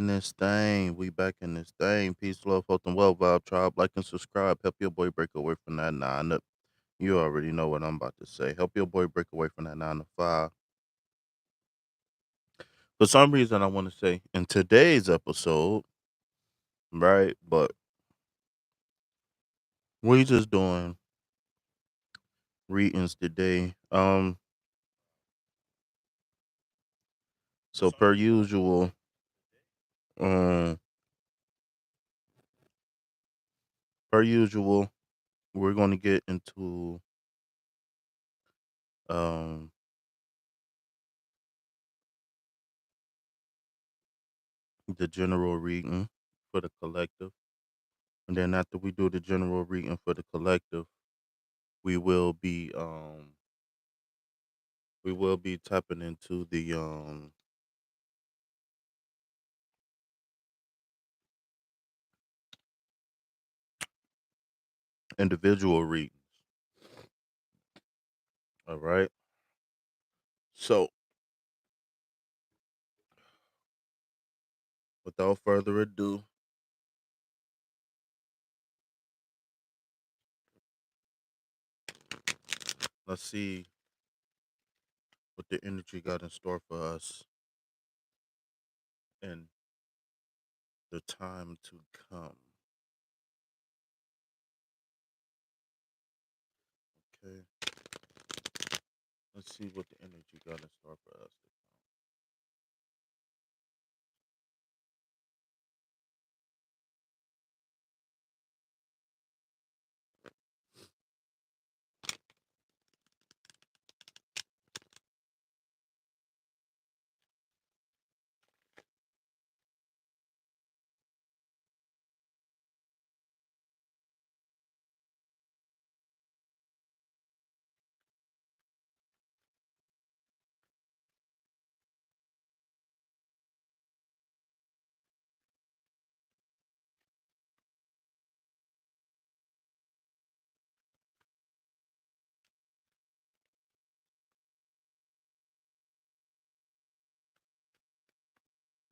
in this thing. We back in this thing. Peace, love, health, and well, vibe tribe. Like and subscribe. Help your boy break away from that nine. You already know what I'm about to say. Help your boy break away from that 9 to 5. For some reason, I want to say in today's episode, right? But we just doing readings today. So per usual, um, we're going to get into um the general reading for the collective. And then after we do the general reading for the collective, we will be tapping into the individual readings. All right. So without further ado, let's see what the energy got in store for us in the time to come. Okay. Let's see what the energy got in store for us.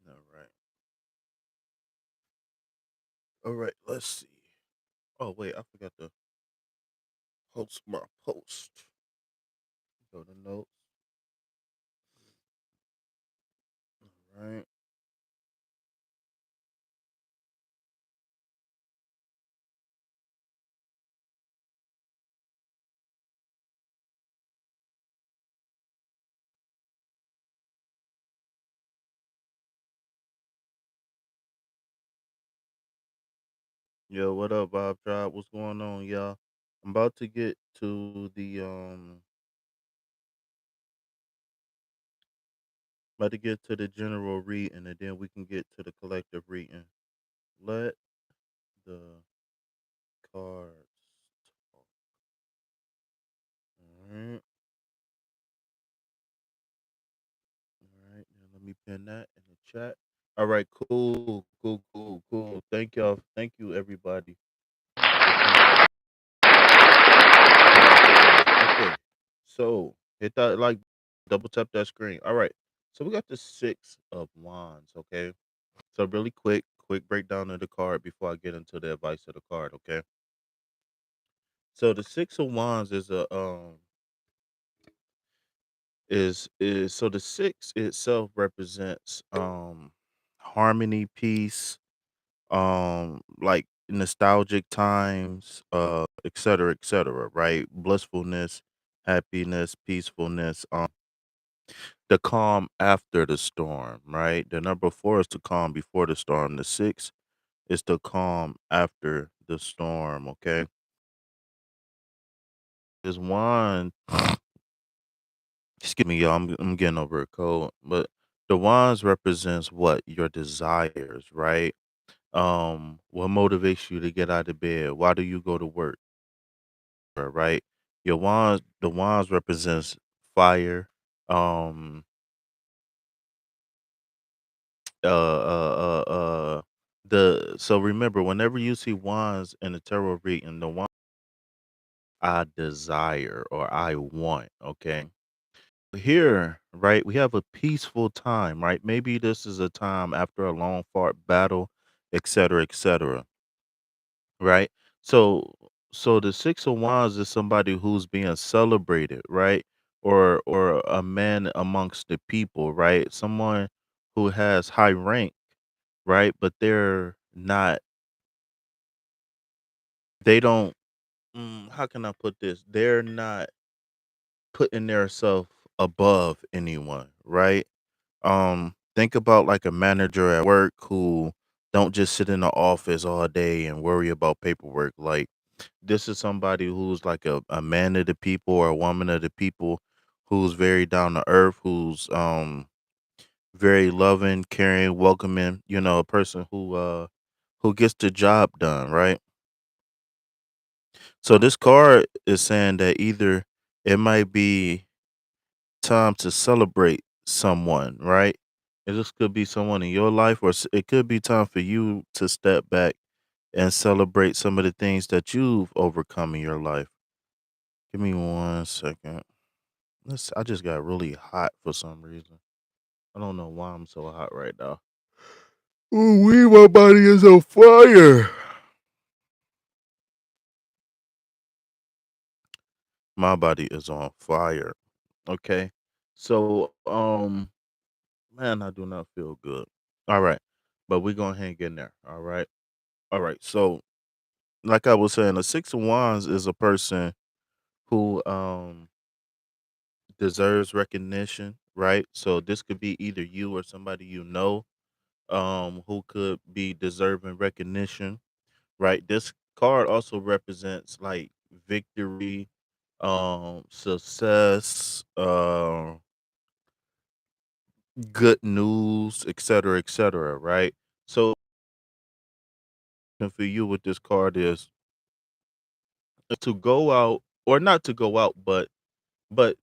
All right. All right. Let's see. Oh wait, I forgot to post my post. Go to notes. All right. Yo, what up, Bob Tribe? What's going on, y'all? I'm about to get to the general reading, and then we can get to the collective reading. Let the cards talk. All right, all right. Now let me pin that in the chat. All right, cool. Thank you, everybody. Okay, so hit that like, double tap that screen. All right, so we got the 6 of Wands. Okay. So really quick breakdown of the card before I get into the advice of the card, okay? So the 6 of Wands is a is so the six itself represents harmony, peace, like nostalgic times, et cetera, right? Blissfulness, happiness, peacefulness, the calm after the storm, right? The number 4 is the calm before the storm. The 6 is the calm after the storm, okay? This wand, excuse me, y'all. I'm getting over a cold, but the wands represents what your desires, right? What motivates you to get out of bed? Why do you go to work? Right? The wands represents fire. Um, uh, uh, uh. So remember, whenever you see wands in the tarot reading, the one I desire or I want, okay? here, right, we have a peaceful time, right? Maybe this is a time after a long fought battle, et cetera, right? So so the Six of Wands is somebody who's being celebrated, right? Or a man amongst the people, right? Someone who has high rank, right? But they're not they don't how can I put this? They're not putting themselves above anyone, right? Think about like a manager at work who don't just sit in the office all day and worry about paperwork. Like this is somebody who's like a man of the people or a woman of the people who's very down to earth, who's very loving, caring, welcoming, a person who gets the job done, right? So this card is saying that either it might be time to celebrate someone, right? And this could be someone in your life, or it could be time for you to step back and celebrate some of the things that you've overcome in your life. Give me 1 second. I just got really hot for some reason. I don't know why I'm so hot right now. Oh, my body is on fire. My body is on fire. Okay. So, man, I do not feel good. All right. But we're gonna hang in there. All right. All right. So, like I was saying, the Six of Wands is a person who deserves recognition, right? So this could be either you or somebody who could be deserving recognition, right? This card also represents like victory, success, good news, et cetera, right? So and for you with this card is to go out or not to go out, but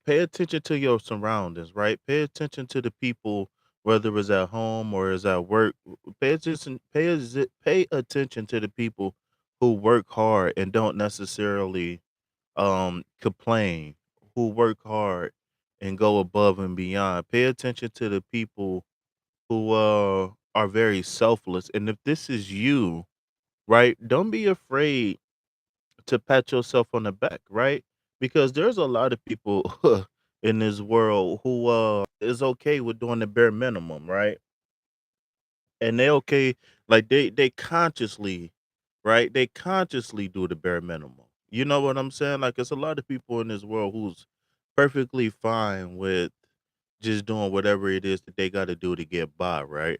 pay attention to your surroundings, right? Pay attention to the people, whether it's at home or is at work. Pay attention to the people who work hard and don't necessarily complain, who work hard and go above and beyond. Pay attention to the people who are very selfless. And if this is you, right, don't be afraid to pat yourself on the back, right? Because there's a lot of people in this world who is okay with doing the bare minimum, right? And they okay, like they consciously, right? They consciously do the bare minimum. You know what I'm saying? Like it's a lot of people in this world who's perfectly fine with just doing whatever it is that they got to do to get by, right?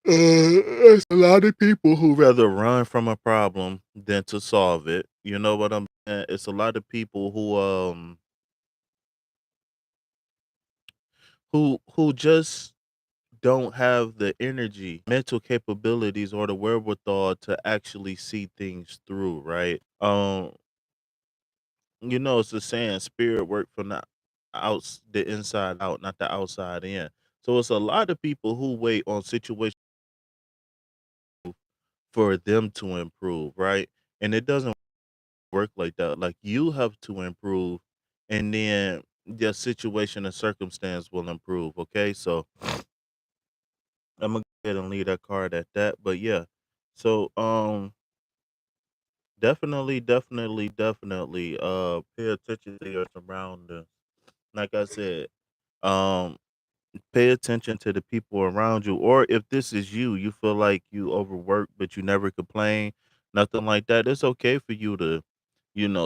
There's a lot of people who rather run from a problem than to solve it. You know what I'm saying? It's a lot of people who just don't have the energy, mental capabilities, or the wherewithal to actually see things through, right? It's the saying, spirit work from the inside out, not the outside in. So it's a lot of people who wait on situations for them to improve, right? And it doesn't work like that. Like you have to improve, and then the situation and circumstance will improve. Okay, so I'm gonna go ahead and leave that card at that. But yeah, so definitely, pay attention to your surroundings. Like I said, um, pay attention to the people around you, or if this is you, you feel like you overwork, but you never complain, nothing like that. It's okay for you to,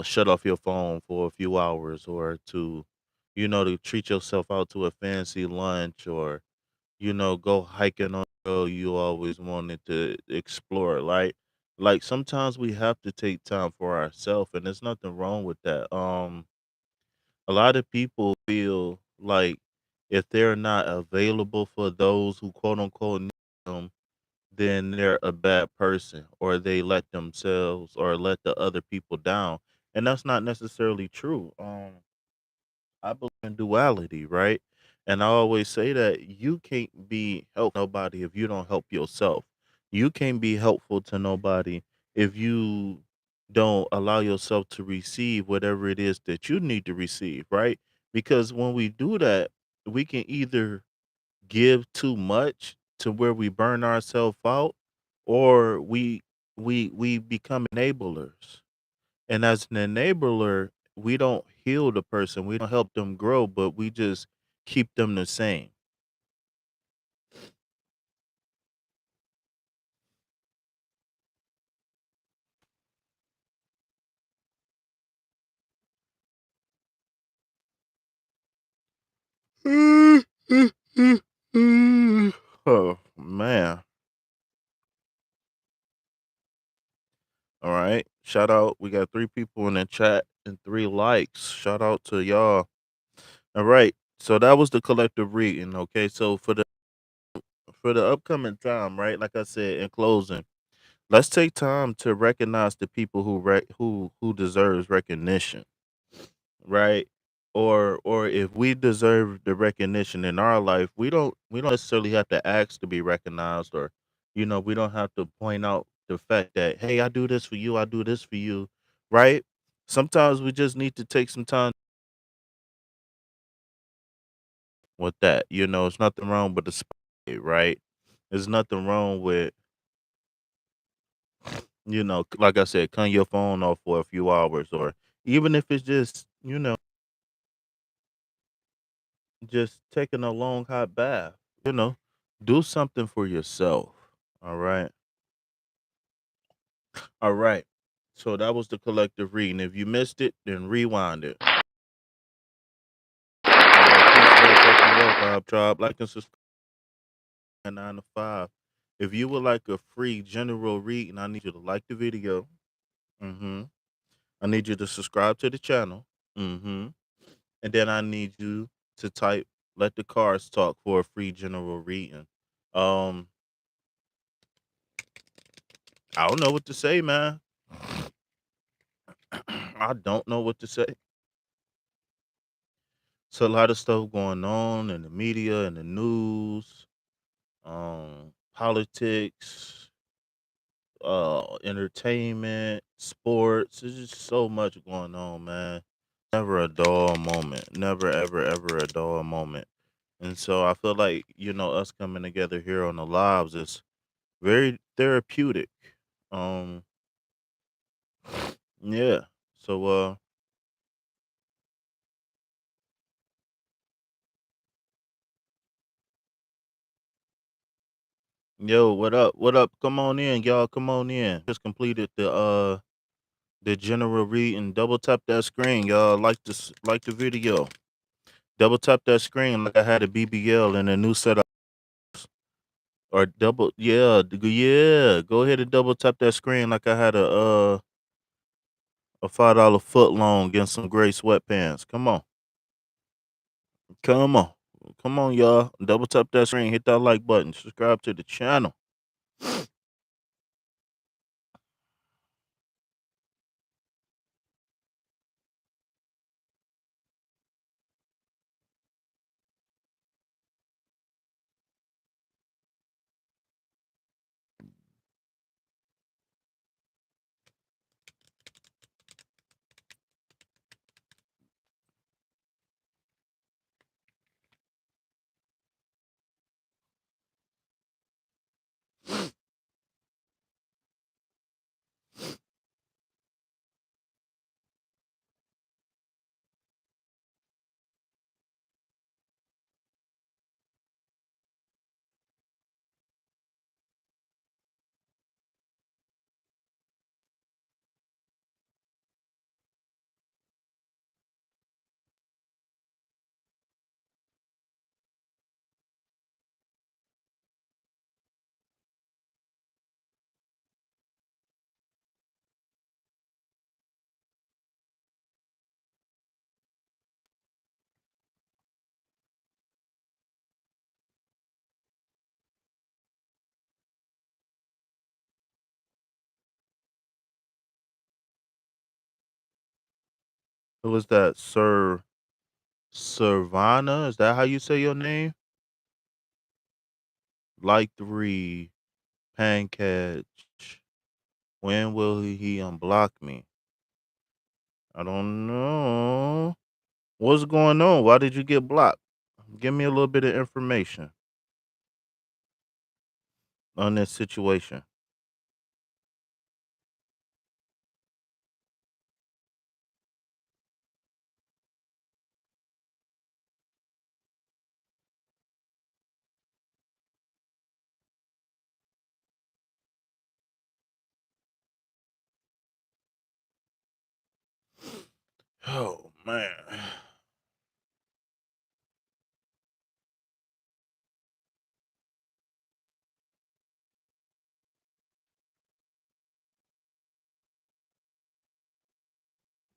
shut off your phone for a few hours, or to treat yourself out to a fancy lunch, or go hiking on the road you always wanted to explore. Like sometimes we have to take time for ourselves, and there's nothing wrong with that. A lot of people feel like if they're not available for those who quote unquote need them, then they're a bad person, or they let themselves or let the other people down. And that's not necessarily true. I believe in duality, right? And I always say that you can't be helpful to nobody if you don't help yourself. You can't be helpful to nobody if you don't allow yourself to receive whatever it is that you need to receive, right? because when we do that, we can either give too much to where we burn ourselves out, or we become enablers. And as an enabler, we don't heal the person, we don't help them grow, but we just keep them the same. Oh man. All right. Shout out. We got 3 people in the chat and 3 likes. Shout out to y'all. All right. So that was the collective reading. Okay. So for the upcoming time, right? Like I said in closing, let's take time to recognize the people who deserves recognition, right? Or if we deserve the recognition in our life, we don't necessarily have to ask to be recognized, or we don't have to point out the fact that, hey, I do this for you, I do this for you, right? Sometimes we just need to take some time with that. It's nothing wrong with the spotlight, right? There's nothing wrong with, like I said, cutting your phone off for a few hours, or even if it's just, just taking a long hot bath, you know, do something for yourself. All right. All right. So that was the collective reading. If you missed it, then rewind it. All right. Peace, love, health, and wealth, Vibe Tribe. Like and subscribe at 9 to 5. If you would like a free general reading, I need you to like the video. Mm-hmm. I need you to subscribe to the channel. Mm-hmm. And then I need you to type "Let the Cards Talk" for a free general reading. Um, I don't know what to say, man. I don't know what to say. It's a lot of stuff going on in the media and the news, politics, entertainment, sports. There's just so much going on, man. Never a dull moment. Never, ever, ever a dull moment. And so I feel like, us coming together here on the lives is very therapeutic. Um, yeah. So yo, what up? What up? Come on in, y'all. Come on in. Just completed the general reading. Double tap that screen, y'all. Like the video. Double tap that screen like I had a BBL and a new setup. Or double, yeah, yeah. Go ahead and double tap that screen like I had a $5 foot long and some gray sweatpants. Come on, come on, come on, y'all. Double tap that screen. Hit that like button. Subscribe to the channel. Who was that, Sir Servana? Is that how you say your name? Like 3 pancakes. When will he unblock me? I don't know. What's going on? Why did you get blocked? Give me a little bit of information on this situation. Oh man.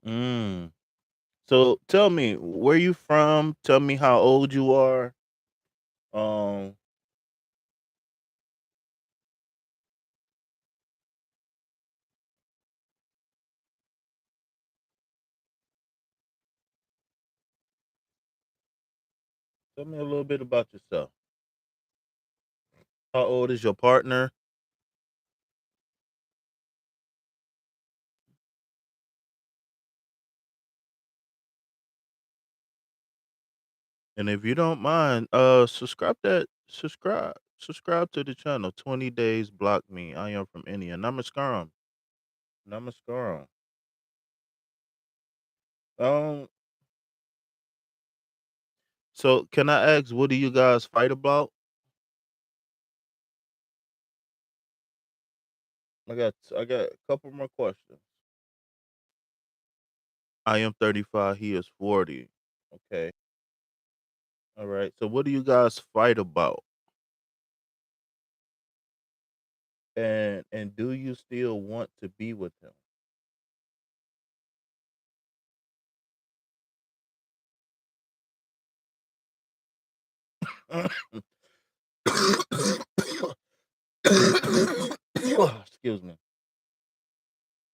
Mm. So tell me, where you from? Tell me how old you are. Um, Tell me a little bit about yourself. How old is your partner? And if you don't mind, subscribe to the channel. 20 days block me. I am from India. Namaskaram. Namaskaram. Um, so can I ask, what do you guys fight about? I got a couple more questions. I am 35. He is 40. Okay. All right. So what do you guys fight about? And do you still want to be with him? Excuse me.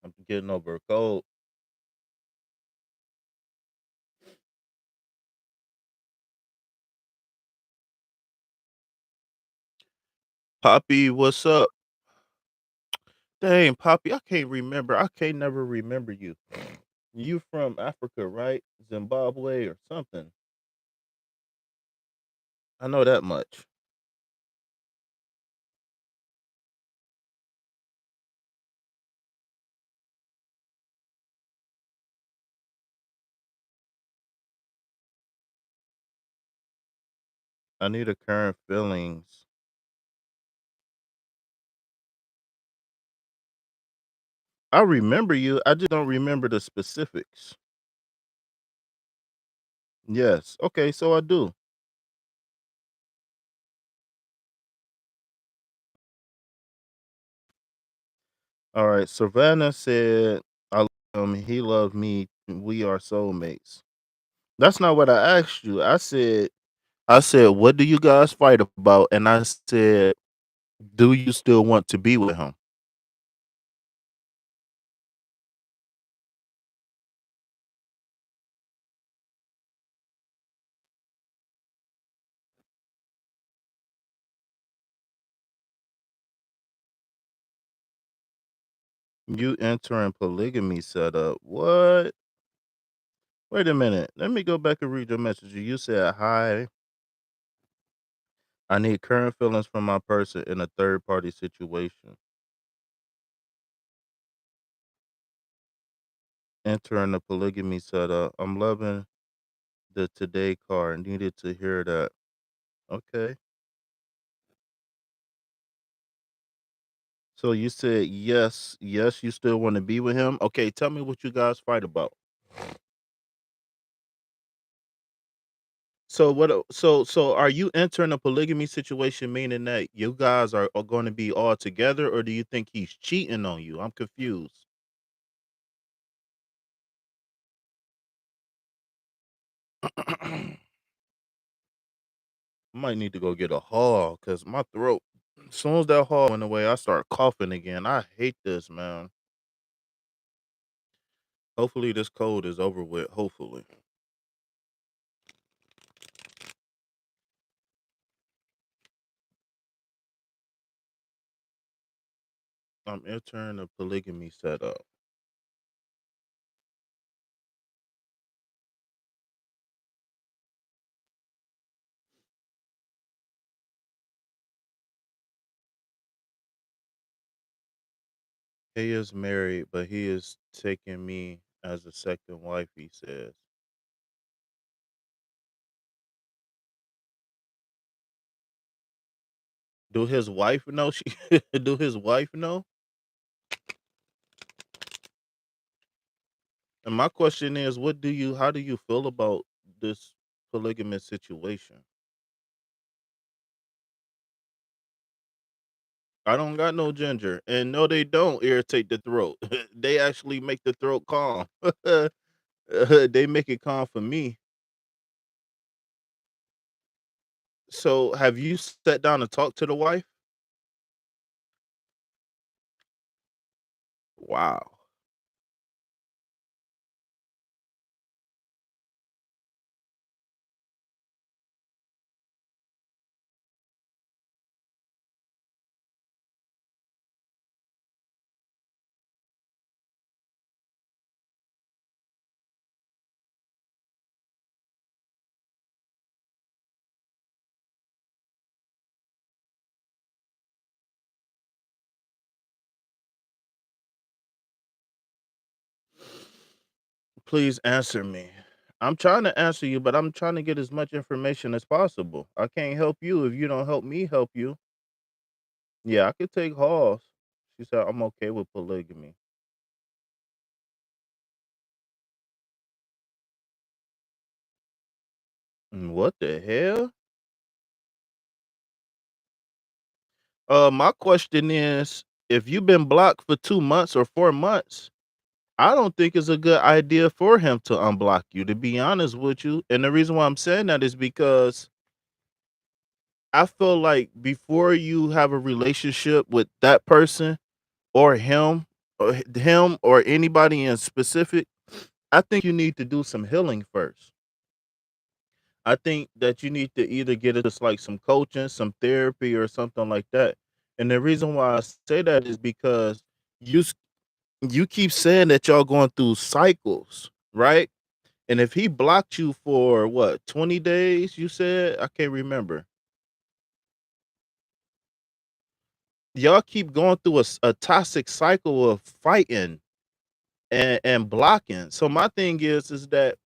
I'm getting over a cold. Poppy, what's up? Dang, Poppy, I can't remember. I can't never remember you. You from Africa, right? Zimbabwe or something. I know that much. I need a current feelings. I remember you. I just don't remember the specifics. Yes. Okay, so I do. All right. Savannah said I love him. He loved me. We are soulmates. That's not what I asked you. I said, what do you guys fight about? And I said, do you still want to be with him? You entering polygamy setup. What? Wait a minute. Let me go back and read your message. You said, hi, I need current feelings from my person in a third party situation. Entering the polygamy setup. I'm loving the today card. Needed to hear that. Okay. So you said yes, yes, you still want to be with him. Okay, tell me what you guys fight about. So are you entering a polygamy situation meaning that you guys are going to be all together, or do you think he's cheating on you? I'm confused. I might need to go get a haul because my throat. As soon as that haul went away, I start coughing again. I hate this, man. Hopefully, this cold is over with. Hopefully, I'm entering a polygamy setup. He is married, but he is taking me as a second wife, he says. Do his wife know she do his wife know? And my question is, how do you feel about this polygamous situation? I don't got no ginger. And no, they don't irritate the throat. They actually make the throat calm. They make it calm for me. So have you sat down and talked to the wife? Wow. Please answer me. I'm trying to answer you, but I'm trying to get as much information as possible. I can't help you if you don't help me help you. Yeah, I could take halls. She said I'm okay with polygamy. What the hell? My question is, if you've been blocked for 2 months or 4 months, I don't think it's a good idea for him to unblock you, to be honest with you. And the reason why I'm saying that is because I feel like before you have a relationship with that person or him or anybody in specific, I think you need to do some healing first. I think that you need to either get it just like some coaching, some therapy, or something like that. And the reason why I say that is because you s- you keep saying that y'all going through cycles, right? And if he blocked you for what, 20 days, you said? I can't remember. Y'all keep going through a toxic cycle of fighting and blocking. So my thing is that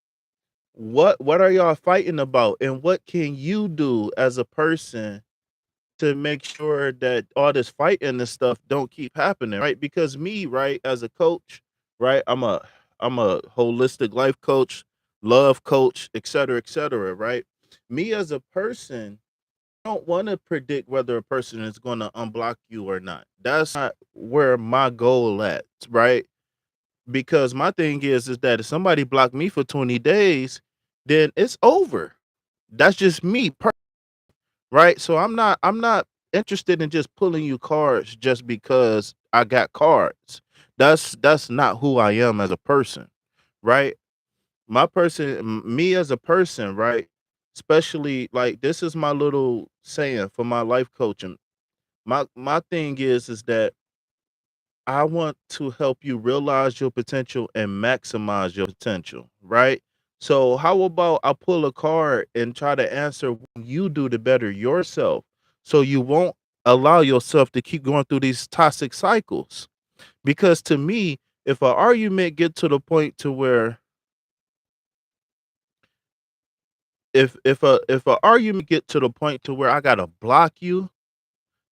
what are y'all fighting about, and what can you do as a person to make sure that all this fighting and stuff don't keep happening, right? Because me, right, as a coach, right, I'm a holistic life coach, love coach, et cetera, right? Me as a person, I don't want to predict whether a person is going to unblock you or not. That's not where my goal at, right? Because my thing is that if somebody blocked me for 20 days, then it's over. That's just me, right? So I'm not interested in just pulling you cards just because I got cards. That's not who I am as a person, right? Me as a person, right? Especially like this is my little saying for my life coaching. My thing is that I want to help you realize your potential and maximize your potential, right? So how about I pull a card and try to answer what you do to better yourself so you won't allow yourself to keep going through these toxic cycles. Because to me, if an argument get to the point to where if a argument get to the point to where I gotta block you,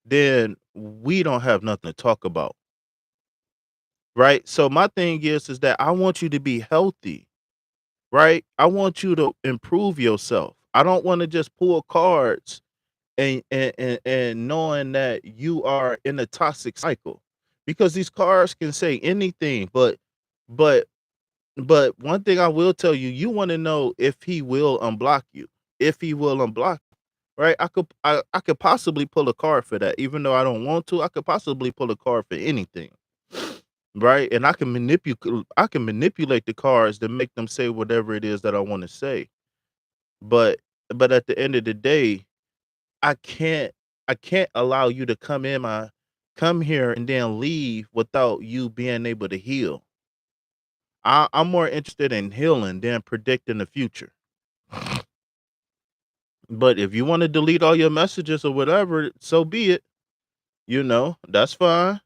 then we don't have nothing to talk about. Right. So my thing is that I want you to be healthy. Right? I want you to improve yourself. I don't wanna just pull cards and knowing that you are in a toxic cycle, because these cards can say anything, but but one thing I will tell you, you wanna know if he will unblock you, if he will unblock, right? I could possibly pull a card for that, even though I don't want to, I could possibly pull a card for anything, right? And I can manipulate the cards to make them say whatever it is that I wanna say. But but at the end of the day, I can't I can't allow you to come here and then leave without you being able to heal. I'm more interested in healing than predicting the future. But if you want to delete all your messages or whatever, so be it. That's fine.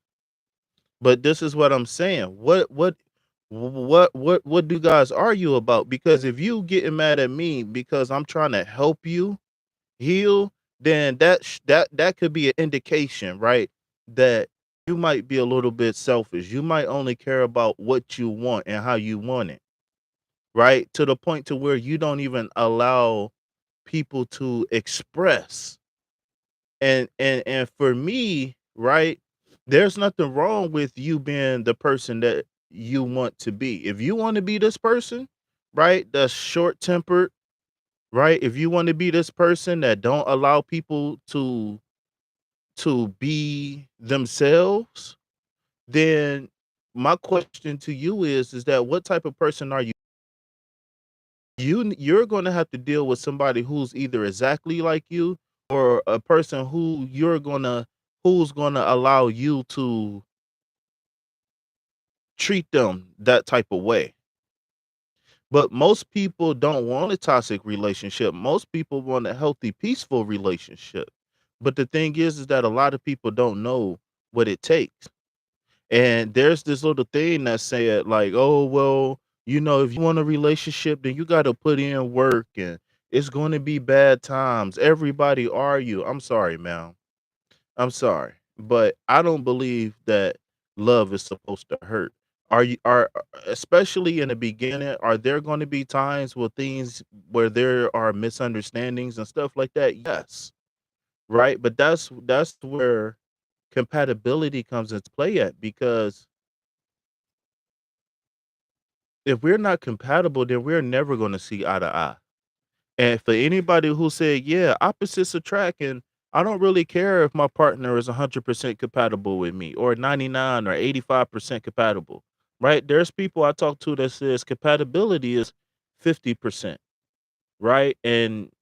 But this is what I'm saying. What do you guys argue about? Because if you getting mad at me because I'm trying to help you heal, then that could be an indication, right? That you might be a little bit selfish. You might only care about what you want and how you want it, right? To the point to where you don't even allow people to express. And for me, right, there's nothing wrong with you being the person that you want to be. If you want to be this person, right, that's short tempered, right? If you want to be this person that don't allow people to be themselves, then my question to you is that what type of person are you? You're going to have to deal with somebody who's either exactly like you or a person who's going to allow you to treat them that type of way. But most people don't want a toxic relationship. Most people want a healthy, peaceful relationship. But the thing is that a lot of people don't know what it takes. And there's this little thing that said like, "Oh, well, if you want a relationship, then you got to put in work and it's going to be bad times. Everybody argue." I'm sorry, man. I'm sorry, but I don't believe that love is supposed to hurt. Especially in the beginning, are there going to be times where there are misunderstandings and stuff like that? Yes, right? But that's where compatibility comes into play at, because if we're not compatible, then we're never going to see eye to eye. And for anybody who said, "Yeah, opposites attract," and I don't really care if my partner is 100% compatible with me or 99 or 85% compatible, right? There's people I talk to that says compatibility is 50%, right? And,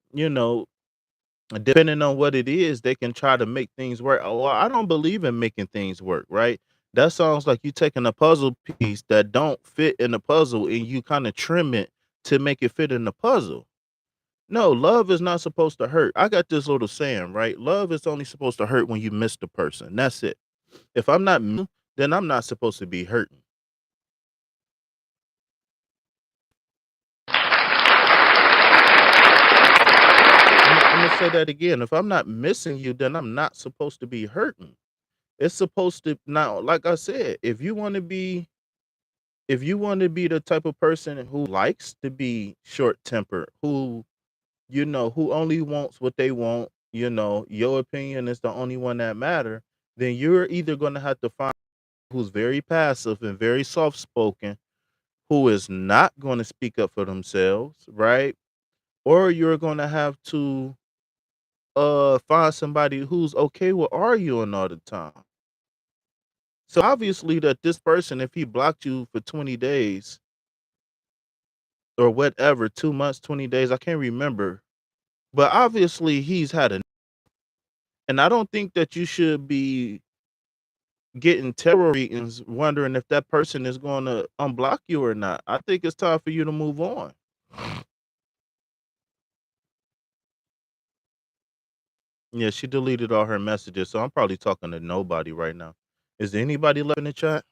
depending on what it is, they can try to make things work. Well, I don't believe in making things work, right? That sounds like you taking a puzzle piece that don't fit in the puzzle and you kind of trim it to make it fit in the puzzle. No, love is not supposed to hurt. I got this little saying, right? Love is only supposed to hurt when you miss the person. That's it. If I'm not then I'm not supposed to be hurting. I'm gonna say that again. If I'm not missing you, then I'm not supposed to be hurting. It's supposed to now, like I said, if you want to be the type of person who likes to be short tempered, who only wants what they want, your opinion is the only one that matter, then you're either gonna have to find who's very passive and very soft spoken, who is not going to speak up for themselves, right? Or you're going to have to find somebody who's okay with arguing all the time. So obviously that this person, if he blocked you for 20 days or whatever, 2 months, 20 days, I can't remember, but obviously he's had a and I don't think that you should be getting terror readings wondering if that person is going to unblock you or not. I think it's time for you to move on. Yeah, she deleted all her messages, so I'm probably talking to nobody right now. Is there anybody left in the chat?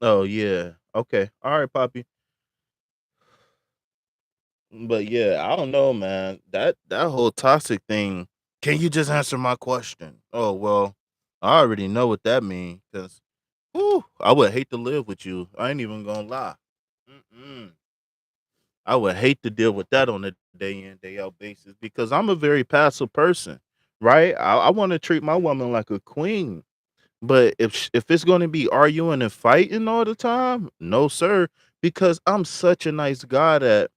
Oh yeah. Okay. All right, Poppy. But yeah, I don't know, man. That whole toxic thing. Can you just answer my question? Oh well, I already know what that means. Cause, I would hate to live with you. I ain't even gonna lie. Mm-mm. I would hate to deal with that on a day in day out basis because I'm a very passive person, right? I want to treat my woman like a queen. But if it's gonna be arguing and fighting all the time, no sir, because I'm such a nice guy that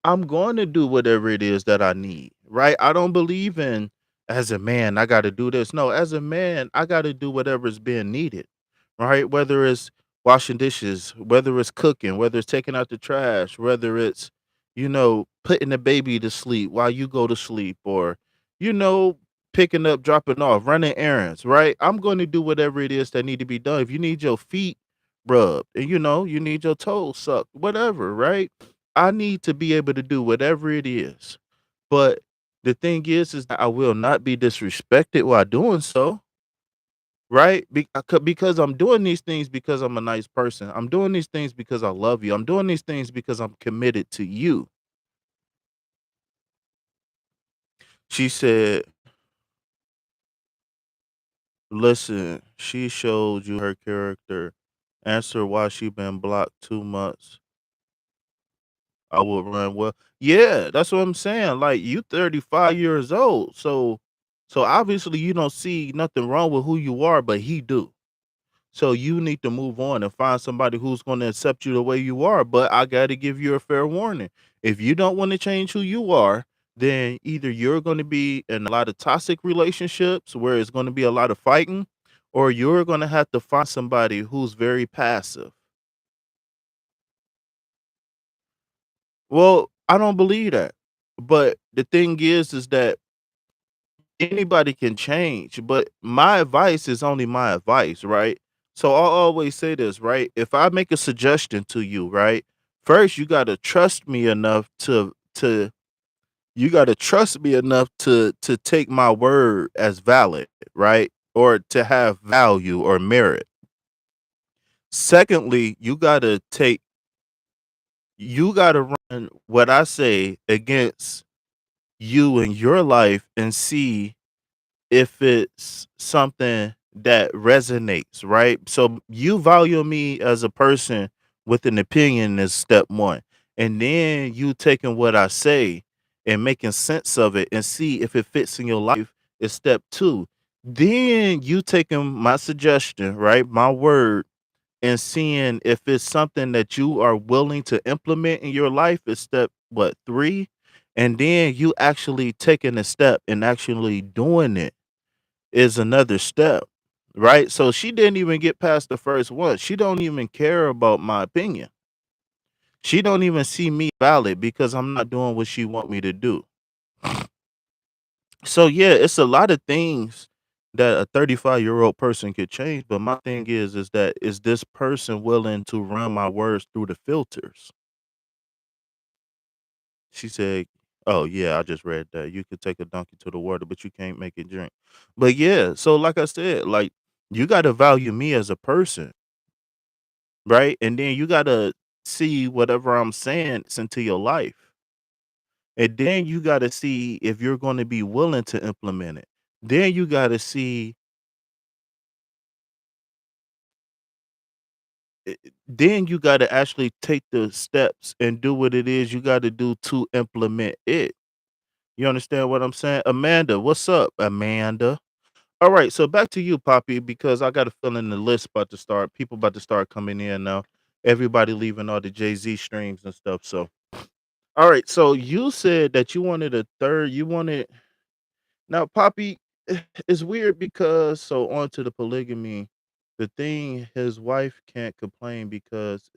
I'm going to do whatever it is that I need, right? I don't believe in as a man, I got to do this. No, as a man, I got to do whatever is being needed, right? Whether it's washing dishes, whether it's cooking, whether it's taking out the trash, whether it's, putting the baby to sleep while you go to sleep, or, you know, picking up, dropping off, running errands, right? I'm going to do whatever it is that need to be done. If you need your feet rubbed, and you need your toes sucked, whatever, right? I need to be able to do whatever it is. But the thing is that I will not be disrespected while doing so, right? Because I'm doing these things because I'm a nice person. I'm doing these things because I love you. I'm doing these things because I'm committed to you. She said, "Listen, she showed you her character. Answer why she been blocked 2 months. I would run well." Yeah, that's what I'm saying. Like you 35 years old. So obviously you don't see nothing wrong with who you are, but he do. So you need to move on and find somebody who's going to accept you the way you are. But I got to give you a fair warning. If you don't want to change who you are, then either you're going to be in a lot of toxic relationships where it's going to be a lot of fighting, or you're going to have to find somebody who's very passive. Well, I don't believe that. But the thing is that anybody can change, but my advice is only my advice, right? So I'll always say this, right? If I make a suggestion to you, right? First, you got to trust me enough to you got to trust me enough to take my word as valid, right? Or to have value or merit. Secondly, you got to run what I say against you in your life and see if it's something that resonates, right? So you value me as a person with an opinion is step one. And then you taking what I say and making sense of it and see if it fits in your life is step two. Then you taking my suggestion, right? My word, and seeing if it's something that you are willing to implement in your life is step what, three? And then you actually taking a step and actually doing it is another step, right? So she didn't even get past the first one. She don't even care about my opinion. She don't even see me valid because I'm not doing what she want me to do. So yeah, it's a lot of things that a 35-year-old person could change, but my thing is that is this person willing to run my words through the filters? She said, "Oh yeah, I just read that. You could take a donkey to the water, but you can't make it drink." But yeah, so like I said, like you got to value me as a person. Right? And then you gotta see whatever I'm saying is into your life. And then you gotta see if you're gonna be willing to implement it. Then you gotta see then you gotta actually take the steps and do what it is you gotta do to implement it. You understand what I'm saying? Amanda, what's up, Amanda? All right, so back to you, Poppy, because I got a feeling the list about to start. People about to start coming in now. Everybody leaving all the Jay-Z streams and stuff. So all right, so you said that you wanted a third. You wanted now, Poppy. It's weird because so on to the polygamy. The thing, his wife can't complain because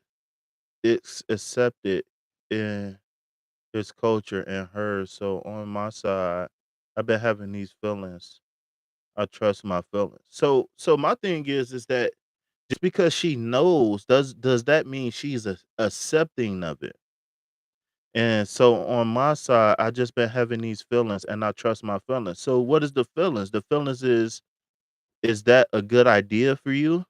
it's accepted in his culture and hers. So on my side, I've been having these feelings. I trust my feelings. So my thing is that just because she knows, does that mean she's accepting of it? And so on my side, I just been having these feelings and I trust my feelings. So what is the feelings? The feelings is that a good idea for you?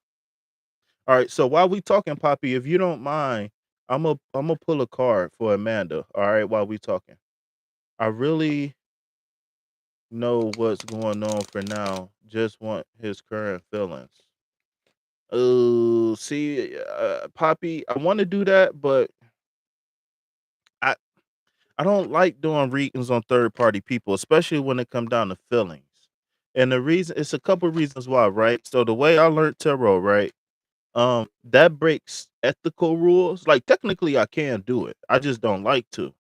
All right. So while we talking, Poppy, if you don't mind, I'm gonna pull a card for Amanda. All right, while we talking. I really know what's going on for now. Just want his current feelings. Oh, see, Poppy, I want to do that, but I I don't like doing readings on third party people, especially when it come down to feelings. And the reason it's a couple reasons why, right? So the way I learned tarot, right? That breaks ethical rules. Like technically I can do it. I just don't like to,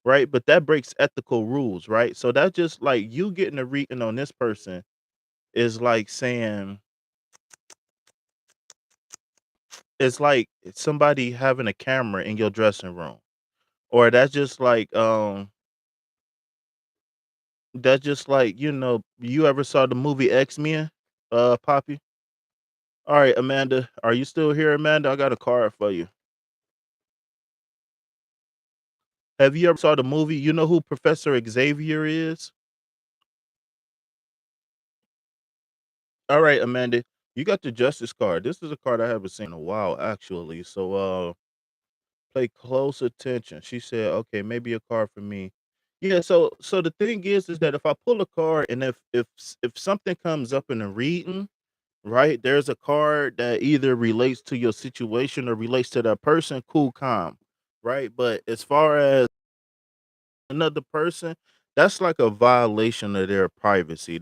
right? But that breaks ethical rules, right? So that just like you getting a reading on this person is like saying it's like somebody having a camera in your dressing room. Or that's just like, you ever saw the movie X-Men, Poppy? All right, Amanda, are you still here, Amanda? I got a card for you. Have you ever saw the movie? You know who Professor Xavier is? All right, Amanda, you got the Justice card. This is a card I haven't seen in a while, actually. So, pay close attention. She said, "Okay, maybe a card for me." Yeah. So the thing is that if I pull a card and if something comes up in the reading, right? There's a card that either relates to your situation or relates to that person. Cool, calm, right? But as far as another person, that's like a violation of their privacy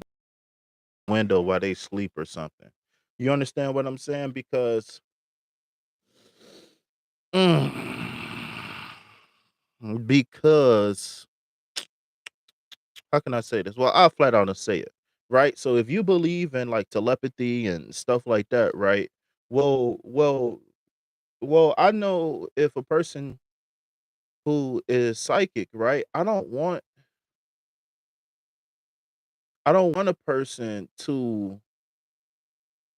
window while they sleep or something. You understand what I'm saying? Because because how can I say this? Well, I'll flat out and say it, right? So if you believe in like telepathy and stuff like that, right? Well, well, well, I know if a person who is psychic, right? I don't want a person to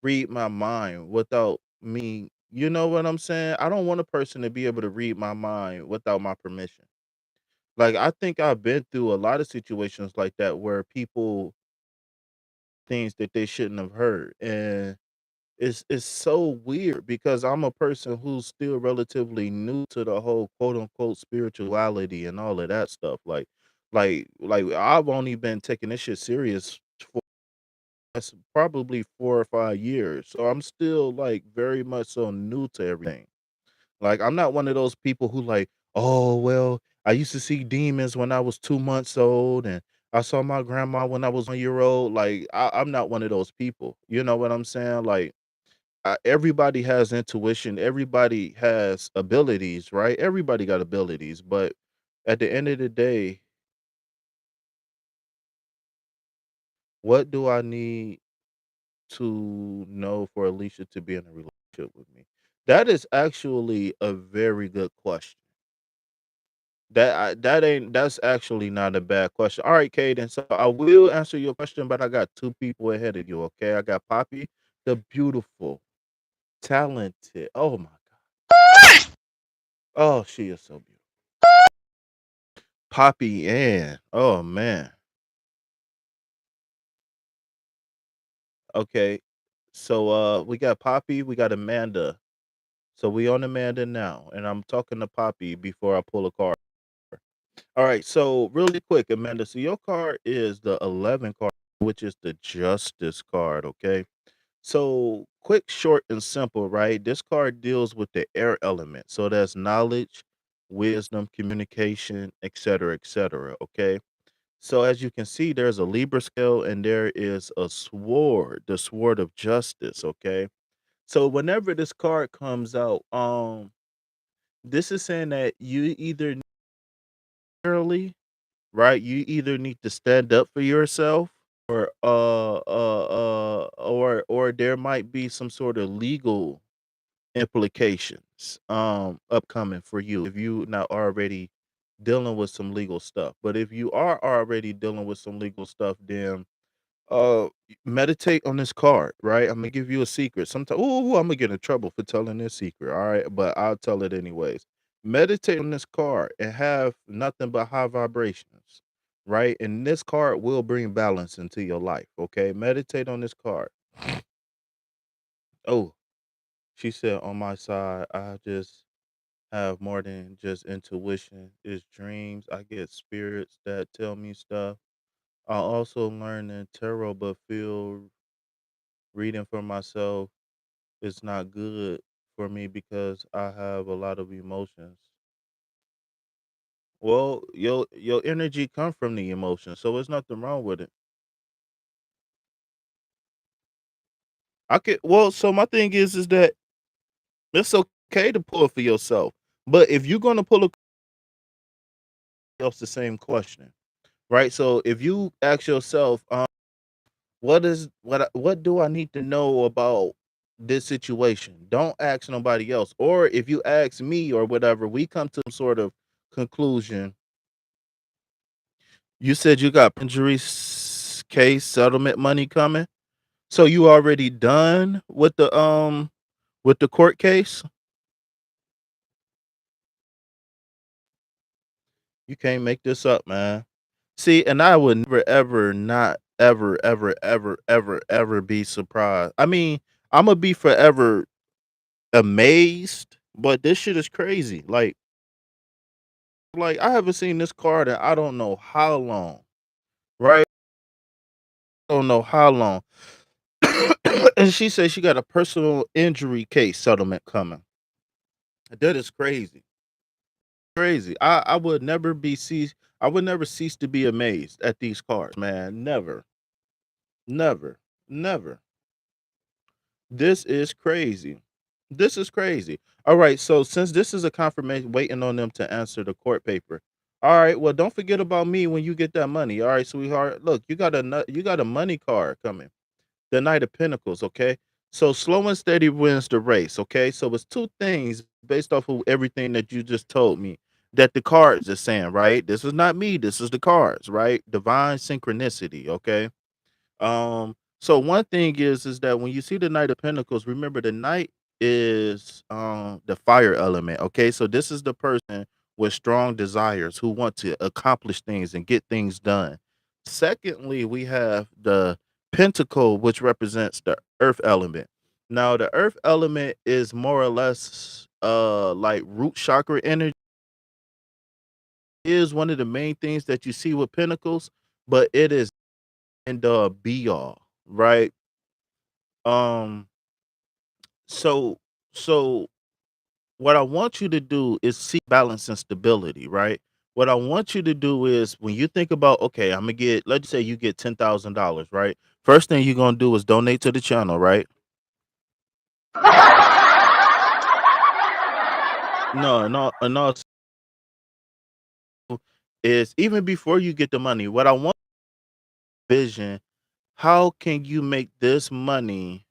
read my mind without me. You know what I'm saying? I don't want a person to be able to read my mind without my permission. Like I think I've been through a lot of situations like that where people things that they shouldn't have heard. And it's so weird because I'm a person who's still relatively new to the whole quote unquote spirituality and all of that stuff. Like I've only been taking this shit serious for that's probably 4 or 5 years. So I'm still like very much so new to everything. Like I'm not one of those people who like, oh well, I used to see demons when I was 2 months old and I saw my grandma when I was 1 year old. Like I'm not one of those people. You know what I'm saying? Like everybody has intuition, everybody has abilities, right? Everybody got abilities, but at the end of the day, what do I need to know for Alicia to be in a relationship with me? That is actually a very good question. That's actually not a bad question. All right, Caden. So I will answer your question, but I got two people ahead of you. Okay, I got Poppy, the beautiful, talented. Oh my god. Oh, she is so beautiful. Poppy Ann. Oh man. Okay. So we got Poppy, we got Amanda. So we on Amanda now, and I'm talking to Poppy before I pull a card. All right, so really quick, Amanda. So your card is the 11 card, which is the Justice card. Okay. So quick, short, and simple, right? This card deals with the air element. So that's knowledge, wisdom, communication, etc., etc. Okay. So as you can see, there's a Libra scale and there is a sword, the sword of justice. Okay. So whenever this card comes out, this is saying that you either early, right? You either need to stand up for yourself or or there might be some sort of legal implications upcoming for you if you not already dealing with some legal stuff. But if you are already dealing with some legal stuff, then meditate on this card, right? I'm gonna give you a secret. Sometimes, oh, I'm gonna get in trouble for telling this secret, all right? But I'll tell it anyways. Meditate on this card and have nothing but high vibrations, right? And this card will bring balance into your life, okay? Meditate on this card. Oh, she said, on my side, I just have more than just intuition. It's dreams. I get spirits that tell me stuff. I also learn in tarot, but feel reading for myself is not good for me because I have a lot of emotions. Well, your energy come from the emotion, so there's nothing wrong with it. I could well, so my thing is that it's okay to pull for yourself, but if you're gonna pull a else the same question, right? So if you ask yourself, what do I need to know about this situation? Don't ask nobody else. Or if you ask me or whatever, we come to some sort of conclusion. You said you got injury case settlement money coming. So you already done with the court case? You can't make this up, man. See, and I would never, ever, not ever, ever, ever, ever, ever be surprised. I mean, Imma be forever amazed, but this shit is crazy. Like I haven't seen this card in I don't know how long, right? I don't know how long. And she said she got a personal injury case settlement coming. That is crazy. Crazy. I would never be cease I would never cease to be amazed at these cards, man. Never. Never. Never. This is crazy. This is crazy. All right, so since this is a confirmation waiting on them to answer the court paper. All right, well, don't forget about me when you get that money. All right, sweetheart. Look, you got a money card coming. The Knight of Pentacles, okay? So slow and steady wins the race, okay? So it's two things based off of everything that you just told me that the cards are saying, right? This is not me, this is the cards, right? Divine synchronicity, okay? So one thing is that when you see the Knight of Pentacles, remember the Knight is the fire element. Okay, so this is the person with strong desires who want to accomplish things and get things done. Secondly, we have the Pentacle, which represents the earth element. Now, the earth element is more or less like root chakra energy is one of the main things that you see with pentacles, but it is in the be all, right? Um, so so what I want you to do is seek balance and stability, right? What I want you to do is when you think about, okay, I'm gonna get, let's say you get $10,000, right? First thing you're gonna do is donate to the channel, right? No, no, is even before you get the money, what I want vision, how can you make this money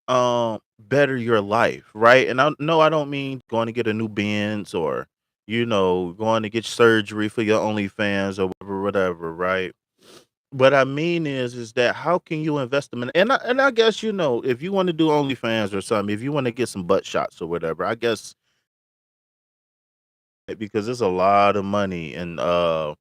better your life, right? And I no, I don't mean going to get a new Benz or going to get surgery for your OnlyFans or whatever, right? What I mean is that how can you invest them in and I guess if you want to do OnlyFans or something, if you want to get some butt shots or whatever, I guess because there's a lot of money in the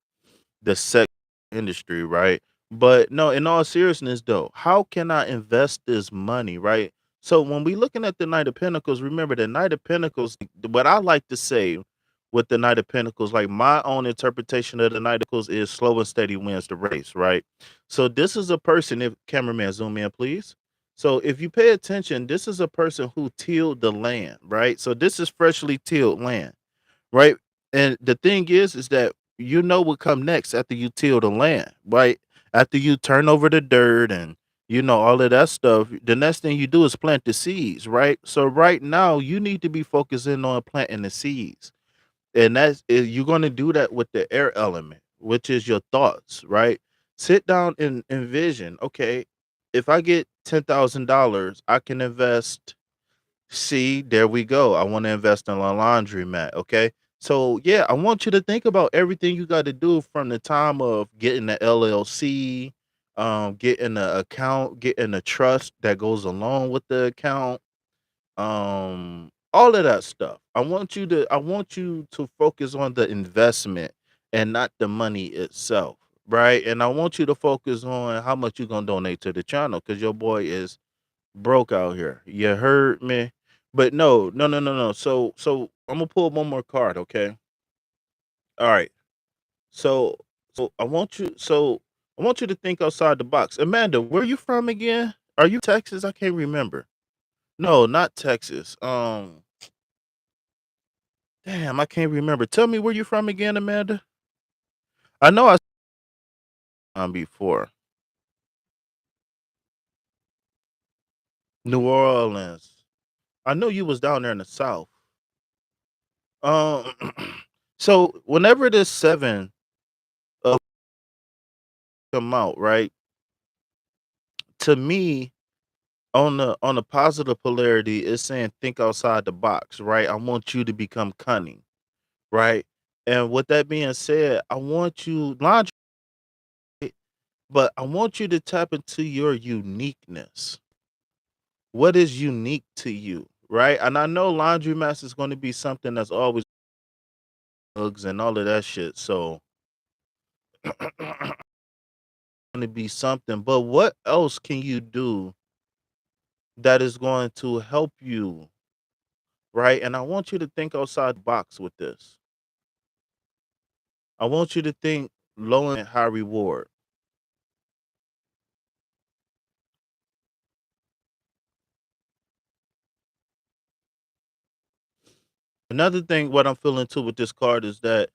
sex industry, right? But no, in all seriousness though, how can I invest this money, right? So when we looking at the Knight of Pentacles, remember the Knight of Pentacles, what I like to say with the Knight of Pentacles, like my own interpretation of the Knight of Pentacles is slow and steady wins the race, right? So this is a person, if cameraman zoom in, please. So if you pay attention, this is a person who tilled the land, right? So this is freshly tilled land, right? And the thing is that what come next after you till the land, right? After you turn over the dirt and all of that stuff, the next thing you do is plant the seeds, right? So right now you need to be focusing on planting the seeds. And you're going to do that with the air element, which is your thoughts, right? Sit down and envision, okay, if I get $10,000, I can invest. See, there we go. I want to invest in a laundromat. Okay. So yeah, I want you to think about everything you got to do from the time of getting the LLC, getting the account, getting the trust that goes along with the account, all of that stuff. I want you to focus on the investment and not the money itself. Right. And I want you to focus on how much you're gonna donate to the channel because your boy is broke out here. You heard me? But no, no, no, no, no. So I'm gonna pull one more card, okay? All right. So I want you to think outside the box. Amanda, where you from again? Are you Texas? I can't remember. No, not Texas. Damn, I can't remember. Tell me where you from again, Amanda? I know I before. New Orleans. I know you was down there in the South. Um so whenever this seven come out, right? To me, on the positive polarity, it's saying think outside the box, right? I want you to become cunning, right? And with that being said, I want you laundry. but I want you to tap into your uniqueness. What is unique to you, right? And I know laundromats is going to be something that's always hugs and all of that shit. So going to be something, but what else can you do that is going to help you, right? And I want you to think outside the box with this. I want you to think low and high reward. Another thing, what I'm feeling too with this card is that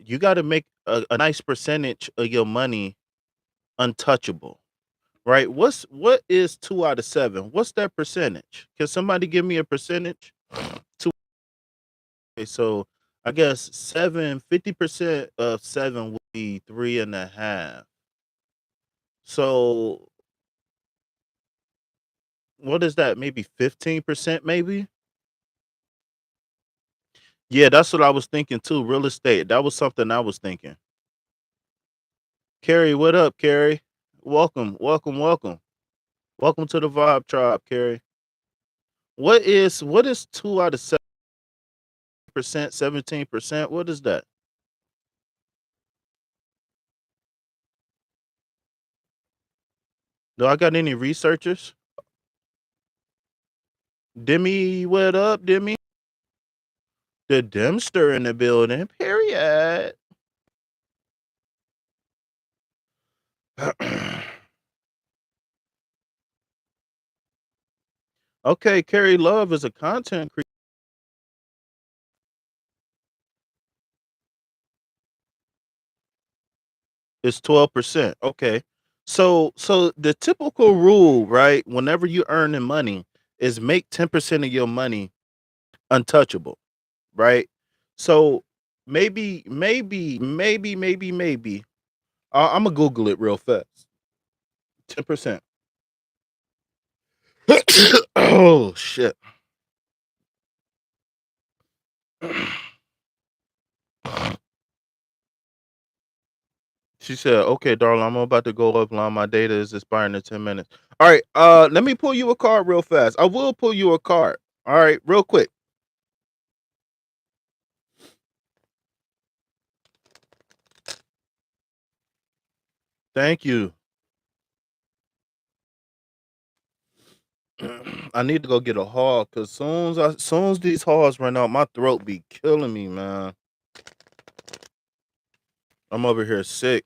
you got to make a nice percentage of your money untouchable, right? What is 2 out of 7? What's that percentage? Can somebody give me a percentage? Two. Okay, so I guess 50% of 7 would be 3.5. So what is that? Maybe 15%, maybe? Yeah, that's what I was thinking too. Real estate. That was something I was thinking. Carrie, what up, Carrie? Welcome, welcome, welcome. Welcome to the Vibe Tribe, Carrie. What is 2 out of 7%, 17%? What is that? Do I got any researchers? Demi, what up, Demi? The Dempster in the building. Period. Okay, Carrie Love is a content creator. It's 12%. Okay. So the typical rule, right? Whenever you earning money, is make 10% of your money untouchable, right? So maybe. I'm gonna Google it real fast. 10%. Oh shit. She said, "Okay, darling, I'm about to go offline. My data is expiring in 10 minutes." All right, let me pull you a card real fast. I will pull you a card. All right, real quick. Thank you. I need to go get a haul because soon as these hauls run out, my throat be killing me, man. I'm over here sick.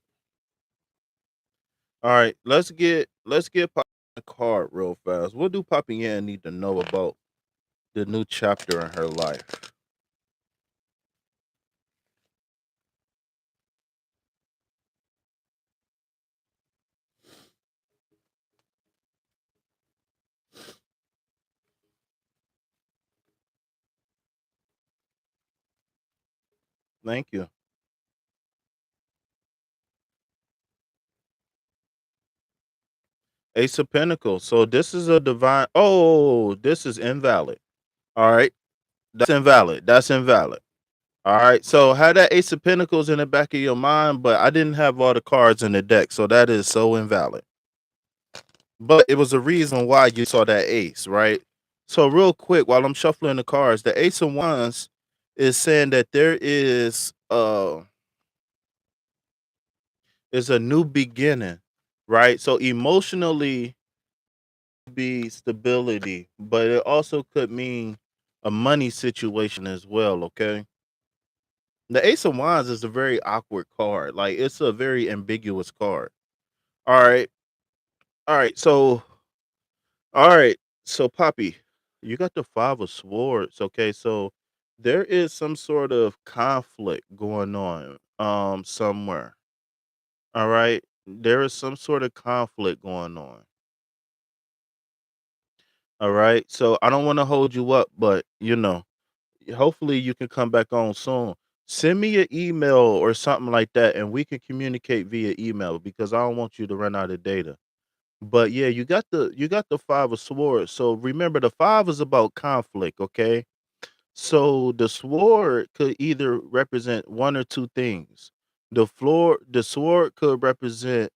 All right, let's get Poppy a card real fast. What do Poppy Ann need to know about the new chapter in her life? Thank you. Ace of Pentacles. So this is a divine. Oh, this is invalid. All right, that's invalid. That's invalid. All right. So have that Ace of Pentacles in the back of your mind, but I didn't have all the cards in the deck, so that is so invalid. But it was a reason why you saw that ace, right? So real quick, while I'm shuffling the cards, the Ace of Wands is saying that there is a new beginning, right? So emotionally be stability, but it also could mean a money situation as well, okay? The Ace of Wands is a very awkward card. Like it's a very ambiguous card. All right. All right. So Poppy, you got the 5 of Swords. Okay, so there is some sort of conflict going on somewhere. All right. There is some sort of conflict going on. All right. So I don't want to hold you up, but hopefully you can come back on soon. Send me an email or something like that and we can communicate via email because I don't want you to run out of data. But yeah, you got the 5 of Swords. So remember the 5 is about conflict, okay? So the sword could either represent one or two things. the sword could represent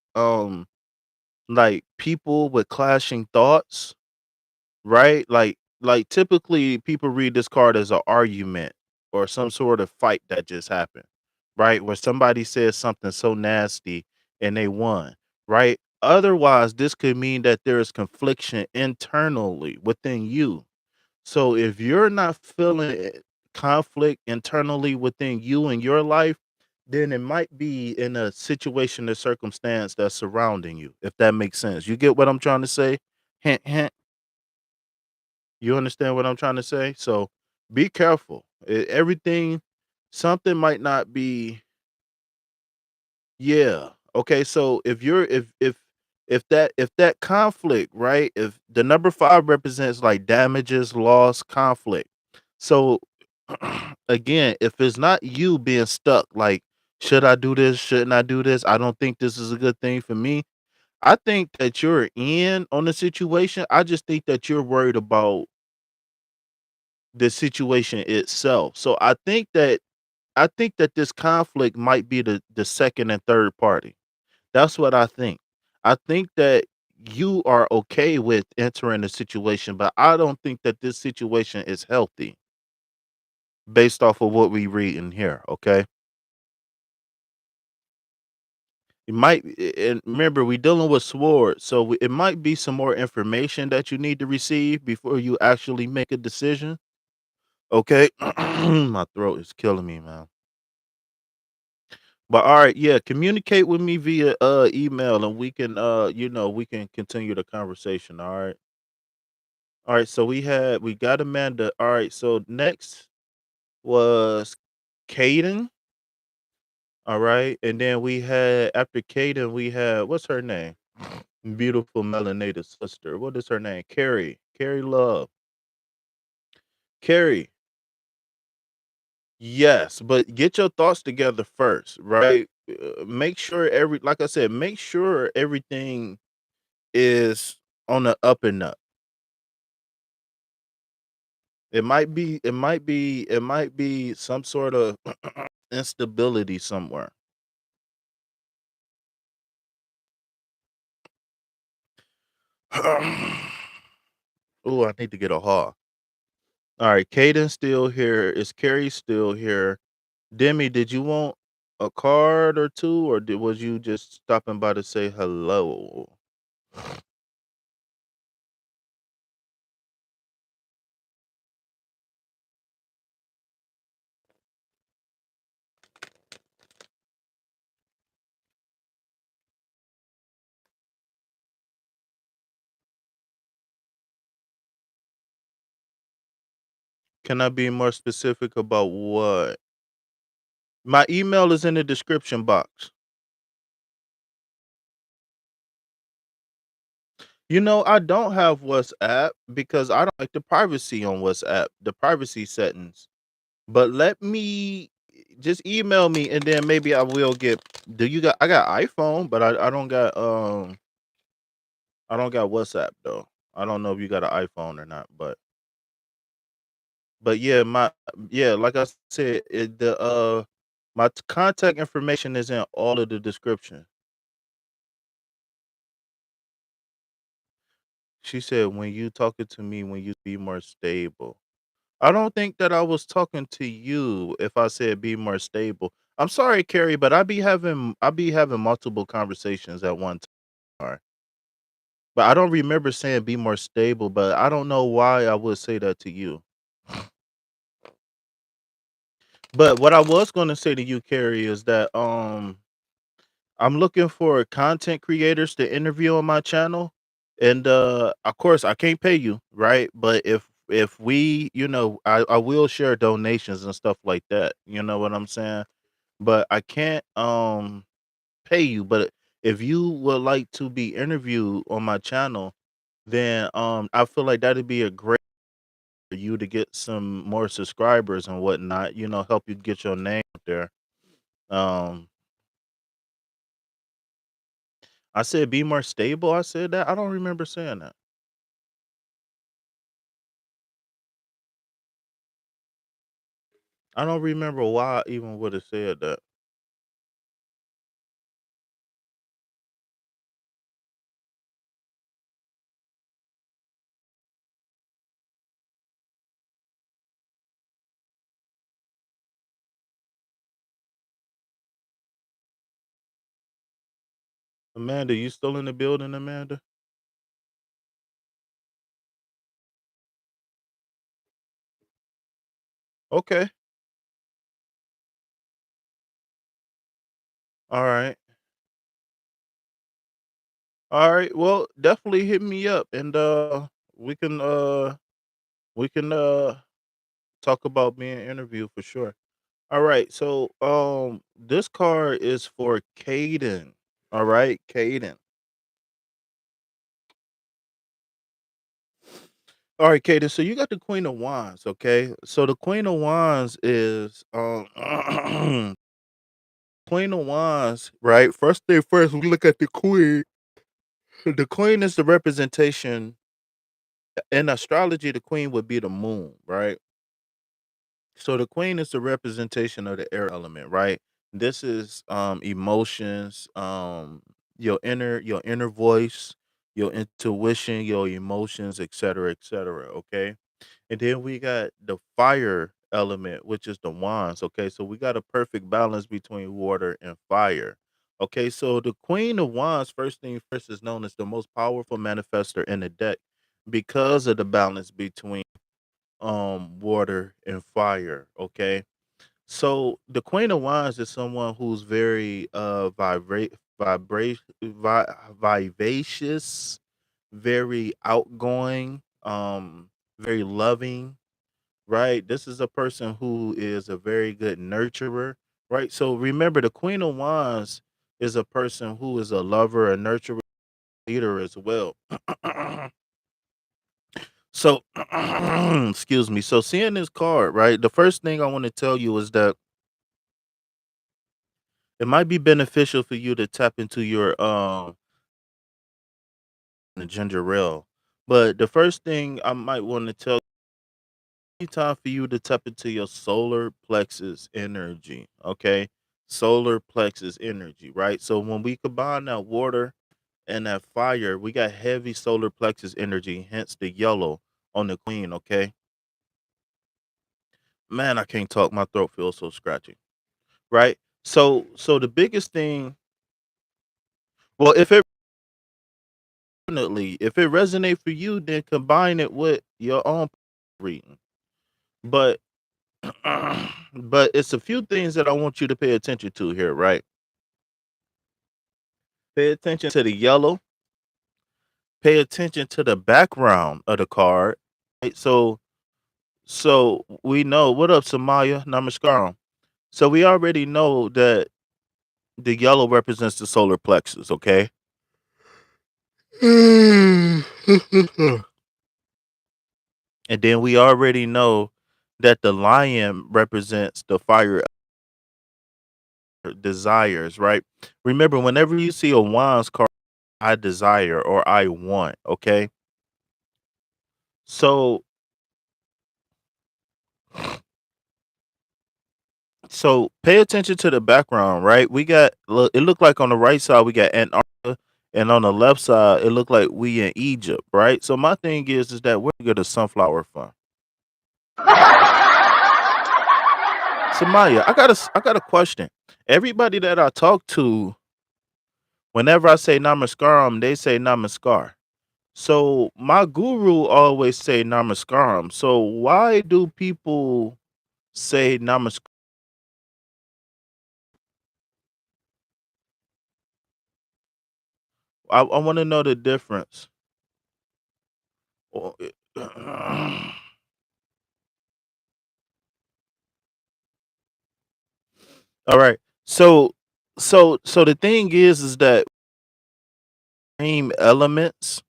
like people with clashing thoughts, right? Like typically people read this card as an argument or some sort of fight that just happened, right? Where somebody says something so nasty and they won, right? Otherwise, this could mean that there is confliction internally within you. So if you're not feeling conflict internally within you and your life, then it might be in a situation or circumstance that's surrounding you, if that makes sense. You get what I'm trying to say? Hint, hint. You understand what I'm trying to say? So be careful. Everything, something might not be. Yeah. Okay. So if that conflict, right? If the number 5 represents like damages, loss, conflict. So again, if it's not you being stuck, like, should I do this? Shouldn't I do this? I don't think this is a good thing for me. I think that you're in on the situation. I just think that you're worried about the situation itself. So I think that this conflict might be the second and third party. That's what I think. I think that you are okay with entering the situation, but I don't think that this situation is healthy based off of what we read in here. Okay. It might, and remember, we dealing with swords, so it might be some more information that you need to receive before you actually make a decision. Okay. My throat is killing me, man. But all right, yeah, communicate with me via email and we can we can continue the conversation. All right. All right, so we got Amanda. All right, so next was Caden. All right. And then we had after Caden, we had what's her name? Beautiful melanated sister. What is her name? Carrie. Carrie Love. Carrie. Yes, but get your thoughts together first, right? Make sure like I said, make sure everything is on the up and up. It might be some sort of instability somewhere. Oh, I need to get a haul. All right, Caden's still here. Is Carrie still here? Demi, did you want a card or two, or was you just stopping by to say hello? Can I be more specific about what? My email is in the description box. I don't have WhatsApp because I don't like the privacy on WhatsApp, the privacy settings. But let me just email me and then maybe I will get. Do you got? I got iPhone, but I don't got WhatsApp though. I don't know if you got an iPhone or not, but yeah, like I said, my contact information is in all of the description. She said, "When you talking to me, when you be more stable." I don't think that I was talking to you if I said be more stable. I'm sorry, Carrie, but I be having multiple conversations at one time. But I don't remember saying be more stable, but I don't know why I would say that to you. But what I was going to say to you, Carrie, is that I'm looking for content creators to interview on my channel. And of course I can't pay you, right? But if we, I will share donations and stuff like that. You know what I'm saying? But I can't pay you. But if you would like to be interviewed on my channel, then I feel like that'd be a great for you to get some more subscribers and whatnot, help you get your name out there. Um I said be more stable. I said that. I don't remember saying that. I don't remember why I even would have said that. Amanda, you still in the building, Amanda? Okay. All right. All right. Well, definitely hit me up and we can uh we can talk about being interviewed for sure. All right. So this card is for Caden. All right, Caden. All right, Caden. So you got the Queen of Wands, okay? So the Queen of Wands is Queen of Wands, right? First thing first, we look at the Queen. The Queen is the representation in astrology. The Queen would be the moon, right? So the Queen is the representation of the air element, right? This is emotions, your inner voice, your intuition, your emotions, etc., etc. Okay. And then we got the fire element, which is the wands. Okay. So we got a perfect balance between water and fire. Okay. So the Queen of Wands, first thing first, is known as the most powerful manifester in the deck because of the balance between water and fire. Okay. So the Queen of Wands is someone who's very vivacious, very outgoing, very loving, right? This is a person who is a very good nurturer, right? So remember, the Queen of Wands is a person who is a lover, a nurturer, leader as well. So, excuse me. So, seeing this card, right? The first thing I want to tell you is that it might be beneficial for you to tap into your the ginger rail. But the first thing I might want to tell you, time for you to tap into your solar plexus energy. Okay. Solar plexus energy, right? So when we combine that water and that fire, we got heavy solar plexus energy, hence the yellow on the queen. Okay. Man, I can't talk. My throat feels so scratchy. Right. So the biggest thing, well, if it resonate for you, then combine it with your own reading. But but it's a few things that I want you to pay attention to here, right? Pay attention to the yellow, pay attention to the background of the card. Right? So we know, what up, Samaya Namaskaram. So we already know that the yellow represents the solar plexus, okay? And then we already know that the lion represents the fire desires, right? Remember, whenever you see a wands card, I desire or I want, okay? So so pay attention to the background, right? We got, look, it looked like on the right side we got Antarctica, and on the left side it looked like we in Egypt, right? So my thing is that where get a sunflower from? Samaya, I got a question. Everybody that I talk to, whenever I say namaskaram, they say namaskar. So my guru always say namaskaram. So why do people say namaskar? I want to know the difference. Oh, all right. So so the thing is that same elements,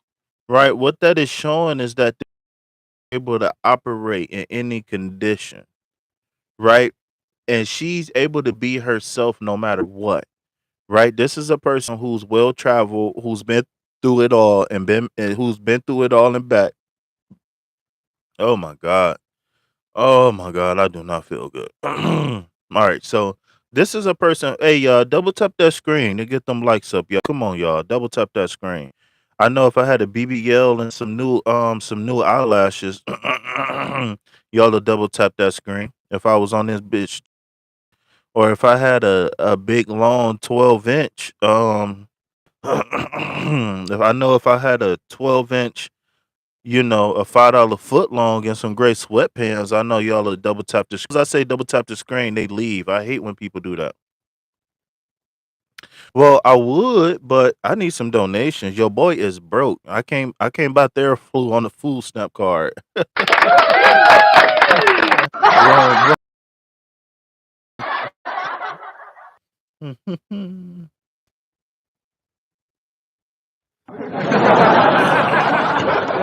right? What that is showing is that they're able to operate in any condition, right? And she's able to be herself no matter what, right? This is a person who's well traveled, who's been through it all and who's been through it all and back. Oh my god. Oh my god, I do not feel good. All right, so this is a person. Hey, y'all, double tap that screen to get them likes up, y'all. Come on, y'all, double tap that screen. I know if I had a BBL and some new eyelashes, y'all will double tap that screen. If I was on this bitch, or if I had a big long 12-inch If I know if I had a 12-inch, a $5 foot long and some gray sweatpants, I know y'all will double tap the as I say double tap the screen, they leave. I hate when people do that. Well, I would, but I need some donations. Your boy is broke. I came by there full on the food stamp card. Wrong, wrong.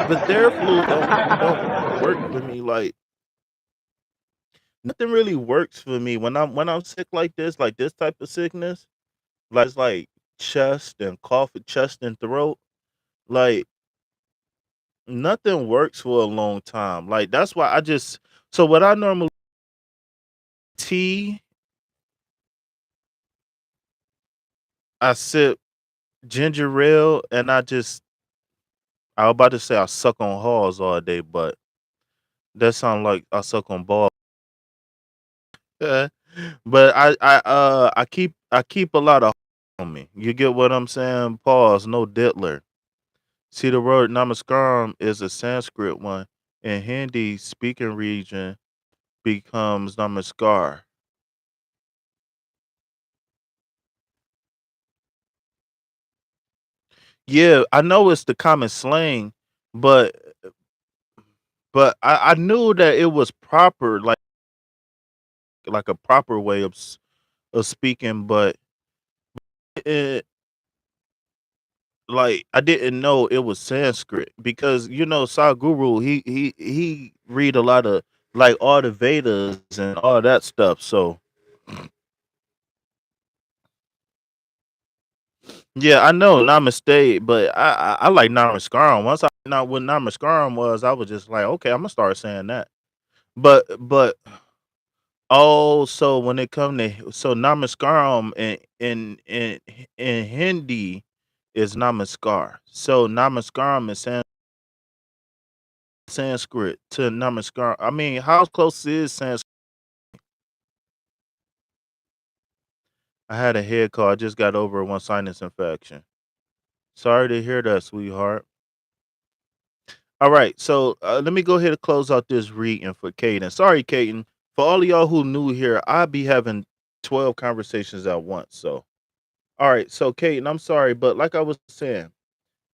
But their flu don't work for me. Like nothing really works for me when I'm sick like this type of sickness. Like it's like chest and cough, chest and throat. Like nothing works for a long time. Like that's why I just so what I normally tea, I sip ginger ale, and I was about to say I suck on halls all day, but that sound like I suck on balls. But I keep a lot of on me. You get what I'm saying? Pause, no diddler. See the word namaskaram is a Sanskrit one. In Hindi speaking region becomes namaskar. Yeah, I know it's the common slang, but I knew that it was proper, like a proper way of speaking, but it, like I didn't know it was Sanskrit because Sadhguru he read a lot of like all the Vedas and all that stuff. So yeah, I know Namaste, but I like Namaskaram. Once I found out what Namaskaram was, I was just like, okay, I'm gonna start saying that. But oh, so when it come to Namaskaram in Hindi is Namaskar. So Namaskaram is Sanskrit to Namaskar. I mean, how close is Sanskrit? I had a head cold. I just got over one sinus infection. Sorry to hear that, sweetheart. All right, so let me go ahead and close out this reading for Caden. Sorry, Caden. For all of y'all who new here, I be having 12 conversations at once. So, all right, so Caden, I'm sorry, but like I was saying,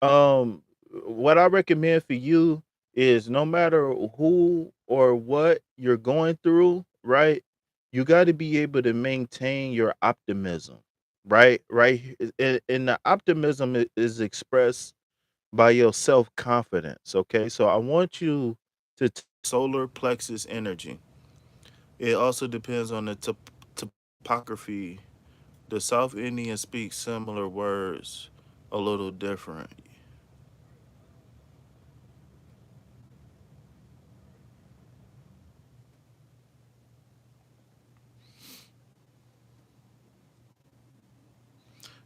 Um, what I recommend for you is no matter who or what you're going through, right? You got to be able to maintain your optimism, right? Right. And the optimism is expressed by your self confidence. Okay. So I want you to solar plexus energy. It also depends on the topography. The South Indians speak similar words a little different.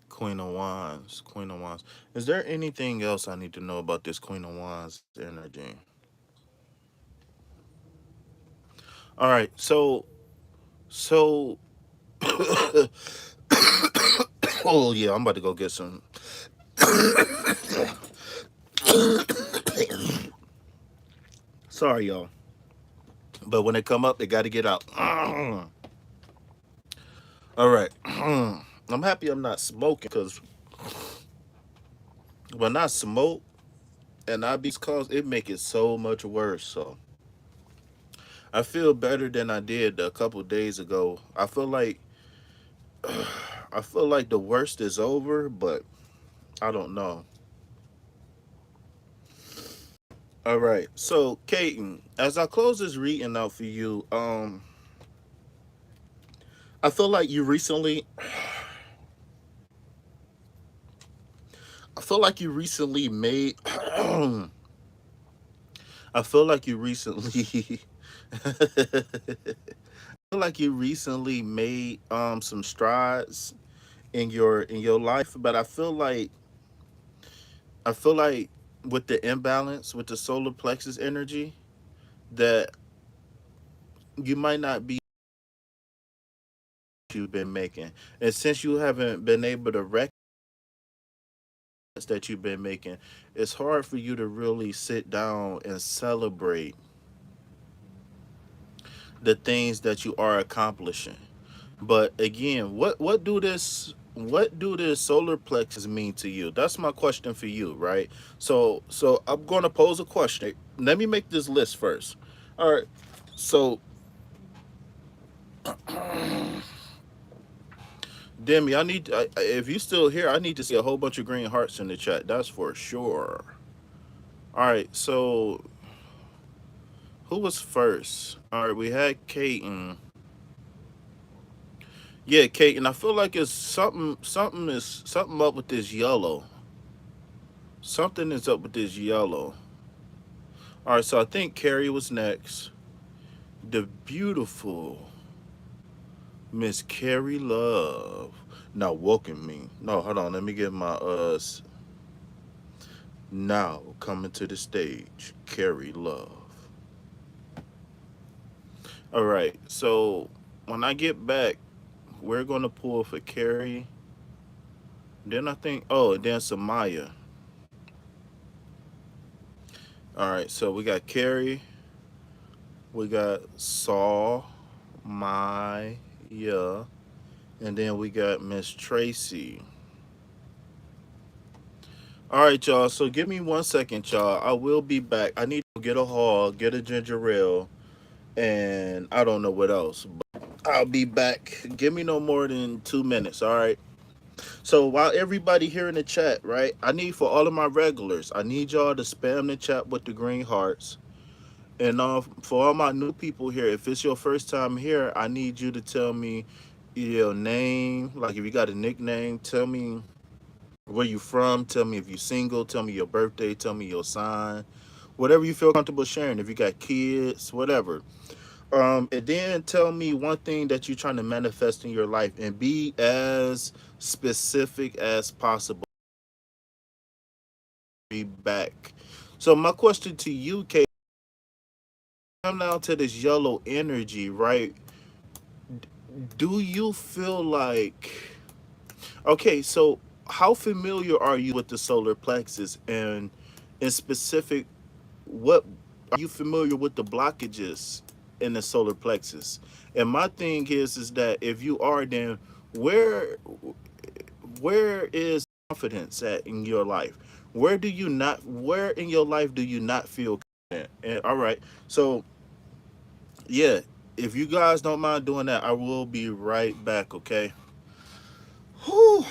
Queen of Wands, Queen of Wands. Is there anything else I need to know about this Queen of Wands energy? All right, so oh yeah, I'm about to go get some. Sorry, y'all, but when they come up, they got to get out. All right, I'm happy I'm not smoking because when I smoke and I be cause it make it so much worse. So I feel better than I did a couple days ago. I feel like the worst is over, but I don't know. All right. So, Kaiten, as I close this reading out for you, I feel like you recently I feel like you recently made I feel like you recently I feel like you recently made some strides in your life, but I feel like with the imbalance with the solar plexus energy that you might not be you've been making. And since you haven't been able to that you've been making, it's hard for you to really sit down and celebrate the things that you are accomplishing. But again, what do this solar plexus mean to you? That's my question for you, right? So I'm going to pose a question. Let me make this list first. All right. So Demi, if you still here, I need to see a whole bunch of green hearts in the chat. That's for sure. All right. So who was first? All right, we had Kaiten. Yeah, Kaiten. I feel like it's something up with this yellow. Something is up with this yellow. All right, so I think Carrie was next. The beautiful Miss Carrie Love. Now welcome me. No, hold on. Let me get my now coming to the stage, Carrie Love. All right, so when I get back, we're gonna pull for Carrie. Then I think, then Samaya. All right, so we got Carrie, we got Saul, Maya, and then we got Miss Tracy. All right, y'all. So give me 1 second, y'all. I will be back. I need to get a hog, get a ginger ale, and I don't know what else. But I'll be back. Give me no more than 2 minutes. All right. So while everybody here in the chat, right? I need for all of my regulars, I need y'all to spam the chat with the green hearts. And for all my new people here, if it's your first time here, I need you to tell me your name. Like if you got a nickname, tell me where you from, tell me if you single, tell me your birthday, tell me your sign, whatever you feel comfortable sharing. If you got kids, whatever. And then tell me one thing that you're trying to manifest in your life and be as specific as possible. Be back. So my question to you, Kate, come down to this yellow energy, right? Do you feel like okay, so how familiar are you with the solar plexus and in specific what are you familiar with the blockages in the solar plexus? And my thing is that if you are, then where where is confidence at in your life? Where in your life do you not feel confident? And all right, so yeah, if you guys don't mind doing that, I will be right back, okay? Whew.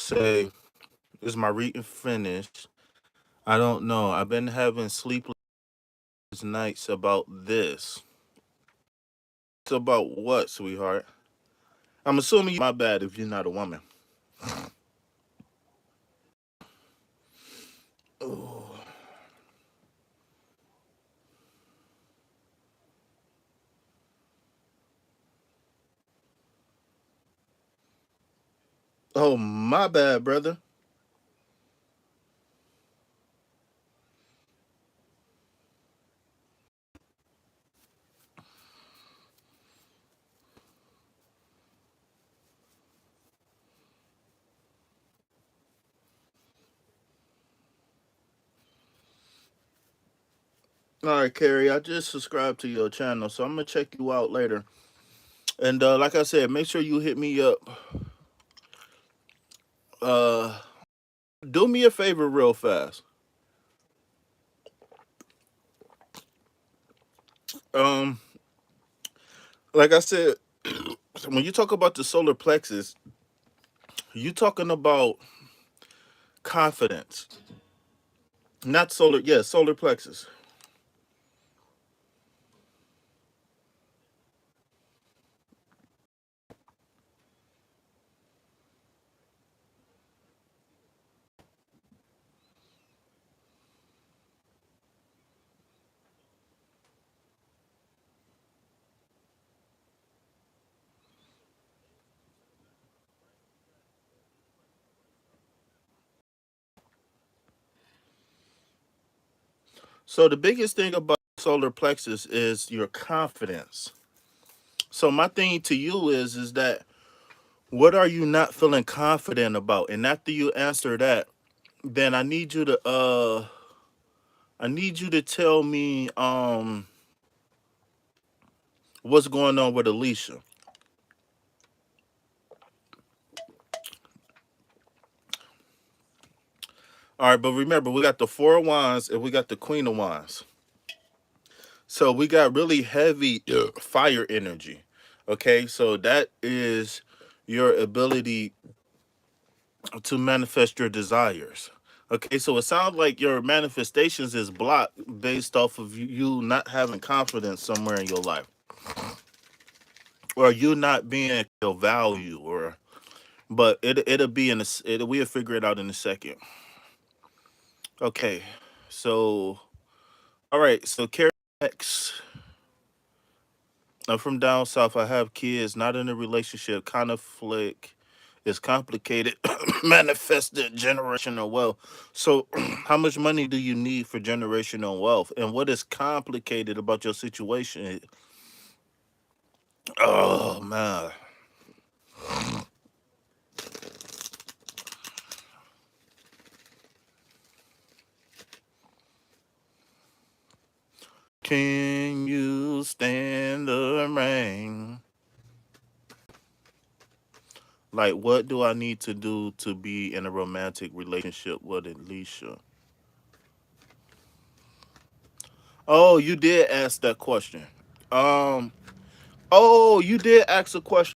say, is my reading finished? I don't know. I've been having sleepless nights about this. It's about what, sweetheart? I'm assuming my bad if you're not a woman. Oh, oh, my bad, brother. All right, Carrie, I just subscribed to your channel, so I'm gonna check you out later. And like I said, make sure you hit me up. Uh, do me a favor, real fast. Um, like I said, when you talk about the solar plexus, you talking about confidence, not solar. Yeah, solar plexus. So the biggest thing about solar plexus is your confidence. So my thing to you is that what are you not feeling confident about? And after you answer that, then I need you to tell me what's going on with Alicia. All right, but remember we got the four of wands and we got the queen of wands. So we got really heavy fire energy. Okay, so that is your ability to manifest your desires. Okay, so it sounds like your manifestations is blocked based off of you not having confidence somewhere in your life, or you not being your value, or but it'll be in a, we'll figure it out in a second. Okay, so all right, so Carrie X, I'm from down south. I have kids, not in a relationship. Conflict is complicated. Manifested generational wealth. So, how much money do you need for generational wealth? And what is complicated about your situation? Oh man, can you stand the rain? Like, what do I need to do to be in a romantic relationship with Alicia? Oh, you did ask that question. Um, oh, you did ask a question.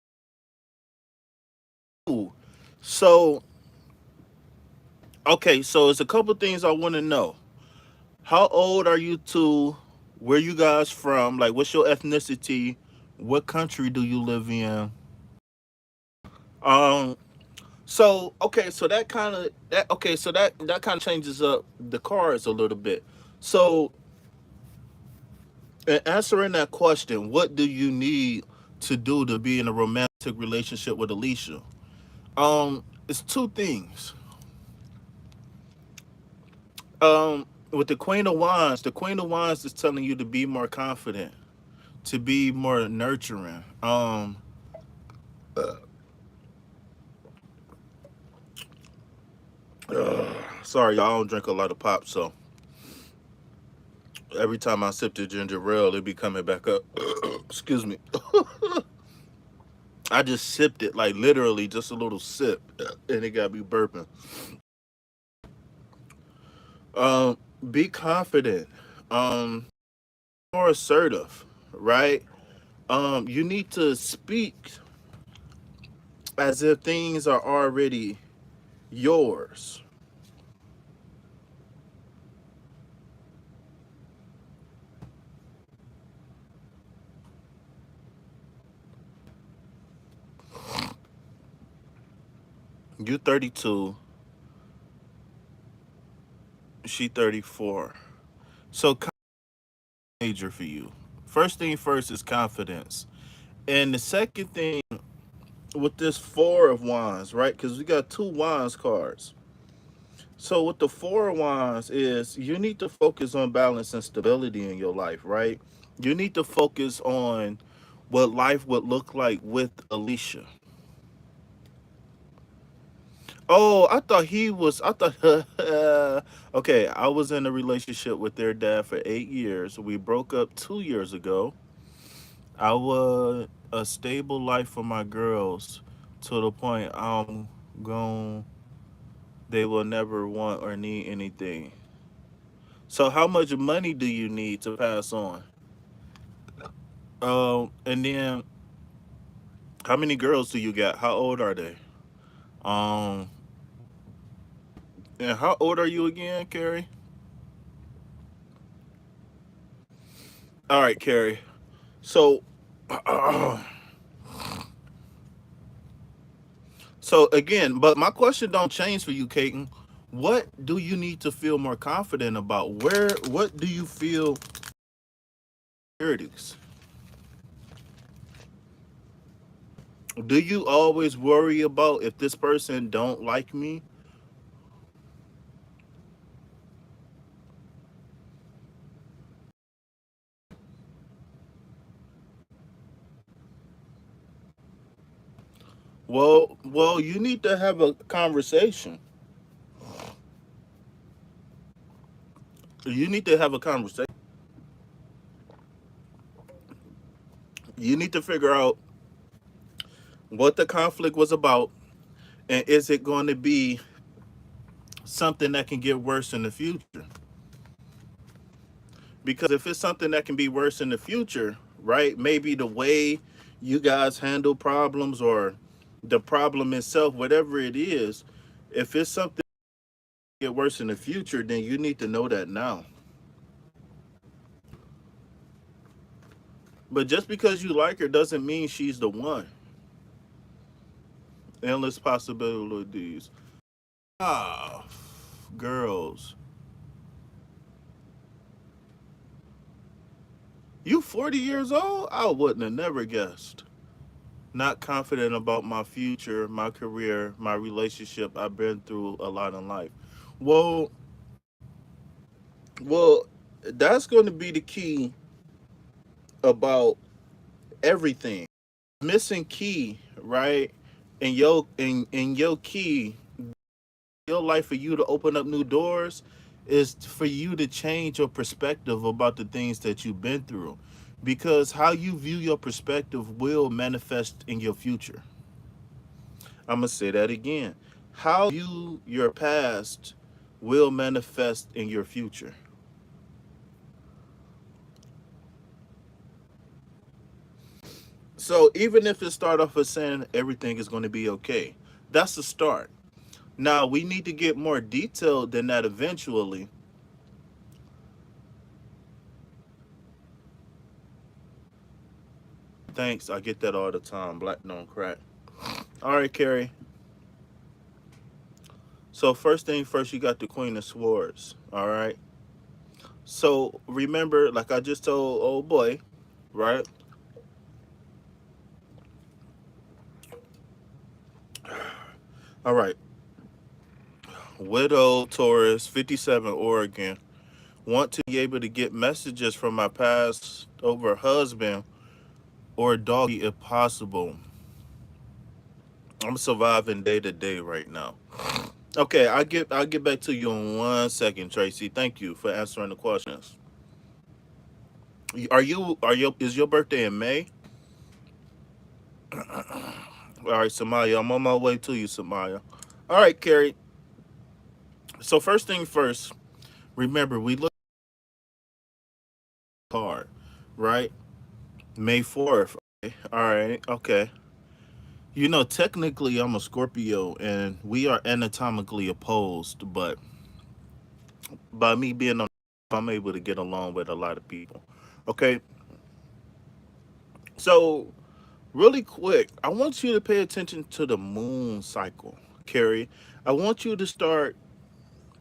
Ooh. So, okay, so it's a couple things I want to know. How old are you two? Where you guys from? Like, what's your ethnicity? What country do you live in? Um, so okay, so that kind of that okay, so that kind of changes up the cards a little bit. So, in answering that question, what do you need to do to be in a romantic relationship with Alicia? It's two things. With the Queen of Wands is telling you to be more confident, to be more nurturing. Sorry, y'all, I don't drink a lot of pop, so every time I sip the ginger ale, it be coming back up. Excuse me. I just sipped it, like literally just a little sip, and it got me burping. Um, be confident. Um, more assertive, right? You need to speak as if things are already Yours. You 32, she 34. So major for you. First thing first is confidence. And the second thing with this four of wands, right? Because we got two wands cards. So with the four of wands is you need to focus on balance and stability in your life, right? You need to focus on what life would look like with Alicia. Oh, I thought he was. I thought. Okay, I was in a relationship with their dad for 8 years. We broke up 2 years ago. I want a stable life for my girls to the point I'm going. They will never want or need anything. So, how much money do you need to pass on? And then how many girls do you got? How old are they? Um, and how old are you again, Carrie? All right, Carrie. So, so again, but my question don't change for you, Kaiten. What do you need to feel more confident about? What do you feel insecurities? Do you always worry about if this person don't like me? Well, you need to have a conversation. You need to have a conversation. You need to figure out what the conflict was about, and is it going to be something that can get worse in the future? Because if it's something that can be worse in the future, right? Maybe the way you guys handle problems or the problem itself, whatever it is, if it's something that can get worse in the future, then you need to know that now. But just because you like her doesn't mean she's the one. Endless possibilities. Ah, girls. You 40 years old? I wouldn't have never guessed. Not confident about my future, my career, my relationship. I've been through a lot in life. Well, well, that's going to be the key about everything. Missing key, right? In your key, your life for you to open up new doors is for you to change your perspective about the things that you've been through. Because how you view your perspective will manifest in your future. I'm going to say that again. How you view your past will manifest in your future. So even if it start off as saying everything is going to be okay, that's the start. Now we need to get more detailed than that eventually. Thanks, I get that all the time. Black don't crack. All right, Carrie. So first thing first, you got the Queen of Swords. All right. So remember, like I just told old boy, right? All right. Widow Taurus, 57, Oregon. Want to be able to get messages from my past over husband or doggy if possible. I'm surviving day to day right now. Okay, I'll get back to you in 1 second, Tracy. Thank you for answering the questions. Are you is your birthday in May? All right, Samaya, I'm on my way to you, Samaya. All right, Carrie. So first thing first, remember we look hard, right? May 4th. Okay. All right. Okay. Technically, I'm a Scorpio, and we are anatomically opposed. But by me being on, I'm able to get along with a lot of people. Okay, so really quick, I want you to pay attention to the moon cycle, Carrie. I want you to start.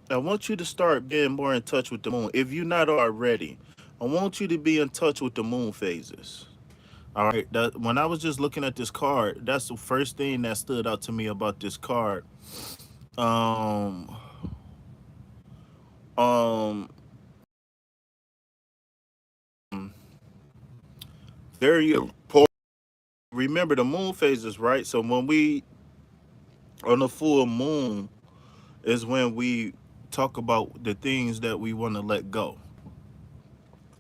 I want you to start being more in touch with the moon. If you're not already, I want you to be in touch with the moon phases. All right. When I was just looking at this card, that's the first thing that stood out to me about this card. Um, um, very important. Remember the moon phases, right? So when we on the full moon is when we talk about the things that we want to let go,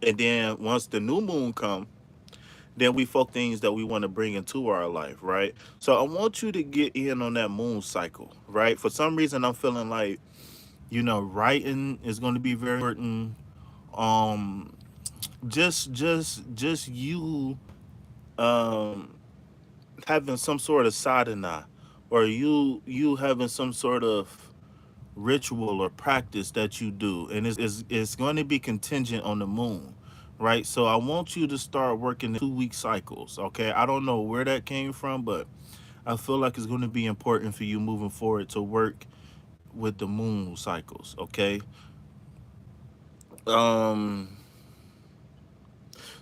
and then once the new moon come, then we focus things that we want to bring into our life, right? So I want you to get in on that moon cycle, right? For some reason, I'm feeling like writing is going to be very important. Um, just you um having some sort of sadhana, or you having some sort of ritual or practice that you do, and it's going to be contingent on the moon, right? So I want you to start working 2 week cycles. Okay, I don't know where that came from, but I feel like it's going to be important for you moving forward to work with the moon cycles. Okay. um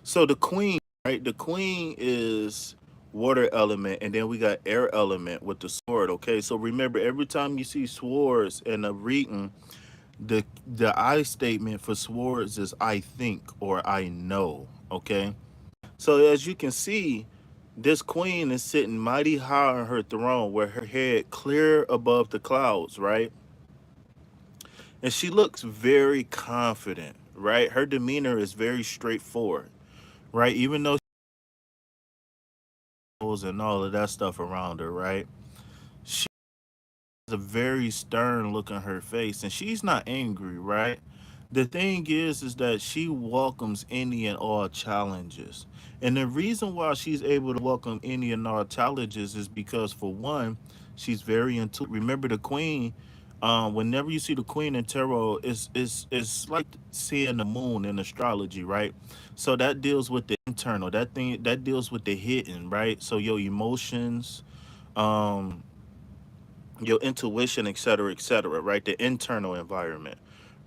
so the queen, right? The queen is water element, and then we got air element with the sword. Okay, so remember, every time you see swords in a reading, the I statement for swords is I think or I know. Okay. So as you can see, this queen is sitting mighty high on her throne, where her head clear above the clouds, right? And she looks very confident, right? Her demeanor is very straightforward, right? Even though she knows and all of that stuff around her, right? She has a very stern look on her face, and she's not angry, right? The thing is that she welcomes any and all challenges. And the reason why she's able to welcome any and all challenges is because, for one, she's very intuitive. Remember, the queen, whenever you see the queen in tarot, it's like seeing the moon in astrology, right? So that deals with the internal, that thing that deals with the hidden, right? So your emotions, um, your intuition, et cetera, right? The internal environment,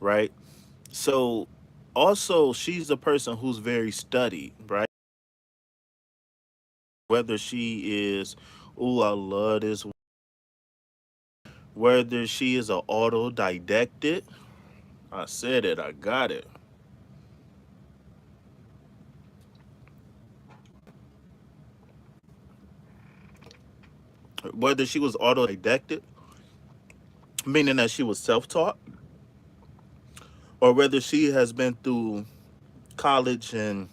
right? So also, she's a person who's very studied, right? Whether she is, oh, I love this, whether she is an autodidacted, I said it, I got it. Whether she was autodidacted, meaning that she was self taught, or whether she has been through college and,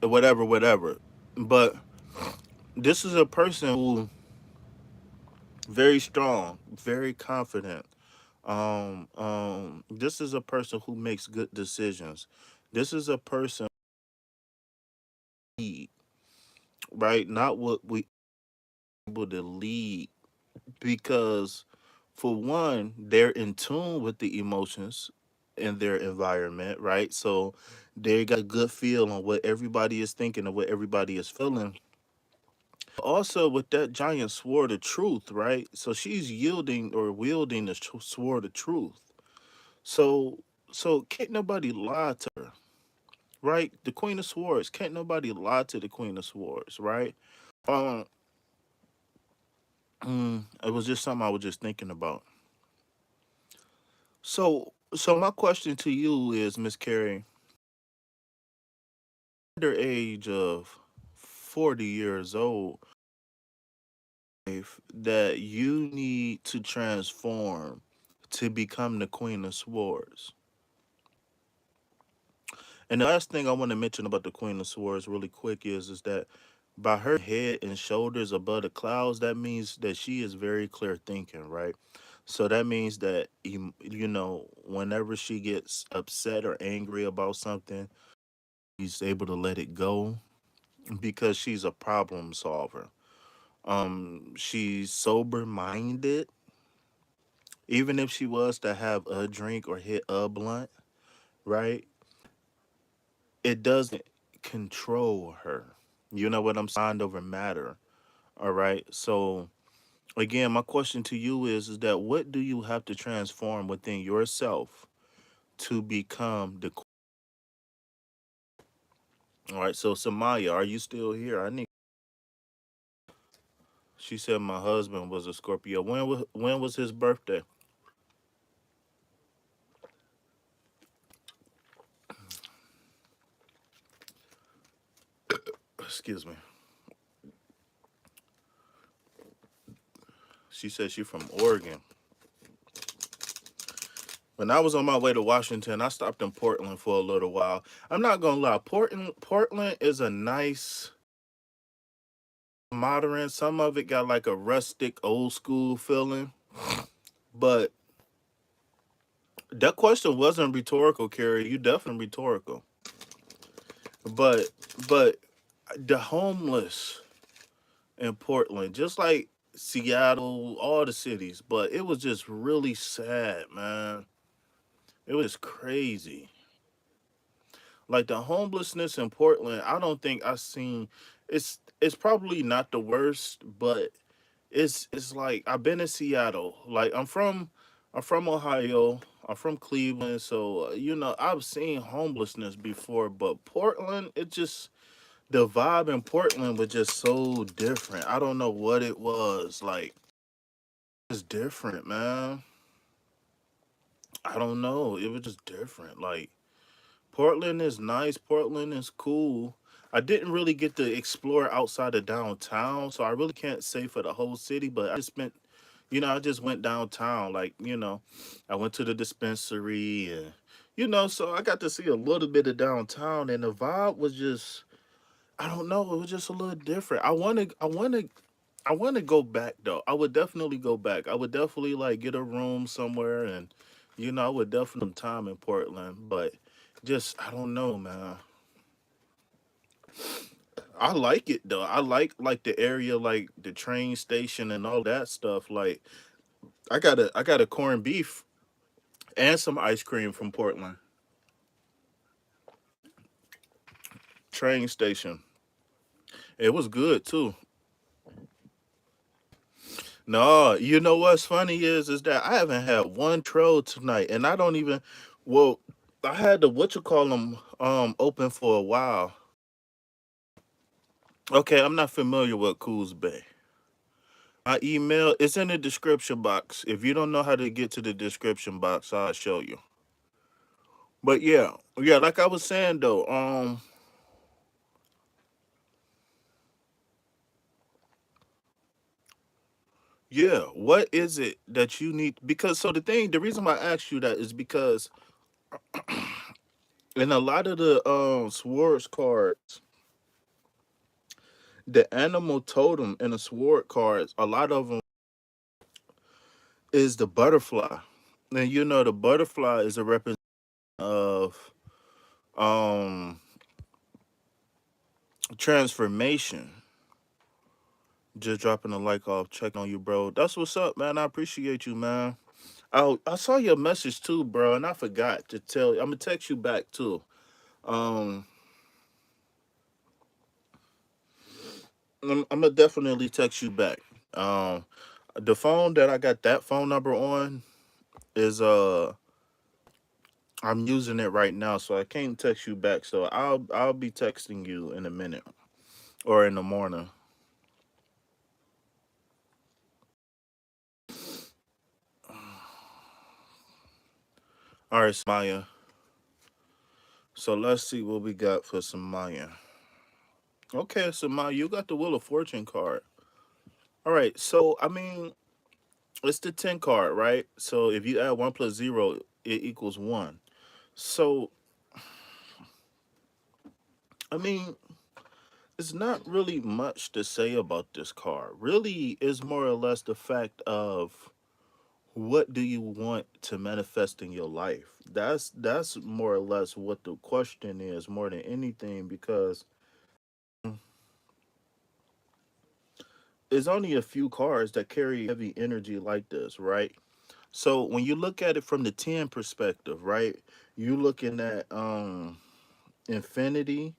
whatever, whatever. But this is a person who very strong, very confident. This is a person who makes good decisions. This is a person lead, right? Not what we able to lead, because for one, they're in tune with the emotions in their environment, right? So they got a good feel on what everybody is thinking and what everybody is feeling. Also, with that giant sword of truth, right? So she's yielding or wielding the sword of truth. So can't nobody lie to her, right? The Queen of Swords, can't nobody lie to the Queen of Swords, right? Um, it was just something I was just thinking about. So my question to you is, Miss Carrie, under age of 40 years old, if that you need to transform to become the Queen of Swords. And the last thing I want to mention about the Queen of Swords really quick is that by her head and shoulders above the clouds, that means that she is very clear thinking, right? So that means that whenever she gets upset or angry about something, she's able to let it go, because she's a problem solver. She's sober minded. Even if she was to have a drink or hit a blunt, right? It doesn't control her. You know what I'm saying? Mind over matter. All right. So again, my question to you is that what do you have to transform within yourself to become the all right? So Samaya, are you still here? I need. She said my husband was a Scorpio. When was his birthday? Excuse me. She said she from Oregon. When I was on my way to Washington, I stopped in Portland for a little while. I'm not gonna lie, Portland is a nice modern. Some of it got like a rustic, old school feeling. But that question wasn't rhetorical, Carrie. You definitely rhetorical. But but the homeless in Portland, just like Seattle, all the cities, but it was just really sad, man. It was crazy. Like the homelessness in Portland, I don't think I seen. It's probably not the worst, but it's like I've been in Seattle. Like I'm from Ohio. I'm from Cleveland, so I've seen homelessness before, but Portland, it just the vibe in Portland was just so different. I don't know what it was. Like it's different, man. I don't know. It was just different. Like Portland is nice. Portland is cool. I didn't really get to explore outside of downtown, so I really can't say for the whole city, but I just went downtown. Like, I went to the dispensary and, so I got to see a little bit of downtown and the vibe was just, I don't know, it was just a little different. I want to go back though. I would definitely go back. I would definitely like get a room somewhere and I would definitely time in Portland, but just I don't know, man. I like it though. I like the area, like the train station and all that stuff. Like I got a corned beef and some ice cream from Portland train station. It was good too. No, you know what's funny is that I haven't had one troll tonight, and I don't even. Well, I had the what you call them open for a while. Okay, I'm not familiar with Coos Bay. My email is in the description box. If you don't know how to get to the description box, I'll show you. But yeah, yeah, like I was saying though, yeah, what is it that you need? Because so the reason why I asked you that is because in a lot of the swords cards, the animal totem in the sword cards, a lot of them is the butterfly. And the butterfly is a representation of um transformation. Just dropping a like off, checking on you, bro. That's what's up, man. I appreciate you, man. I saw your message too, bro, and I forgot to tell you. I'm gonna text you back too. Um, I'm gonna definitely text you back. Um, the phone that I got that phone number on is I'm using it right now, so I can't text you back. So I'll be texting you in a minute or in the morning. All right, Samaya. So let's see what we got for Samaya. Okay, Samaya, you got the Wheel of Fortune card. All right, so I mean, it's the 10 card, right? So if you add 1 plus 0, it equals 1. So, I mean, it's not really much to say about this card. Really, is more or less the fact of what do you want to manifest in your life. That's more or less what the question is more than anything because it's only a few cars that carry heavy energy like this, right? So when you look at it from the 10 perspective, right? You looking at infinity.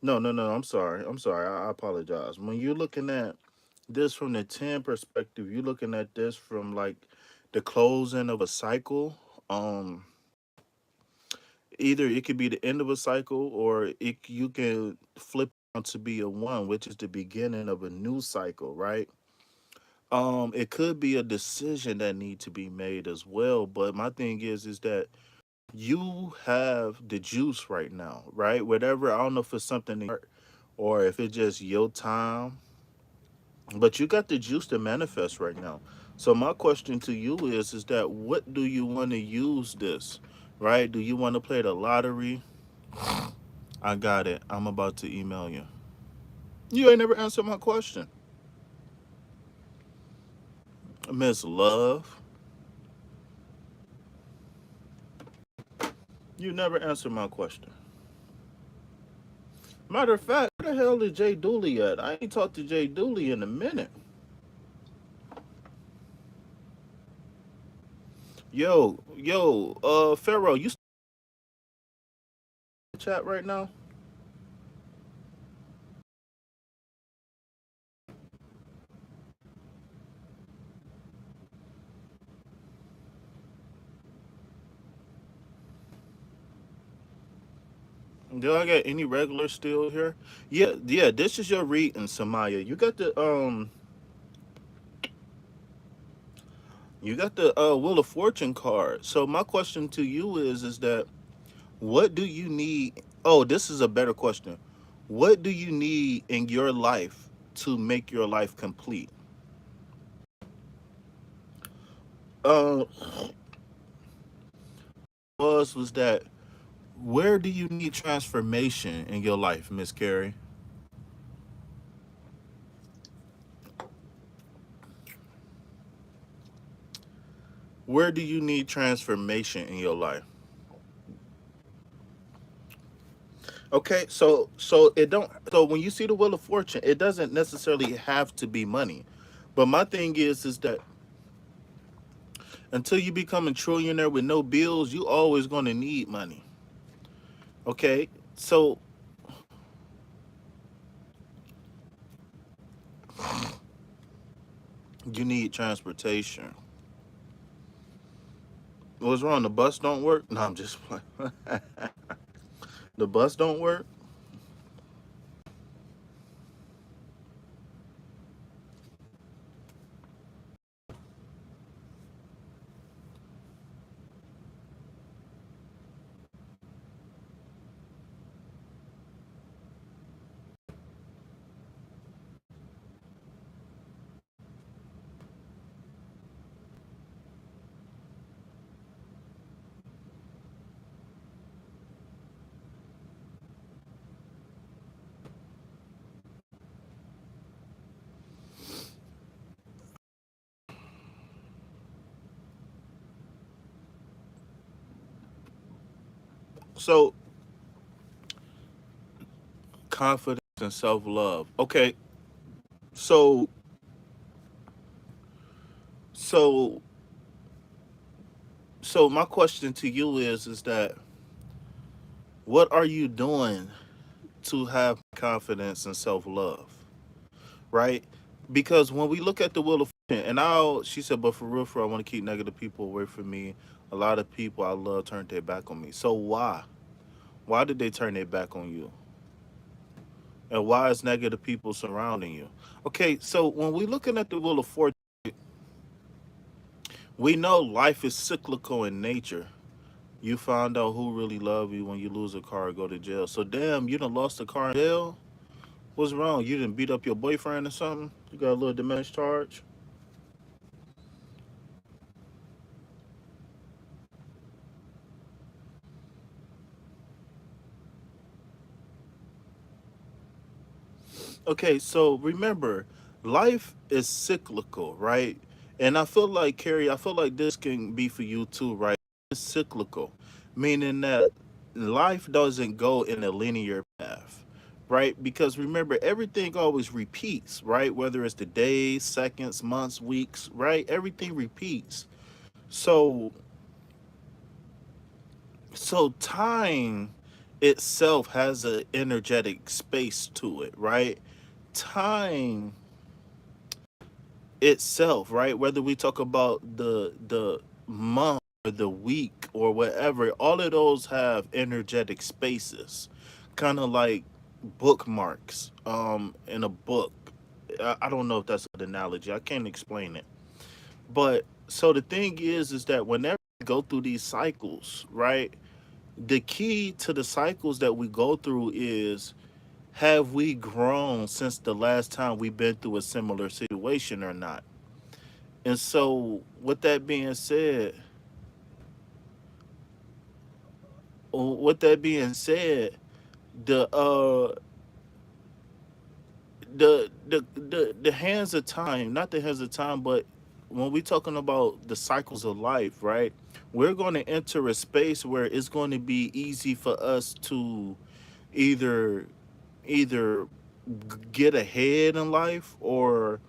No, no, no, I'm sorry. I'm sorry. I apologize. When you're looking at this from the 10 perspective, you're looking at this from like the closing of a cycle. Um Either it could be the end of a cycle, or you can flip on to be a one, which is the beginning of a new cycle, right? It could be a decision that need to be made as well, but my thing is that you have the juice right now, right? Whatever, I don't know if it's something or if it's just your time, but you got the juice to manifest right now. So my question to you is that what do you want to use this, right? Do you want to play the lottery? I got it. I'm about to email you. You ain't never answered my question. Miss Love, you never answered my question. Matter of fact, where the hell is Jay Dooley at? I ain't talked to Jay Dooley in a minute. Pharaoh, you chat right now? Do I get any regulars still here? Yeah, yeah. This is your reading, Samaya. You got the Wheel of Fortune card. So my question to you is that what do you need? Oh, this is a better question. What do you need in your life to make your life complete? Uh, was that where do you need transformation in your life, Miss Carrie? Where do you need transformation in your life? Okay, so it don't so when you see the Wheel of Fortune, it doesn't necessarily have to be money. But my thing is that until you become a trillionaire with no bills, you always gonna need money. Okay? So you need transportation. What's wrong? The bus don't work? No, I'm just playing. The bus don't work? So confidence and self love. Okay, so so so my question to you is that what are you doing to have confidence and self love? Right? Because when we look at the Wheel of Fortune, and she said, but for real, I want to keep negative people away from me. A lot of people I love turned their back on me. So why? Why did they turn their back on you? And why is negative people surrounding you? Okay, so when we looking at the Wheel of Fortune, we know life is cyclical in nature. You find out who really love you when you lose a car or go to jail. So damn, you done lost a car in jail? What's wrong? You didn't beat up your boyfriend or something? You got a little diminished charge? Okay, so remember, life is cyclical, right? And I feel like Carrie, I feel like this can be for you too, right? It's cyclical, meaning that life doesn't go in a linear path, right? Because remember, everything always repeats, right? Whether it's the days, seconds, months, weeks, right? Everything repeats. So, so time itself has an energetic space to it, right? Time itself, right? Whether we talk about the month or the week or whatever, all of those have energetic spaces, kind of like bookmarks in a book. I don't know if that's an analogy. I can't explain it. But so the thing is that whenever we go through these cycles, right? The key to the cycles that we go through is, have we grown since the last time we've been through a similar situation or not? And so, with that being said, the the hands of time, not the hands of time, but when we're talking about the cycles of life, right? We're going to enter a space where it's going to be easy for us to either either get ahead in life or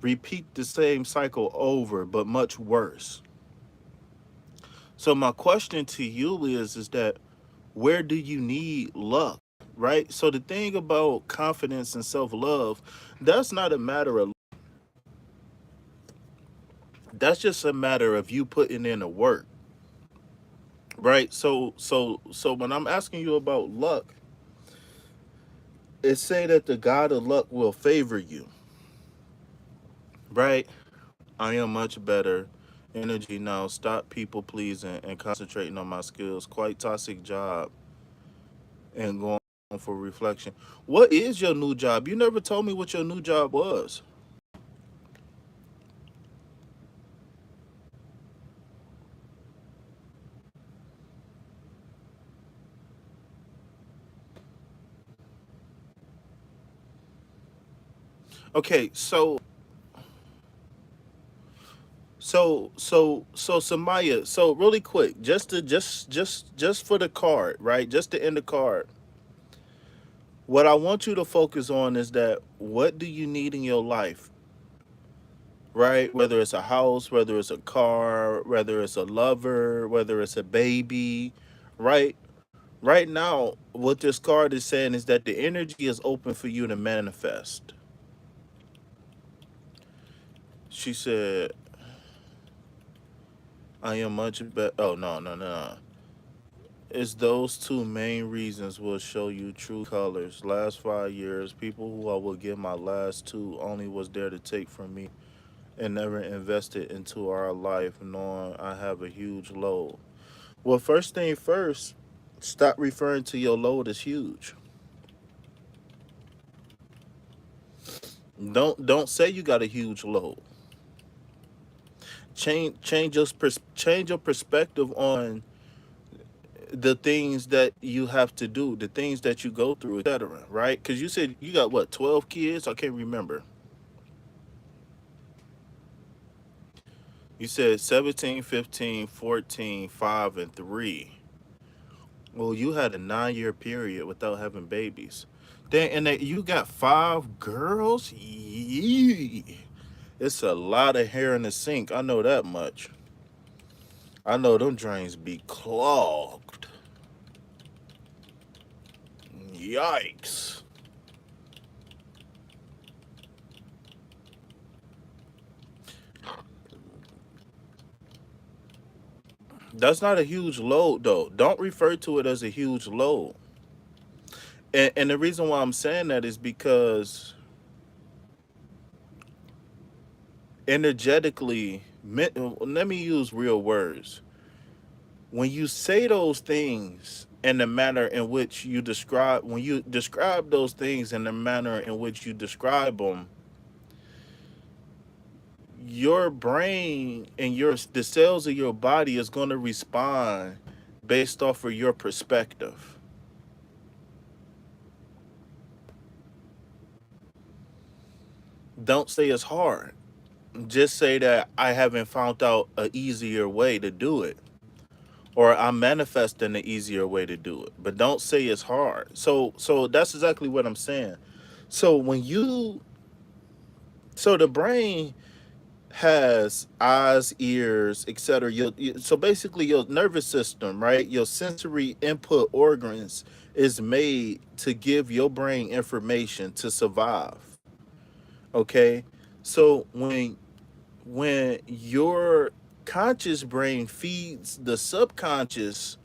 repeat the same cycle over, but much worse. So my question to you is that where do you need luck, right? So the thing about confidence and self-love, that's not a matter of, that's just a matter of you putting in the work, right? So when I'm asking you about luck, it say that the God of luck will favor you, right? I am much better. Energy now. Stop people pleasing and concentrating on my skills. Quite toxic job and going for reflection. What is your new job? You never told me what your new job was. Okay, so Samaya, so really quick, just for the card, right? Just to end the card. What I want you to focus on is that what do you need in your life, right? Whether it's a house, whether it's a car, whether it's a lover, whether it's a baby, right? Right now, what this card is saying is that the energy is open for you to manifest. She said, I am much better. Oh, no, no, no. It's those two main reasons will show you true colors. Last 5 years, people who I will give my last two only was there to take from me and never invested into our life, knowing I have a huge load. Well, first thing first, stop referring to your load as huge. Don't say you got a huge load. Change your perspective on the things that you have to do, the things that you go through, etc. Right? Because you said you got what, 12 kids? I can't remember. You said 17, 15, 14, 5, and 3. Well, you had a 9 year period without having babies. Then and that you got 5 girls? Yee. It's a lot of hair in the sink. I know that much. I know them drains be clogged. Yikes. That's not a huge load though. Don't refer to it as a huge load. And the reason why I'm saying that is because energetically, let me use real words. When you say those things in the manner in which you describe, when you describe those things in the manner in which you describe them, your brain and the cells of your body is going to respond based off of your perspective. Don't say it's hard. Just say that I haven't found out a easier way to do it. or I'm manifesting the easier way to do it. But don't say it's hard. So that's exactly what I'm saying. So when you so the brain has eyes, ears, etc. So basically, your nervous system, right? Your sensory input organs is made to give your brain information to survive. Okay, so when your conscious brain feeds the subconscious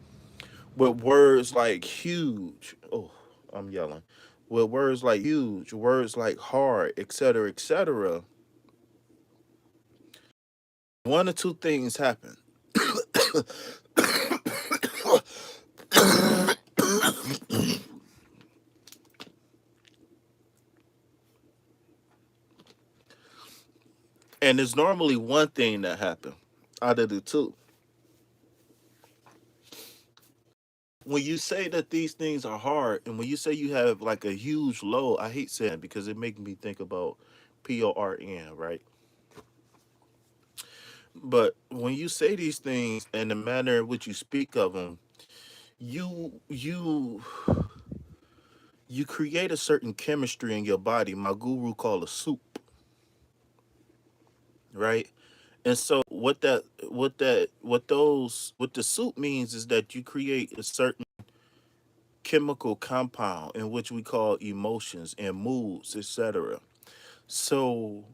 with words like huge, oh, I'm yelling, with words like huge, words like hard, etc., etc. One or two things happen. And there's normally one thing that happened out of the two. When you say that these things are hard, and when you say you have like a huge load, I hate saying it because it makes me think about PORN, right? But when you say these things and the manner in which you speak of them, you you you create a certain chemistry in your body. My guru called a soup, right? And so what the soup means is that you create a certain chemical compound in which we call emotions and moods, etc. So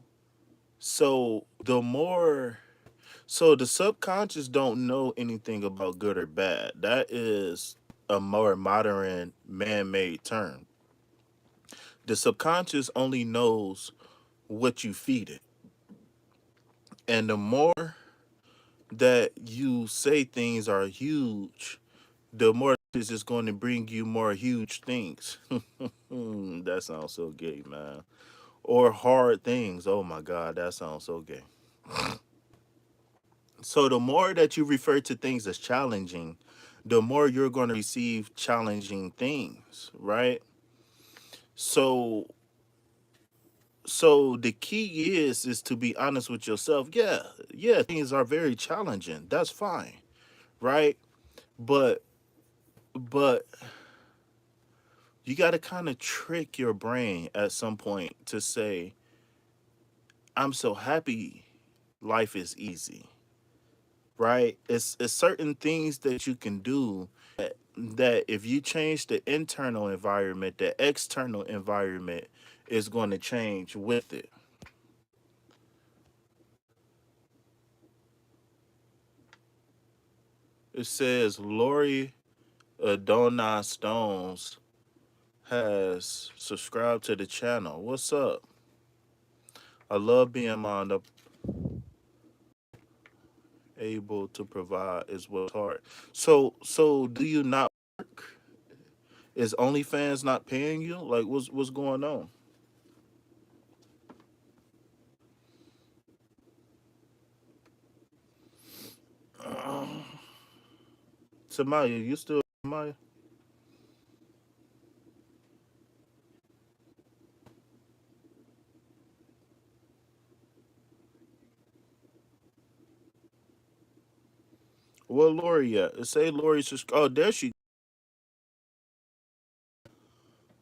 so the more so the subconscious don't know anything about good or bad. That is a more modern man-made term. The subconscious only knows what you feed it. And the more that you say things are huge, the more this is going to bring you more huge things. That sounds so gay, man. Or hard things. Oh my God, that sounds so gay. So the more that you refer to things as challenging, the more you're going to receive challenging things, right? So so the key is to be honest with yourself. Yeah, yeah, things are very challenging. That's fine, right? But but you got to kind of trick your brain at some point to say, I'm so happy life is easy, right? It's certain things that you can do that if you change the internal environment, the external environment is going to change with it. It says Lori Adona Stones has subscribed to the channel. What's up? I love being on the able to provide is what's hard. So do you not work? Is OnlyFans not paying you? Like what's going on? Samaya, you still Samaya? Where Lori at? It say Lori's just oh there she.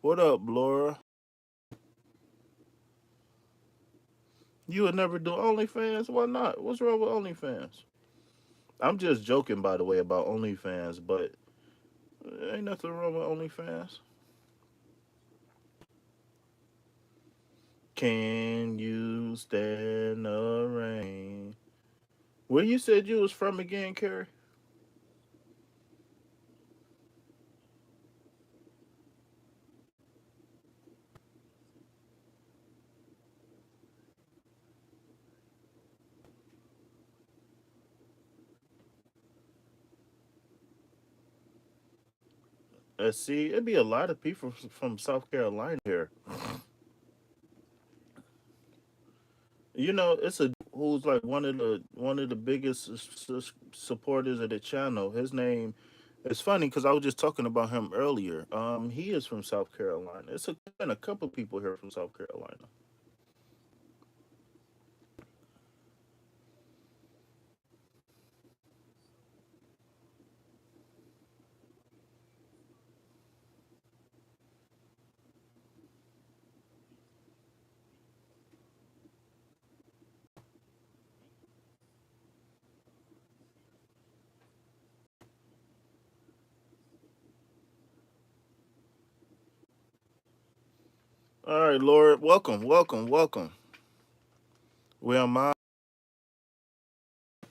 What up, Laura? You would never do OnlyFans? Why not? What's wrong with OnlyFans? I'm just joking, by the way, about OnlyFans, but ain't nothing wrong with OnlyFans. Can you stand the rain? Where you said you was from again, Carrie? See, it'd be a lot of people from South Carolina here. You know, it's a who's like one of the biggest supporters of the channel. His name it's funny because I was just talking about him earlier. He is from South Carolina. Been a couple people here from South Carolina. All right, Lord, welcome, welcome, welcome. Well, my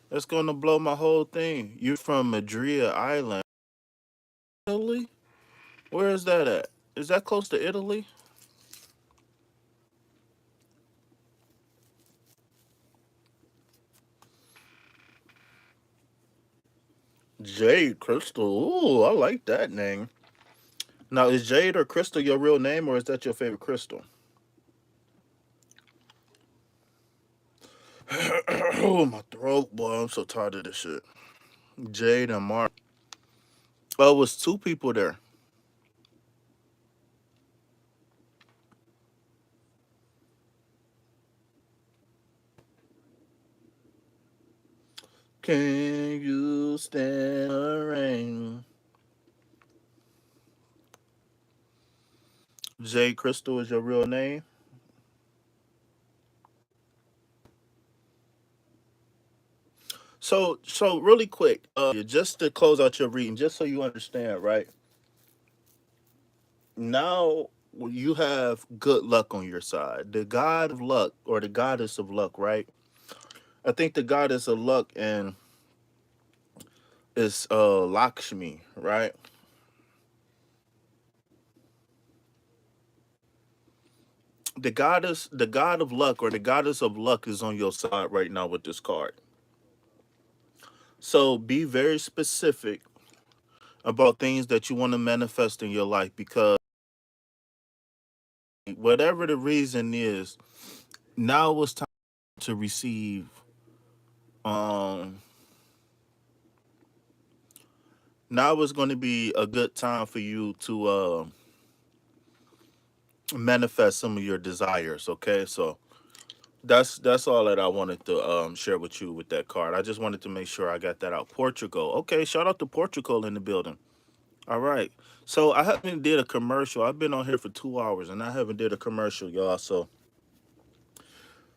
that's gonna blow my whole thing. You're from Madrid Island, Italy. Where is that at? Is that close to Italy? Jade Crystal. Ooh, I like that name. Now, is Jade or Crystal your real name, or is that your favorite crystal? Oh, my throat, boy. I'm so tired of this shit. Jade and Mark. Oh, it was two people there. Can you stand the rain? Jade Crystal is your real name. So really quick, just to close out your reading, just so you understand, right? Now you have good luck on your side. The god of luck or the goddess of luck, right? I think the goddess of luck and is Lakshmi, right? The god of luck or the goddess of luck is on your side right now with this card. So be very specific about things that you want to manifest in your life because whatever the reason is, now it's time to receive um now is going to be a good time for you to manifest some of your desires. Okay, so that's all that I wanted to share with you with that card. I just wanted to make sure I got that out. Portugal. Okay, shout out to Portugal in the building. All right. So I haven't did a commercial. I've been on here for 2 hours and I haven't did a commercial, y'all. So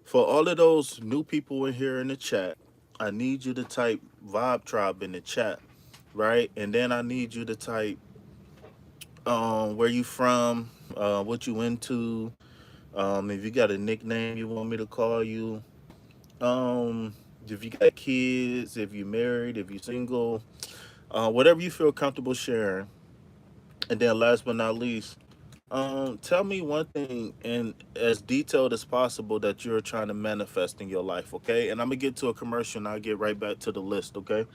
for all of those new people in here in the chat, I need you to type Vibe Tribe in the chat, right? And then I need you to type where you from, what you into, if you got a nickname you want me to call you, if you got kids, if you're married, if you're single, whatever you feel comfortable sharing. And then last but not least, tell me one thing in as detailed as possible that you're trying to manifest in your life, okay? And I'm gonna get to a commercial and I'll get right back to the list, okay?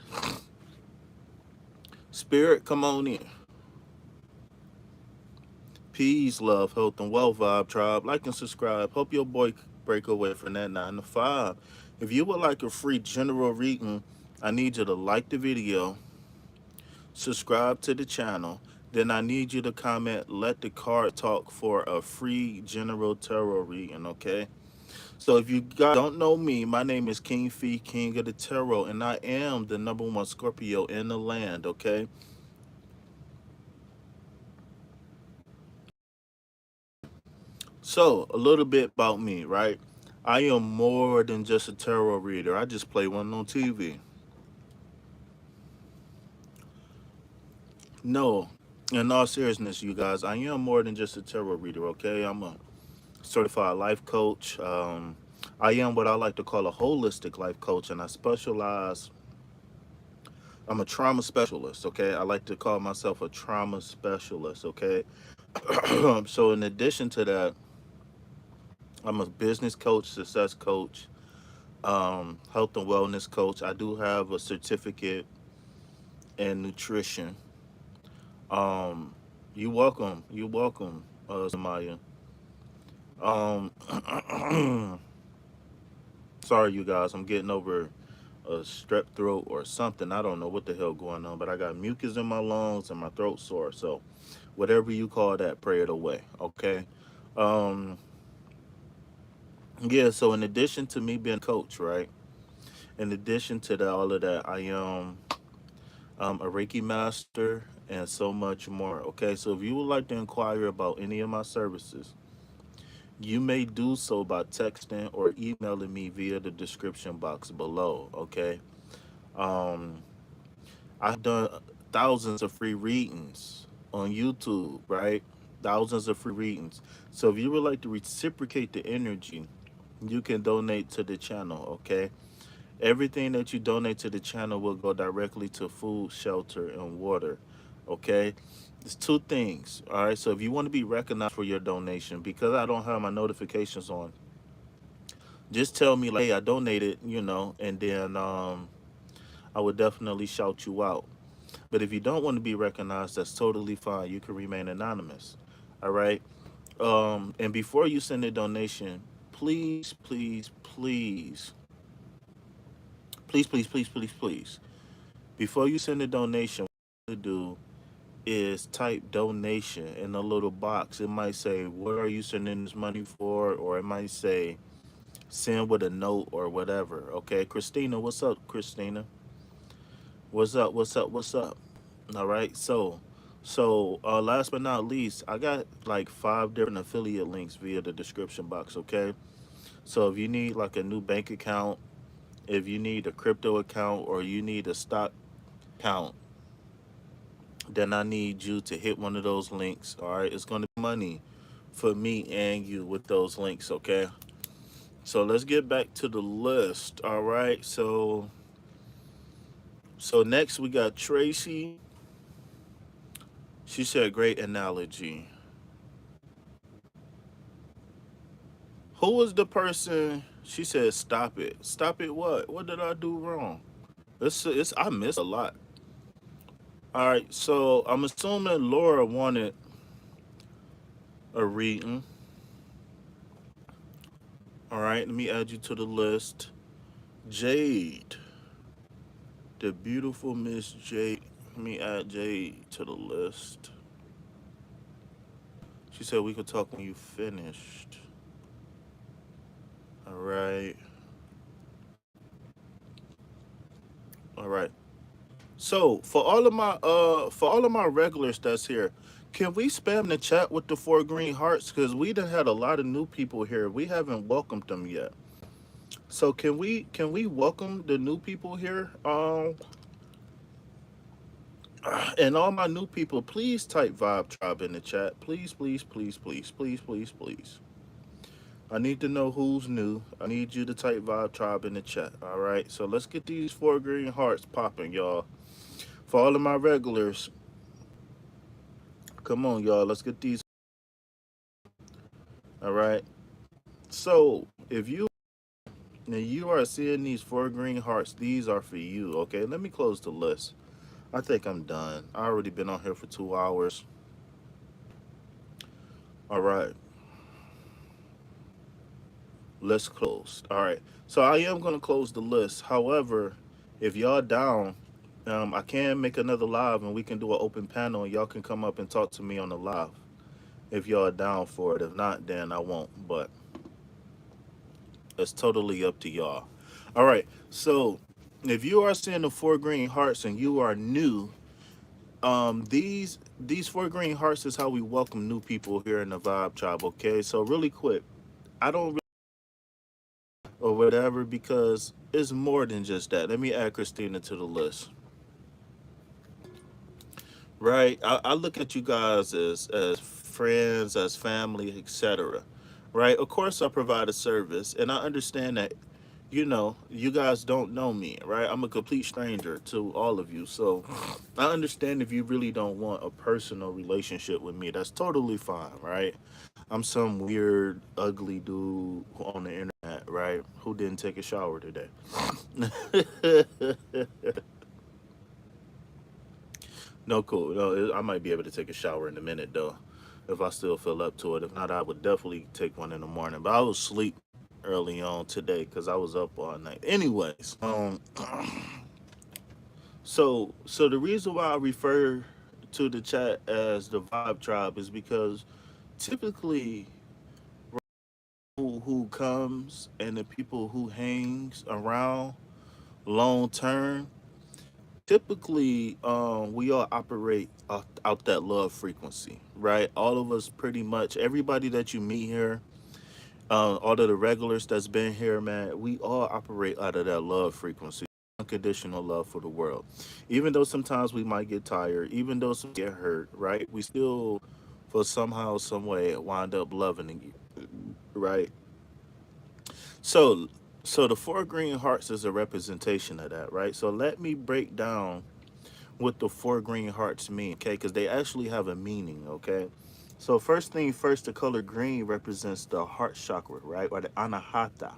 Spirit, come on in. Peace, love, health, and wealth, Vibe Tribe. Like and subscribe. Hope your boy break away from that 9 to 5. If you would like a free general reading, I need you to like the video, subscribe to the channel. Then I need you to comment, let the card talk for a free general tarot reading, okay? So if you guys don't know me, my name is King Fee, King of the Tarot, and I am the number one Scorpio in the land, okay? So, a little bit about me, right? I am more than just a tarot reader. I just play one on TV. No, in all seriousness, you guys, I am more than just a tarot reader, okay? I'm a certified life coach. I am what I like to call a holistic life coach, and I specialize, I'm a trauma specialist, okay? I like to call myself a trauma specialist, okay? So, in addition to that, I'm a business coach, success coach, health and wellness coach. I do have a certificate in nutrition. Um, you welcome. You welcome, Samaya. Um, sorry, you guys. I'm getting over a strep throat or something. I don't know what the hell going on, but I got mucus in my lungs and my throat sore. So, whatever you call that, pray it away. Okay. Um, yeah. So, in addition to me being a coach, right? In addition to that, all of that, I am a Reiki master, and so much more. Okay, so if you would like to inquire about any of my services, you may do so by texting or emailing me via the description box below. Okay, um, I've done thousands of free readings on YouTube, right? thousands of free readings. So if you would like to reciprocate the energy, you can donate to the channel, okay? Everything that you donate to the channel will go directly to food, shelter, and water, okay? It's two things, all right? So if you want to be recognized for your donation, because I don't have my notifications on, just tell me like, hey, I donated, and then I would definitely shout you out. But if you don't want to be recognized, that's totally fine. You can remain anonymous. All right. And before you send a donation, please, please, please, please, please, please, please, please, before you send a donation, what you do is type donation in a little box. It might say, what are you sending this money for? Or it might say, send with a note or whatever. Okay. Christina, what's up, Christina? What's up? What's up? What's up? All right. So last but not least, I got like 5 different affiliate links via the description box. Okay. So if you need like a new bank account, if you need a crypto account, or you need a stock account, then I need you to hit one of those links. All right. It's going to be money for me and you with those links. Okay. So let's get back to the list. All right. So next we got Tracy. She said, great analogy. Who was the person? She said, "Stop it, stop it." What did I do wrong? It's I missed a lot. All right, so I'm assuming Laura wanted a reading. All right, let me add you to the list. Jade, the beautiful Miss Jade. Let me add Jade to the list. She said we could talk when you finished. All right, all right. So for all of my regulars that's here, can we spam the chat with the 4 green hearts? Cause we done had a lot of new people here. We haven't welcomed them yet. So can we welcome the new people here? And all my new people, please type Vibe Tribe in the chat. Please, please, please, please, please, please, please. I need to know who's new. I need you to type Vibe Tribe in the chat. All right. So let's get these 4 green hearts popping, y'all. For all of my regulars, come on, y'all. Let's get these. All right. So if you are seeing these 4 green hearts, these are for you. Okay. Let me close the list. I think I'm done. I already been on here for 2 hours. All right. Let's close. All right. So I am gonna close the list. However, if y'all down, I can make another live and we can do an open panel and y'all can come up and talk to me on the live if y'all are down for it. If not, then I won't. But it's totally up to y'all. All right. So if you are seeing the 4 green hearts and you are new, these 4 green hearts is how we welcome new people here in the Vibe Tribe. Okay. So really quick, I don't really or whatever because it's more than just that. Let me add Christina to the list. Right. I look at you guys as friends, as family, etc. Right. Of course, I provide a service, and I understand that you guys don't know me, right? I'm a complete stranger to all of you. So I understand if you really don't want a personal relationship with me. That's totally fine, right? I'm some weird, ugly dude on the internet, right? Who didn't take a shower today. No, cool. No, I might be able to take a shower in a minute, though, if I still feel up to it. If not, I would definitely take one in the morning. But I was asleep early on today because I was up all night. Anyways, so the reason why I refer to the chat as the Vibe Tribe is because typically who comes and the people who hangs around long term, typically we all operate out that love frequency, right? All of us, pretty much everybody that you meet here, all of the regulars that's been here, man, we all operate out of that love frequency, unconditional love for the world. Even though sometimes we might get tired, even though some get hurt, right? We still for somehow, some way, wind up loving you, right? So, so the four green hearts is a representation of that, right? So let me break down what the four green hearts mean, okay? Because they actually have a meaning, okay? So first thing first, the color green represents the heart chakra, right? Or the anahata,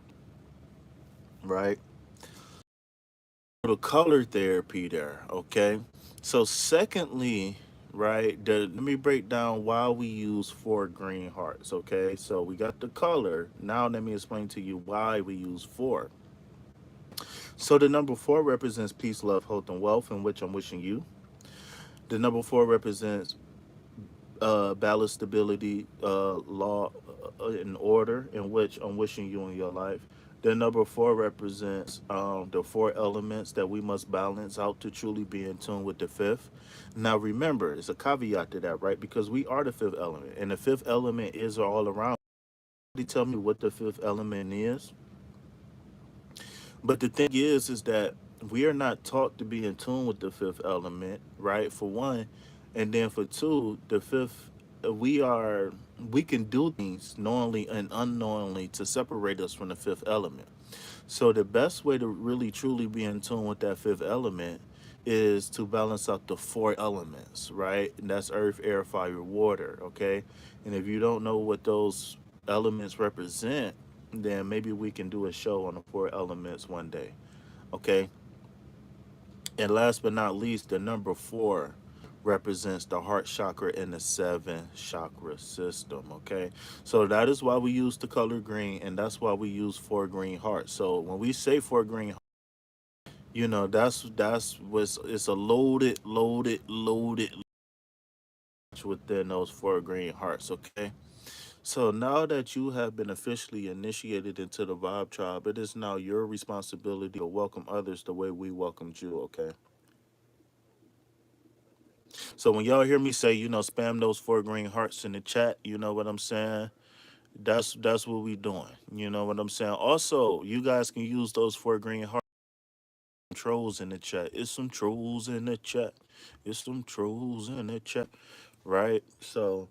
right? The color therapy there, okay? So secondly, right, let me break down why we use four green hearts, okay? So we got the color. Now let me explain to you why we use four. So the number four represents peace, love, health, and wealth, in which I'm wishing you. The number four represents balance, stability, law, and order, in which I'm wishing you in your life. The number four represents the four elements that we must balance out to truly be in tune with the fifth. Now, remember, it's a caveat to that, right? Because we are the fifth element, and the fifth element is all around. Somebody tell me what the fifth element is. But the thing is that we are not taught to be in tune with the fifth element, right? For one, and then for two, the fifth, we are we can do things knowingly and unknowingly to separate us from the fifth element. So the best way to really truly be in tune with that fifth element is to balance out the four elements, right? And that's earth, air, fire, water, okay? And if you don't know what those elements represent, then maybe we can do a show on the four elements one day, okay? And last but not least, the number four represents the heart chakra in the seven chakra system. Okay. So that is why we use the color green, and that's why we use four green hearts. So when we say four green, that's what's it's a loaded within those four green hearts. Okay. So now that you have been officially initiated into the Vibe Tribe, it is now your responsibility to welcome others the way we welcomed you. Okay. So when y'all hear me say, spam those four green hearts in the chat, you know what I'm saying? That's what we doing. You know what I'm saying? Also, you guys can use those four green hearts. Trolls in the chat. It's some trolls in the chat. It's some trolls in the chat. Right? So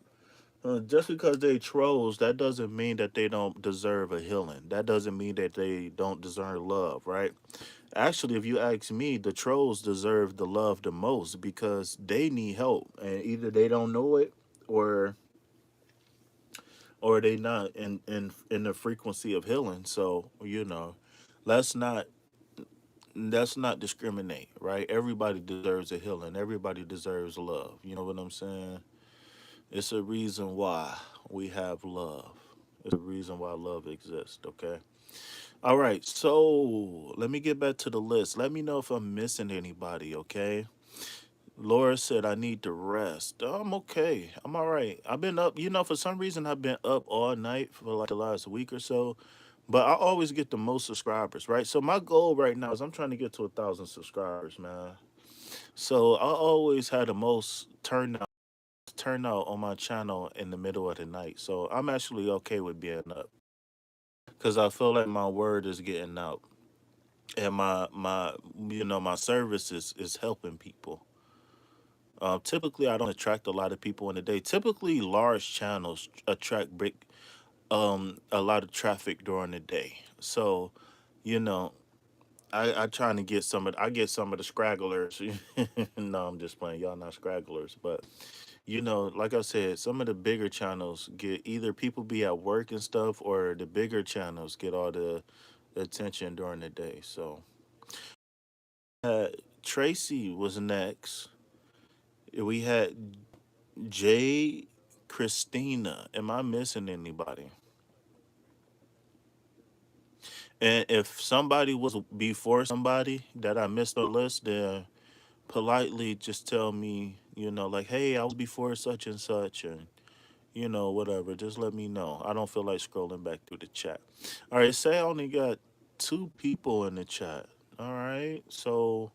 just because they trolls, that doesn't mean that they don't deserve a healing. That doesn't mean that they don't deserve love, right? Actually, if you ask me, the trolls deserve the love the most because they need help, and either they don't know it, or they not in the frequency of healing. So let's not let's not discriminate, right? Everybody deserves a healing. Everybody deserves love. You know what I'm saying? It's a reason why we have love. It's a reason why love exists. Okay. All right. So let me get back to the list. Let me know if I'm missing anybody. Okay. Laura said I need to rest. I'm okay. I'm all right. I've been up, for some reason I've been up all night for like the last week or so. But I always get the most subscribers, right? So my goal right now is I'm trying to get to 1,000 subscribers, man. So I always had the most turnout on my channel in the middle of the night. So I'm actually okay with being up because I feel like my word is getting out, and my service is helping people. Typically, I don't attract a lot of people in the day. Typically, large channels attract a lot of traffic during the day. So, you know, I trying to get I get some of the scragglers. No, I'm just playing. Y'all not scragglers, but like I said, some of the bigger channels get either people be at work and stuff, or the bigger channels get all the attention during the day. So, Tracy was next. We had Jay, Christina. Am I missing anybody? And if somebody was before somebody that I missed on the list, then politely just tell me, like, hey, I was before such and such, and whatever. Just let me know. I don't feel like scrolling back through the chat. All right, say I only got two people in the chat. All right, so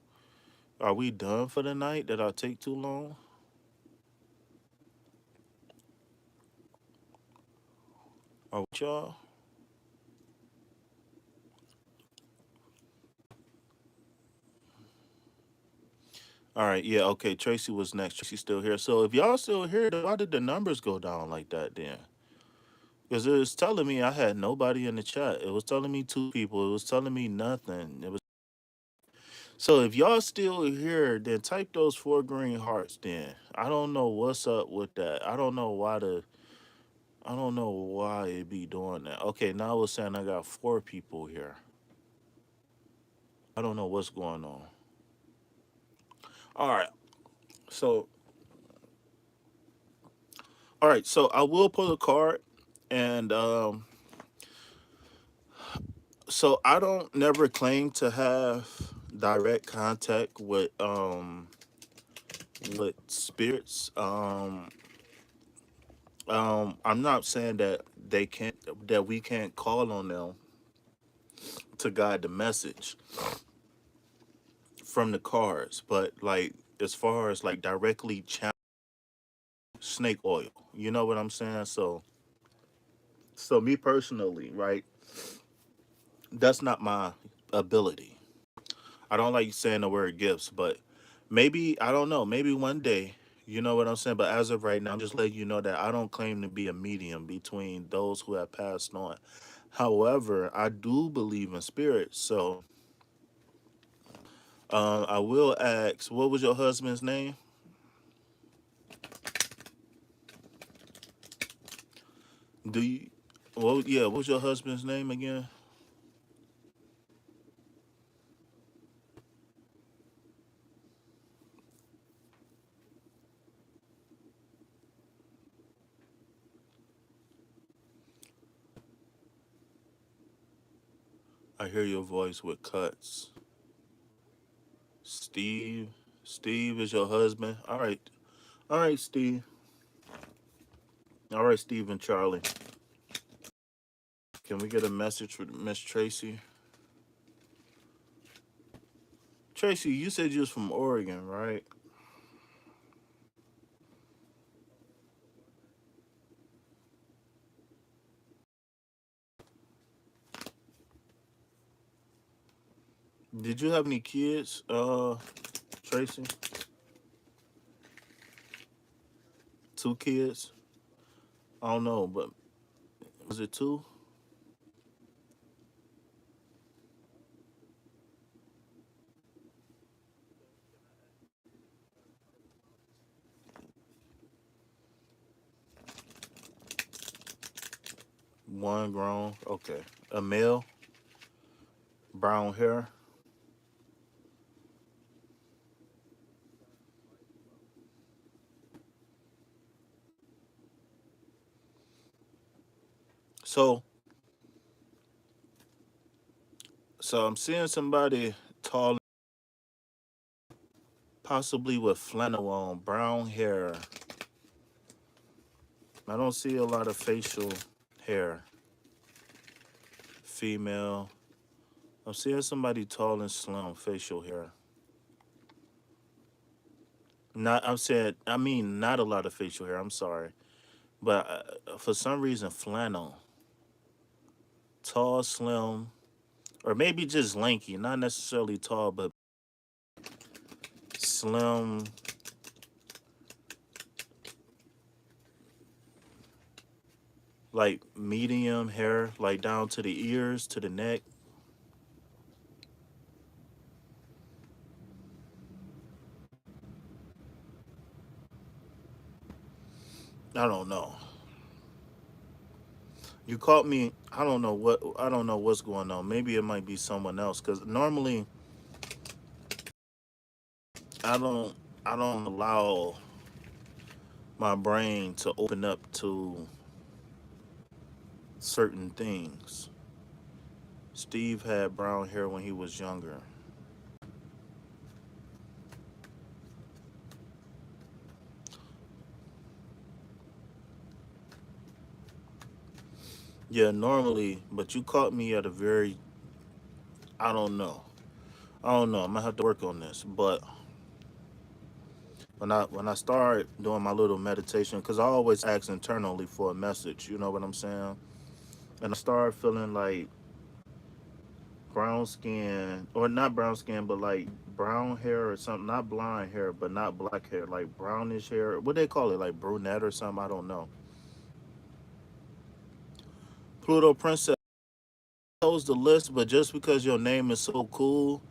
are we done for the night? Did I take too long? Are we, y'all? All right, yeah, okay. Tracy was next. Tracy's still here. So if y'all still here, then why did the numbers go down like that then? Because it was telling me I had nobody in the chat. It was telling me two people. It was telling me nothing. It was so if y'all still here, then type those four green hearts. Then I don't know what's up with that. I don't know why it be doing that. Okay, now it's saying I got four people here. I don't know what's going on. All right, so so I will pull a card, and so I don't never claim to have direct contact with spirits. I'm not saying that they can't that we can't call on them to guide the message from the cards, but like as far as like directly channel snake oil, you know what I'm saying? So me personally, right? That's not my ability. I don't like saying the word gifts, but maybe I don't know. Maybe one day, you know what I'm saying. But as of right now, I'm just letting you know that I don't claim to be a medium between those who have passed on. However, I do believe in spirits, so I will ask. What was your husband's name? Do you? Well, yeah. What was your husband's name again? I hear your voice with cuts. Steve. Steve is your husband. All right. All right, Steve. All right, Steve and Charlie. Can we get a message for Miss Tracy? Tracy, you said you was from Oregon, right? Did you have any kids, Tracy? Two kids? I don't know, but was it two? One grown. Okay. A male, brown hair. So, so I'm seeing somebody tall, possibly with flannel on, brown hair. I don't see a lot of facial hair. Female. I'm seeing somebody tall and slim, facial hair. Not, I'm saying, I mean, not a lot of facial hair. I'm sorry, but for some reason, flannel, tall, slim, or maybe just lanky. Not necessarily tall, but slim, like medium hair, like down to the ears, to the neck. I don't know. You caught me. I don't know what. I don't know what's going on. Maybe it might be someone else. Cause normally I don't. I don't allow my brain to open up to certain things. Steve had brown hair when he was younger. Yeah, normally, but you caught me at a very. I don't know. I don't know. I'm gonna have to work on this. But when I start doing my little meditation, because I always ask internally for a message. You know what I'm saying? And I start feeling like brown skin, or not brown skin, but like brown hair or something. Not blonde hair, but not black hair, like brownish hair. What they call it, like brunette or something? I don't know. Pluto Princess chose the list, but just because your name is so cool,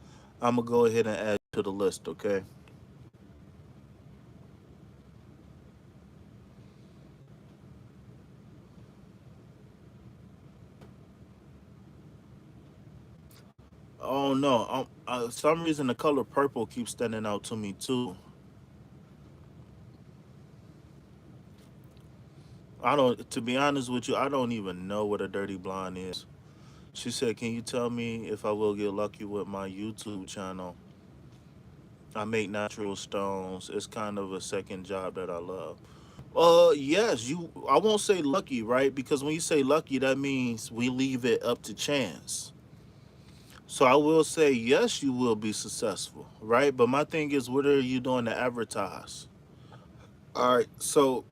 I'm gonna go ahead and add you to the list. Okay. Oh no, some reason the color purple keeps standing out to me too. I don't. To be honest with you, I don't even know what a dirty blonde is. She said, "Can you tell me if I will get lucky with my YouTube channel? I make natural stones. It's kind of a second job that I love." Yes, you. I won't say lucky, right? Because when you say lucky, that means we leave it up to chance. So I will say yes, you will be successful, right? But my thing is, what are you doing to advertise? All right, so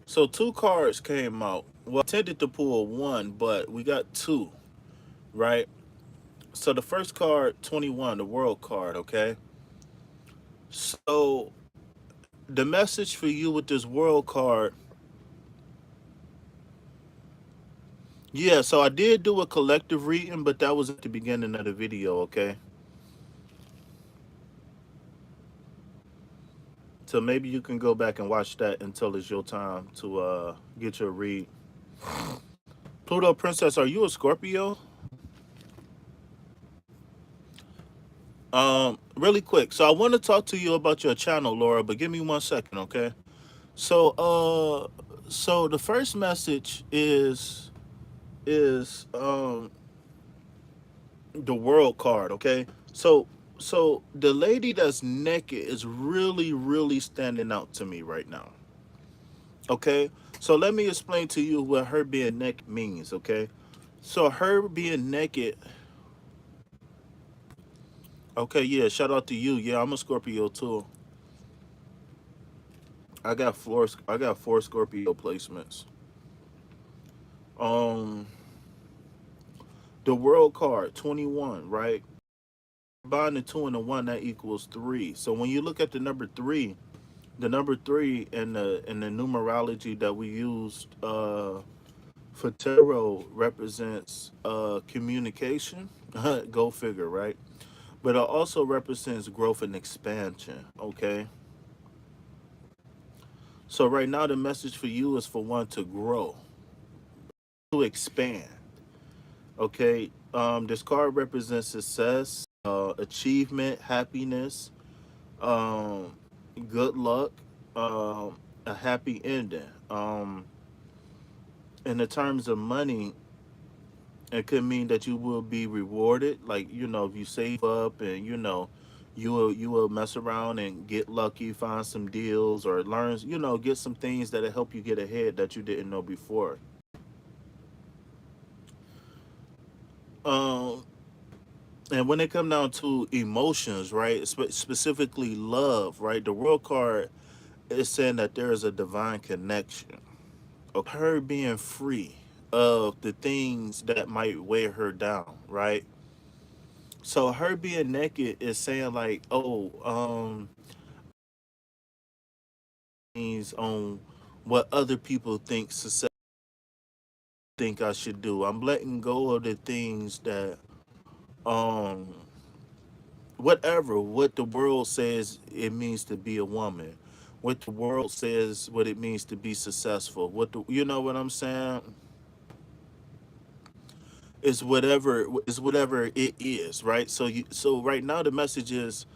two cards came out. Well, I intended to pull one, but we got two, right? So the first card, 21, the world card, okay? So the message for you with this world card, yeah, so I did do a collective reading, but that was at the beginning of the video, okay? So maybe you can go back and watch that until it's your time to get your read. Pluto Princess, are you a Scorpio? Really quick. So I want to talk to you about your channel, Laura, but give me 1 second, okay? So so the first message is the world card, okay? So the lady that's naked is really standing out to me right now. Okay? So let me explain to you what her being naked means, okay? So her being naked, okay, yeah, shout out to you. Yeah, I'm a Scorpio too. I got four Scorpio placements. Um the world card, 21, right? Combine the two and the one, that equals three. So when you look at the number three in the numerology that we used for tarot represents communication. Go figure, right? But it also represents growth and expansion. Okay. So right now the message for you is for one to grow, to expand. Okay. This card represents success, achievement, happiness, um, good luck, a happy ending. In the terms of money, it could mean that you will be rewarded. Like, if you save up and you will mess around and get lucky, find some deals or learn, get some things that'll help you get ahead that you didn't know before. Um, and when it come down to emotions, right, specifically love, right, the world card is saying that there is a divine connection. Her being free of the things that might weigh her down, right? So her being naked is saying like, oh, things on what other people think society think I should do. I'm letting go of the things that um whatever what the world says it means to be a woman, what the world says what it means to be successful, you know what I'm saying? Is whatever it is, right? So right now the message is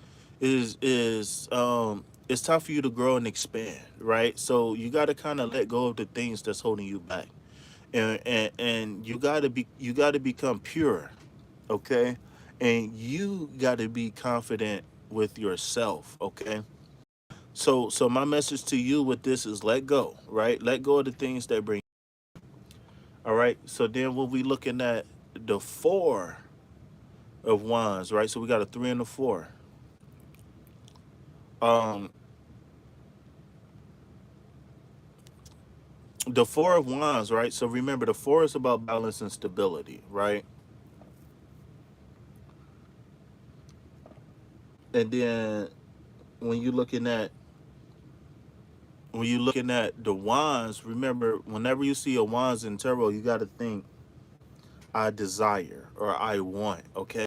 it's time for you to grow and expand, right? So you got to kind of let go of the things that's holding you back, and you got to become pure, okay? And you got to be confident with yourself, okay? So my message to you with this is let go, right? Let go of the things that bring. All right. So then when we looking at the four of wands, right? So we got a three and a four. Um, The Four of Wands, right? So remember, the four is about balance and stability, right? And then when you're looking at the wands, remember, whenever you see a wands in tarot, you got to think I desire or I want. Okay,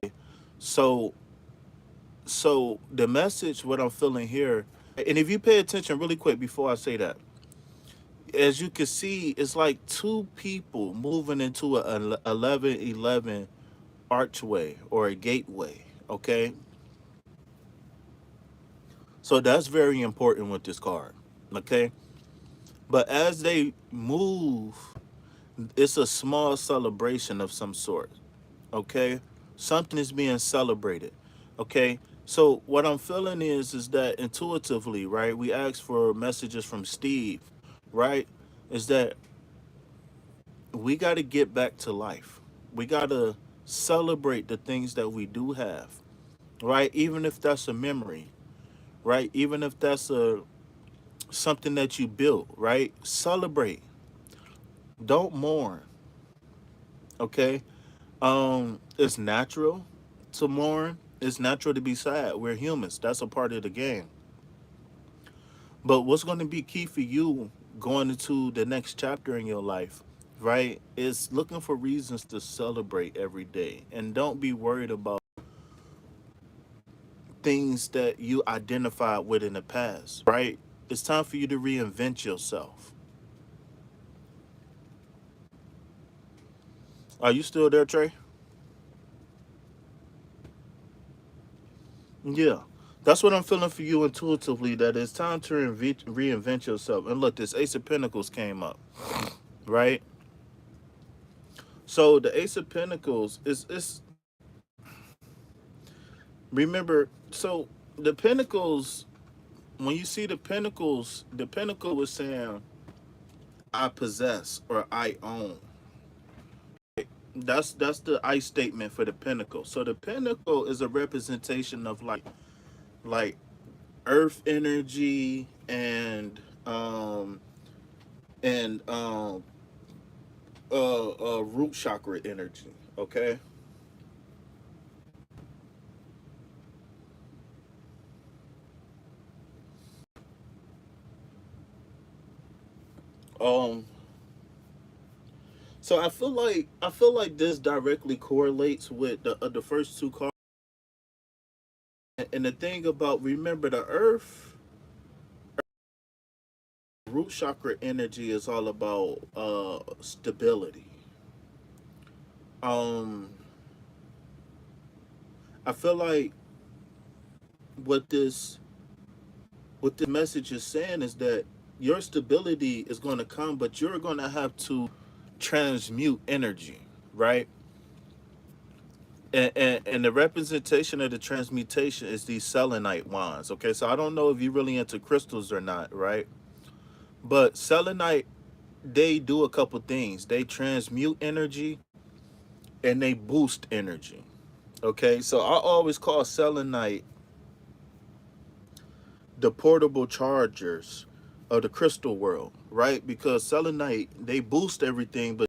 so the message, what I'm feeling here, and if you pay attention really quick before I say that, as you can see, it's like two people moving into a 1111 archway or a gateway. Okay, so that's very important with this card. Okay, but as they move, it's a small celebration of some sort. Okay, something is being celebrated. Okay, so what I'm feeling is that intuitively, right, we ask for messages from Steve, right, is that we got to get back to life. We got to celebrate the things that we do have, right, even if that's a memory, right, even if that's a something that you built, right, celebrate. Don't mourn. Okay, it's natural to mourn. It's natural to be sad. We're humans. That's a part of the game. But what's going to be key for you going into the next chapter in your life, right, is looking for reasons to celebrate every day. And don't be worried about things that you identified with in the past, right? It's time for you to reinvent yourself. Are you still there, Trey? Yeah. That's what I'm feeling for you intuitively, that it's time to reinvent yourself. And look, this Ace of Pentacles came up, right? So the Ace of Pentacles is remember, so the Pentacles, when you see the Pentacles, the Pentacle was saying I possess or I own. That's the I statement for the Pentacle. So the Pentacle is a representation of like earth energy and root chakra energy. Okay. Um. So I feel like this directly correlates with the first two cards. And the thing about, remember, the Earth root chakra energy is all about stability. Um. I feel like what this what the message is saying is that your stability is going to come, but you're going to have to transmute energy, right? And the representation of the transmutation is these selenite wands. Okay, so I don't know if you're really into crystals or not, right? But selenite, they do a couple things. They transmute energy and they boost energy. Okay, so I always call selenite the portable chargers of the crystal world, right? Because selenite, they boost everything, but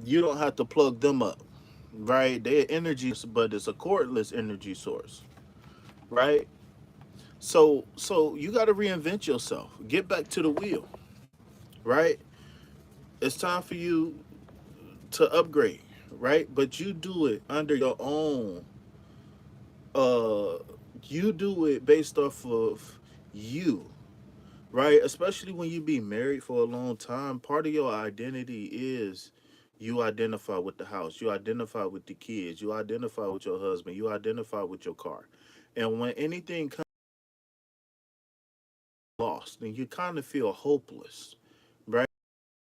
you don't have to plug them up, right? They're energy, but it's a cordless energy source, right? So you got to reinvent yourself. Get back to the wheel, right? It's time for you to upgrade, right? But you do it under your own. Uh, you do it based off of you, right? Especially when you be married for a long time, part of your identity is you identify with the house, you identify with the kids, you identify with your husband, you identify with your car. And when anything comes lost, then you kind of feel hopeless, right?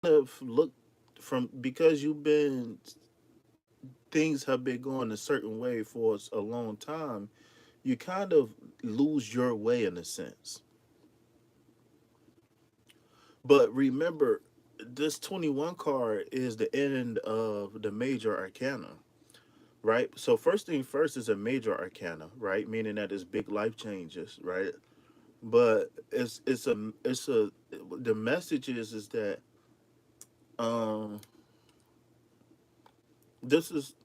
Kind of look from, because you've been, things have been going a certain way for a long time, you kind of lose your way in a sense. But remember, this 21 card is the end of the major arcana, right? So first thing first is a major arcana, right? Meaning that it's big life changes, right? But it's a the message is that um this is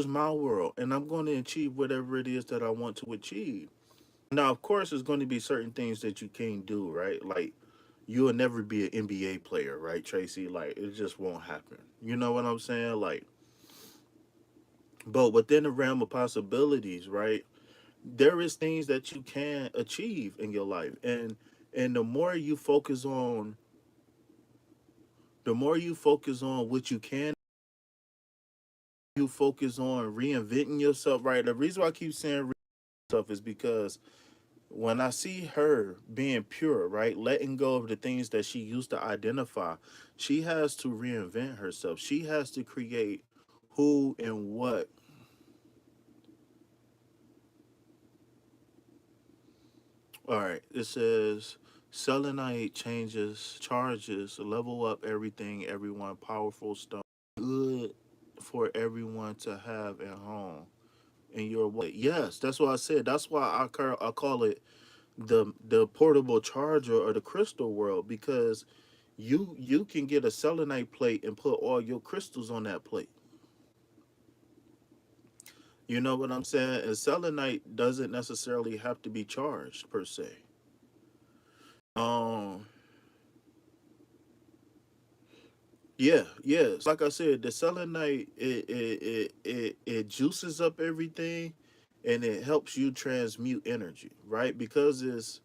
my world, and I'm going to achieve whatever it is that I want to achieve. Now, of course, there's going to be certain things that you can't do, right? Like you'll never be an NBA player, right, Tracy? Like it just won't happen. You know what I'm saying? Like, but within the realm of possibilities, right? There is things that you can achieve in your life, and the more you focus on what you can, you focus on reinventing yourself, right? The reason why I keep saying stuff is because when I see her being pure, right, letting go of the things that she used to identify, she has to reinvent herself. She has to create who and what. All right, it says selenite changes, charges, level up everything, everyone, powerful stone, good for everyone to have at home in your wallet. Yes, that's what I said. That's why I call it the portable charger or the crystal world, because you can get a selenite plate and put all your crystals on that plate. You know what I'm saying? And selenite doesn't necessarily have to be charged per se. Um, yeah, yeah. So like I said, the selenite it juices up everything, and it helps you transmute energy, right? Because of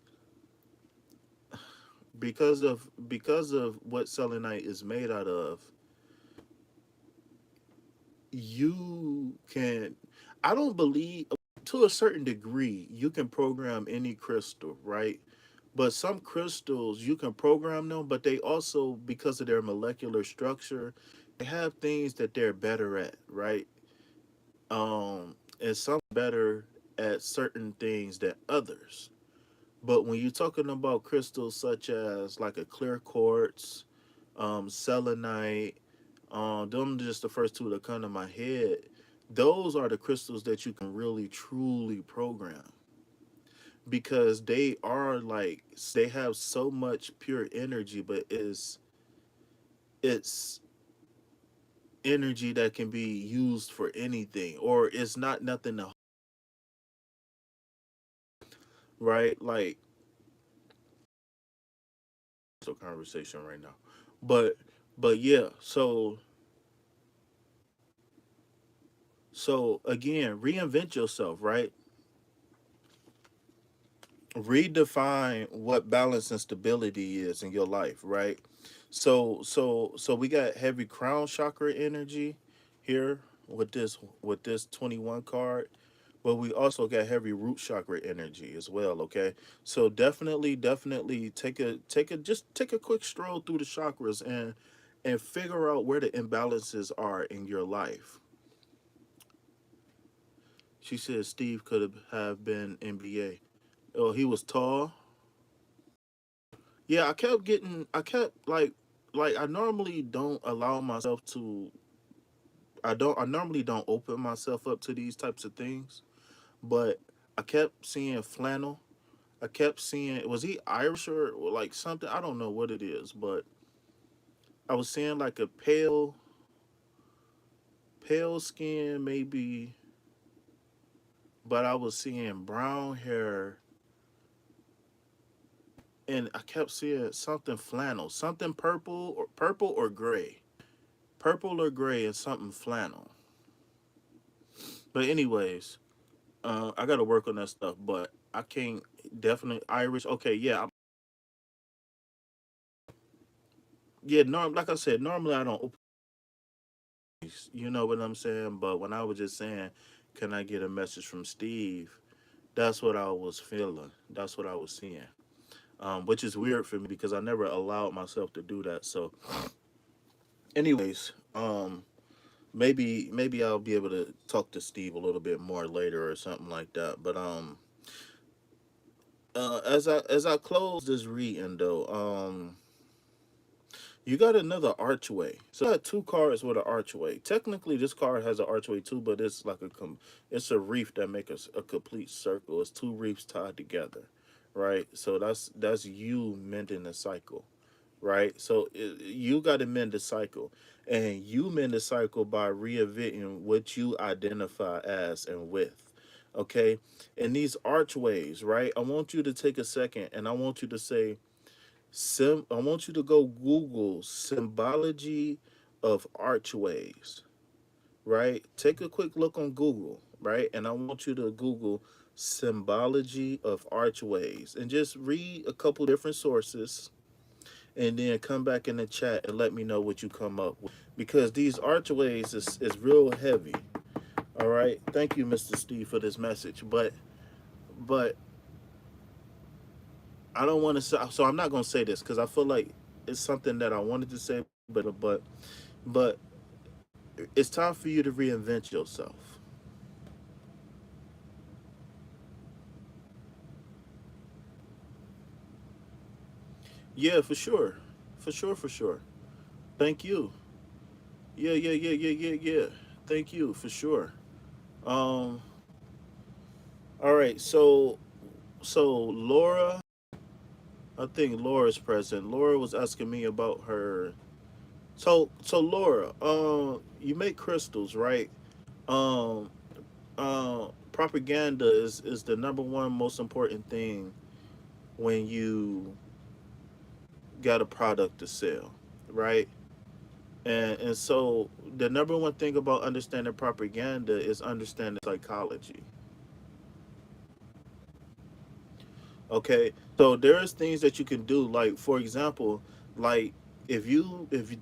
what selenite is made out of, you can, I don't believe, to a certain degree you can program any crystal, right? But some crystals you can program them, but they also, because of their molecular structure, they have things that they're better at, right? And some better at certain things than others. But when you're talking about crystals such as like a clear quartz, selenite, them just the first two that come to my head. Those are the crystals that you can really truly program, because they are like, they have so much pure energy, but it's energy that can be used for anything, or it's not nothing to, right? Like, so conversation right now, but yeah. So again, reinvent yourself, right? Redefine what balance and stability is in your life, right? So we got heavy crown chakra energy here with this 21 card, but we also got heavy root chakra energy as well, okay? So definitely take a quick stroll through the chakras and figure out where the imbalances are in your life. She said Steve could have been NBA. Oh, he was tall. Yeah, I kept like I normally don't allow myself to, I normally don't open myself up to these types of things, but I kept seeing flannel. I kept seeing, was he Irish or like something? I don't know what it is, but I was seeing like a pale skin maybe, but I was seeing brown hair, and I kept seeing something flannel, something purple or gray. Purple or gray and something flannel. But anyways, I got to work on that stuff, but I can't, definitely Irish. Okay, yeah, yeah. Norm, like I said, normally I don't open these, you know what I'm saying. But when I was just saying, can I get a message from Steve? That's what I was feeling. That's what I was seeing. Which is weird for me because I never allowed myself to do that. So, anyways, maybe I'll be able to talk to Steve a little bit more later or something like that. But as I close this reading though, You got another archway. So I got two cars with an archway. Technically, this car has an archway too, but it's like it's a reef that makes a complete circle. It's two reefs tied together, right? So that's you mending the cycle, right? So you got to mend the cycle, and you mend the cycle by reinventing what you identify as and with. Okay, and these archways, right? I want you to take a second, and I want you to say, I want you to go Google symbology of archways, right? Take a quick look on Google, right? And I want you to Google symbology of archways and just read a couple different sources and then come back in the chat and let me know what you come up with. Because these archways is real heavy. All right. Thank you, Mr. Steve, for this message. But I don't want to say, so I'm not gonna say this because I feel like it's something that I wanted to say, but it's time for you to reinvent yourself. Yeah, for sure, for sure, for sure. Thank you. Yeah, yeah, yeah, yeah, yeah, yeah. Thank you for sure. Um. All right. So Laura, I think Laura's present. Laura was asking me about her. So Laura, you make crystals, right? Um, Propaganda is the number one most important thing when you got a product to sell, right? And so the number one thing about understanding propaganda is understanding psychology. Okay, so there's things that you can do, like for example, like if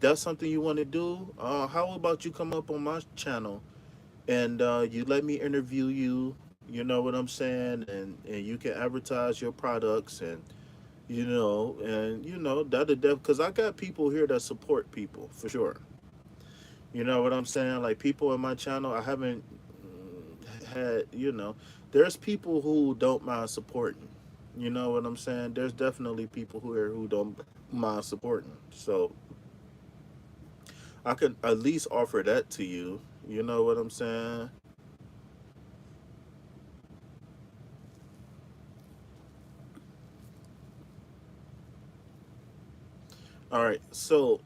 that's something you want to do, how about you come up on my channel and you let me interview you. You know what I'm saying, and you can advertise your products, and that because I got people here that support people for sure. You know what I'm saying? Like people in my channel, I haven't had. There's people who don't mind supporting. You know what I'm saying? There's definitely people who don't mind supporting. So I could at least offer that to you. You know what I'm saying? All right. So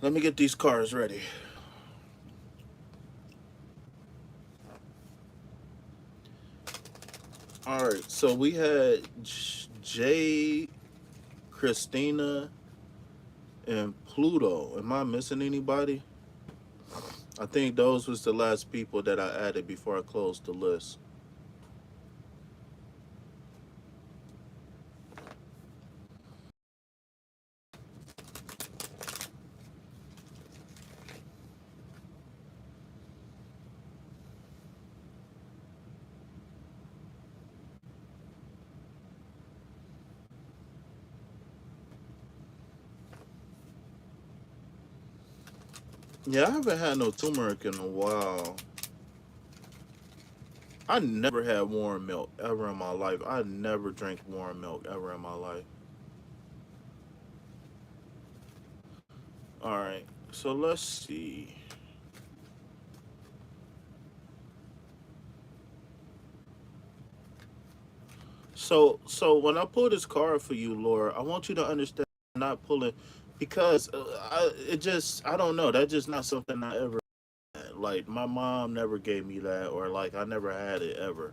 let me get these cars ready. All right. So we had Jay, Christina, and Pluto. Am I missing anybody? I think those was the last people that I added before I closed the list. Yeah, I haven't had no turmeric in a while. I never had warm milk ever in my life. I never drank warm milk ever in my life. All right. So let's see. So when I pull this card for you, Laura, I want you to understand I'm not pulling because I don't know. That's just not something I ever had. Like my mom never gave me that, or like I never had it ever.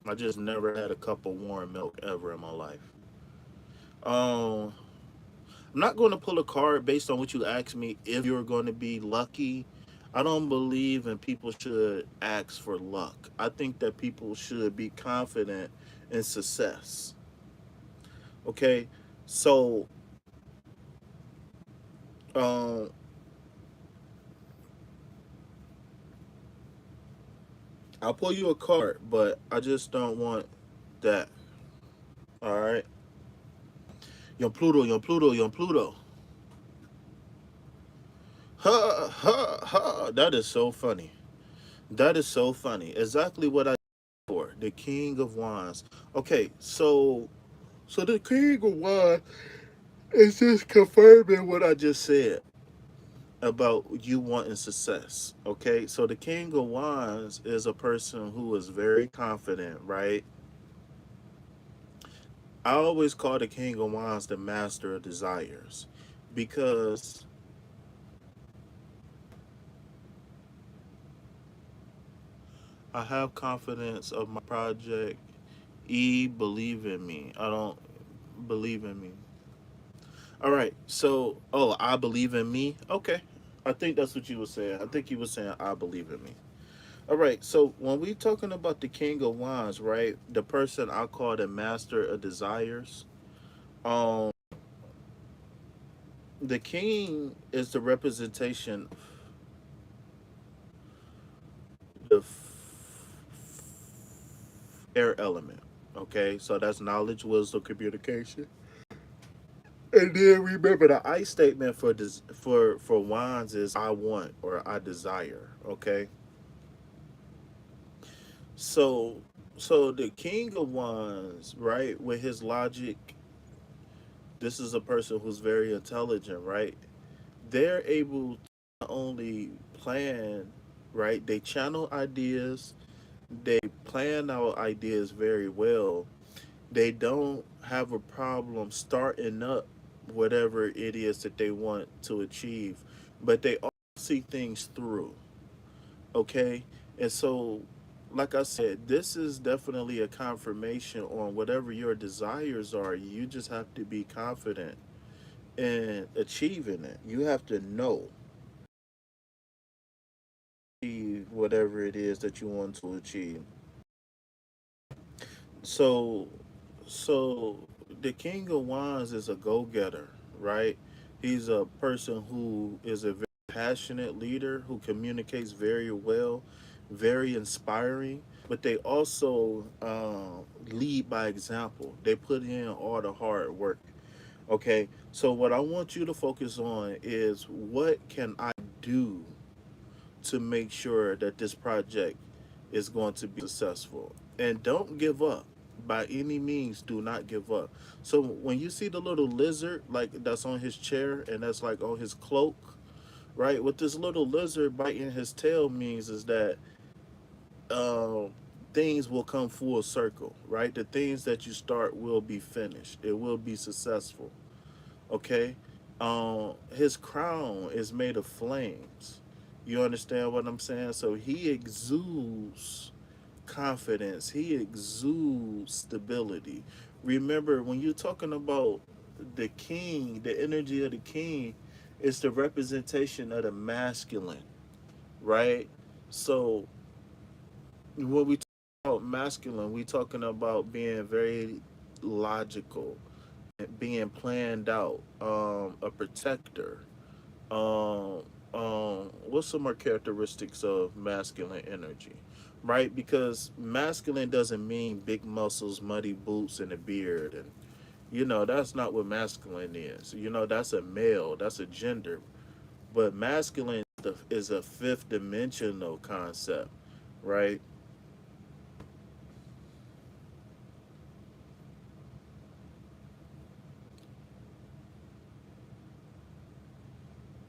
I just never had a cup of warm milk ever in my life. Um, I'm not going to pull a card based on what you asked me if you're going to be lucky. I don't believe in people should ask for luck. I think that people should be confident in success. Okay, so um, I'll pull you a card, but I just don't want that. All right, young Pluto, young Pluto, young Pluto. Ha ha ha! That is so funny. That is so funny. Exactly what I for. The King of Wands. Okay, so the King of Wands is just confirming what I just said about you wanting success. Okay, so the King of Wands is a person who is very confident, right? I always call the King of Wands the master of desires because I have confidence of my project. E, believe in me. I don't believe in me. All right. So, oh, I believe in me. Okay. I think that's what you were saying. I think you were saying I believe in me. All right. So when we talking about the King of Wands, right? The person I call the Master of Desires. Um, the King is the representation, the air element. Okay. So that's knowledge, wisdom, communication. And then remember the I statement for this for wands is I want or I desire. Okay, so so the King of Wands, right, with his logic, this is a person who's very intelligent, right? They're able to not only plan, right? They channel ideas, they plan out ideas very well. They don't have a problem starting up whatever it is that they want to achieve, but they also see things through. Okay, and so, like I said, this is definitely a confirmation on whatever your desires are. You just have to be confident in achieving it. You have to know whatever it is that you want to achieve. So, so the King of Wands is a go-getter, right? He's a person who is a very passionate leader who communicates very well, very inspiring. But they also lead by example. They put in all the hard work. Okay, so what I want you to focus on is what can I do to make sure that this project is going to be successful. And don't give up. By any means, do not give up. So when you see the little lizard like that's on his chair and that's like on his cloak, right? What this little lizard biting his tail means is that um, things will come full circle, right? The things that you start will be finished. It will be successful. Okay, his crown is made of flames. You understand what I'm saying? So he exudes confidence. He exudes stability. Remember, when you're talking about the king, the energy of the king is the representation of the masculine, right? So when we talk about masculine, we talking about being very logical, being planned out, a protector. What's some more characteristics of masculine energy, right? Because masculine doesn't mean big muscles, muddy boots, and a beard, and that's not what masculine is. That's a male, that's a gender, but masculine is a fifth dimensional concept, right?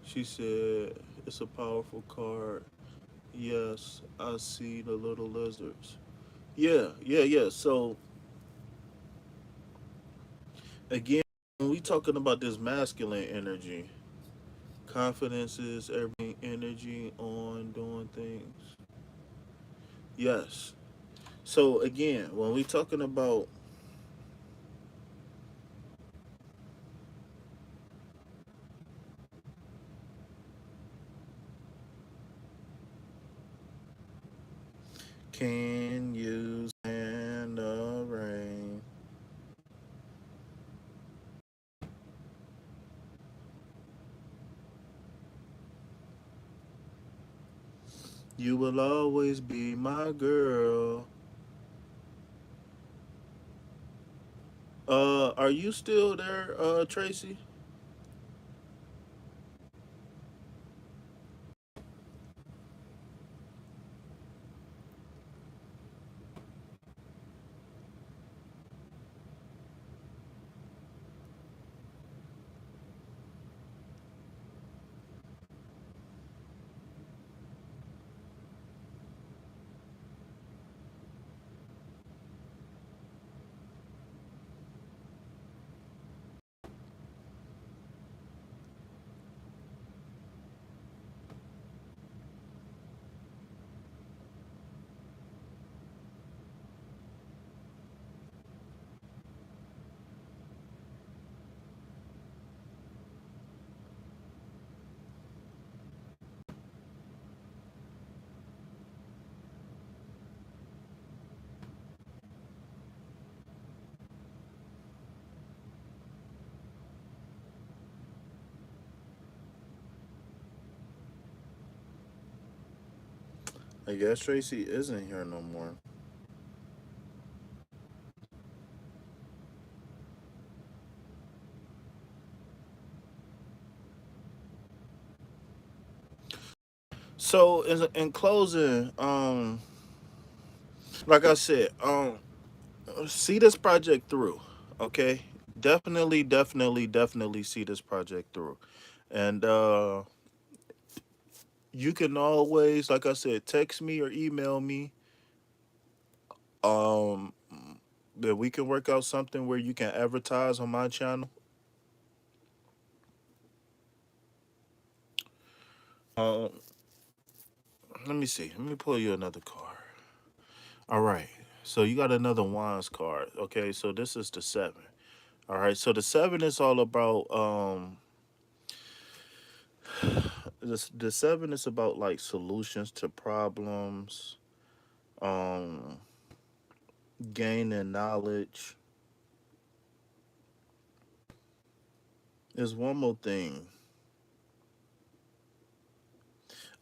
She said it's a powerful card. Yes, I see the little lizards. Yeah, yeah, yeah. So again, when we talking about this masculine energy, confidence is every energy on doing things. Yes. So again, when we talking about can you stand the rain, you will always be my girl. Are you still there, Tracy? I guess Tracy isn't here no more. So in closing, like I said, see this project through. Okay, definitely see this project through, and you can always, like I said, text me or email me. Um, that we can work out something where you can advertise on my channel. Um, let me see. Let me pull you another card. All right. So you got another wands card. Okay. So this is the seven. All right. So the seven is all about the seven is about like solutions to problems, um, gaining knowledge. There's one more thing.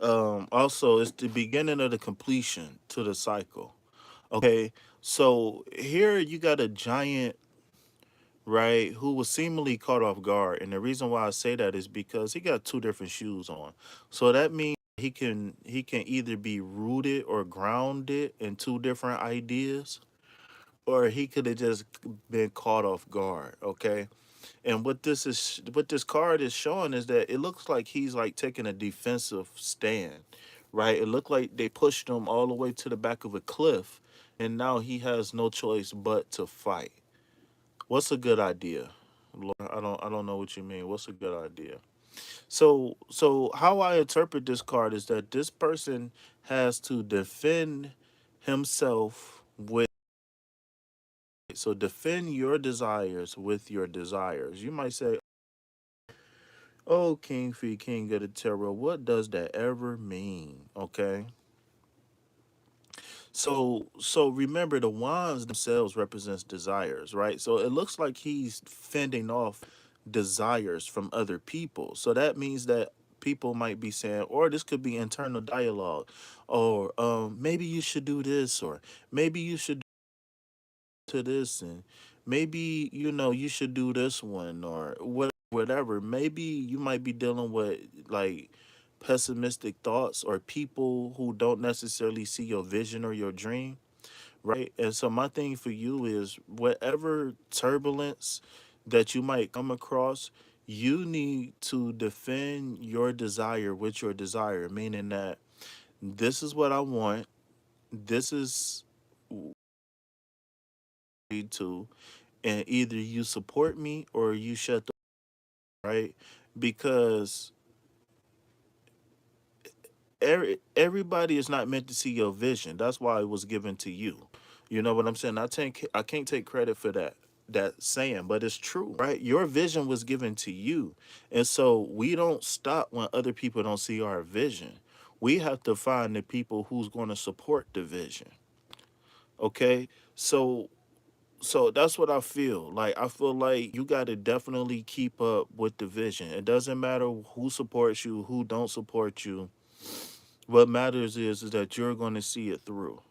Also, it's the beginning of the completion to the cycle. Okay, so here you got a giant, right, who was seemingly caught off guard, and the reason why I say that is because he got two different shoes on. So that means he can either be rooted or grounded in two different ideas, or he could have just been caught off guard. Okay, and what this card is showing is that it looks like he's like taking a defensive stand, right? It looked like they pushed him all the way to the back of a cliff, and now he has no choice but to fight. What's a good idea? Lord, I don't know what you mean. What's a good idea? So how I interpret this card is that this person has to defend himself with, so defend your desires with your desires. You might say, "Oh, King Fee, King of the Tarot, what does that ever mean?" Okay. So remember, the wands themselves represents desires, right? So it looks like he's fending off desires from other people. So that means that people might be saying, or this could be internal dialogue, or maybe you should do this, or maybe you should to this, and maybe you should do this one, or whatever. Maybe you might be dealing with like pessimistic thoughts or people who don't necessarily see your vision or your dream, right? And so my thing for you is whatever turbulence that you might come across, you need to defend your desire with your desire, meaning that this is what I want, this is need to, and either you support me or you shut the right, because everybody is not meant to see your vision. That's why it was given to you. You know what I'm saying? I can't take credit for that saying, but it's true, right? Your vision was given to you. And so we don't stop when other people don't see our vision. We have to find the people who's going to support the vision. Okay? So that's what I feel. Like I feel like you got to definitely keep up with the vision. It doesn't matter who supports you, who don't support you. What matters is that you're going to see it through.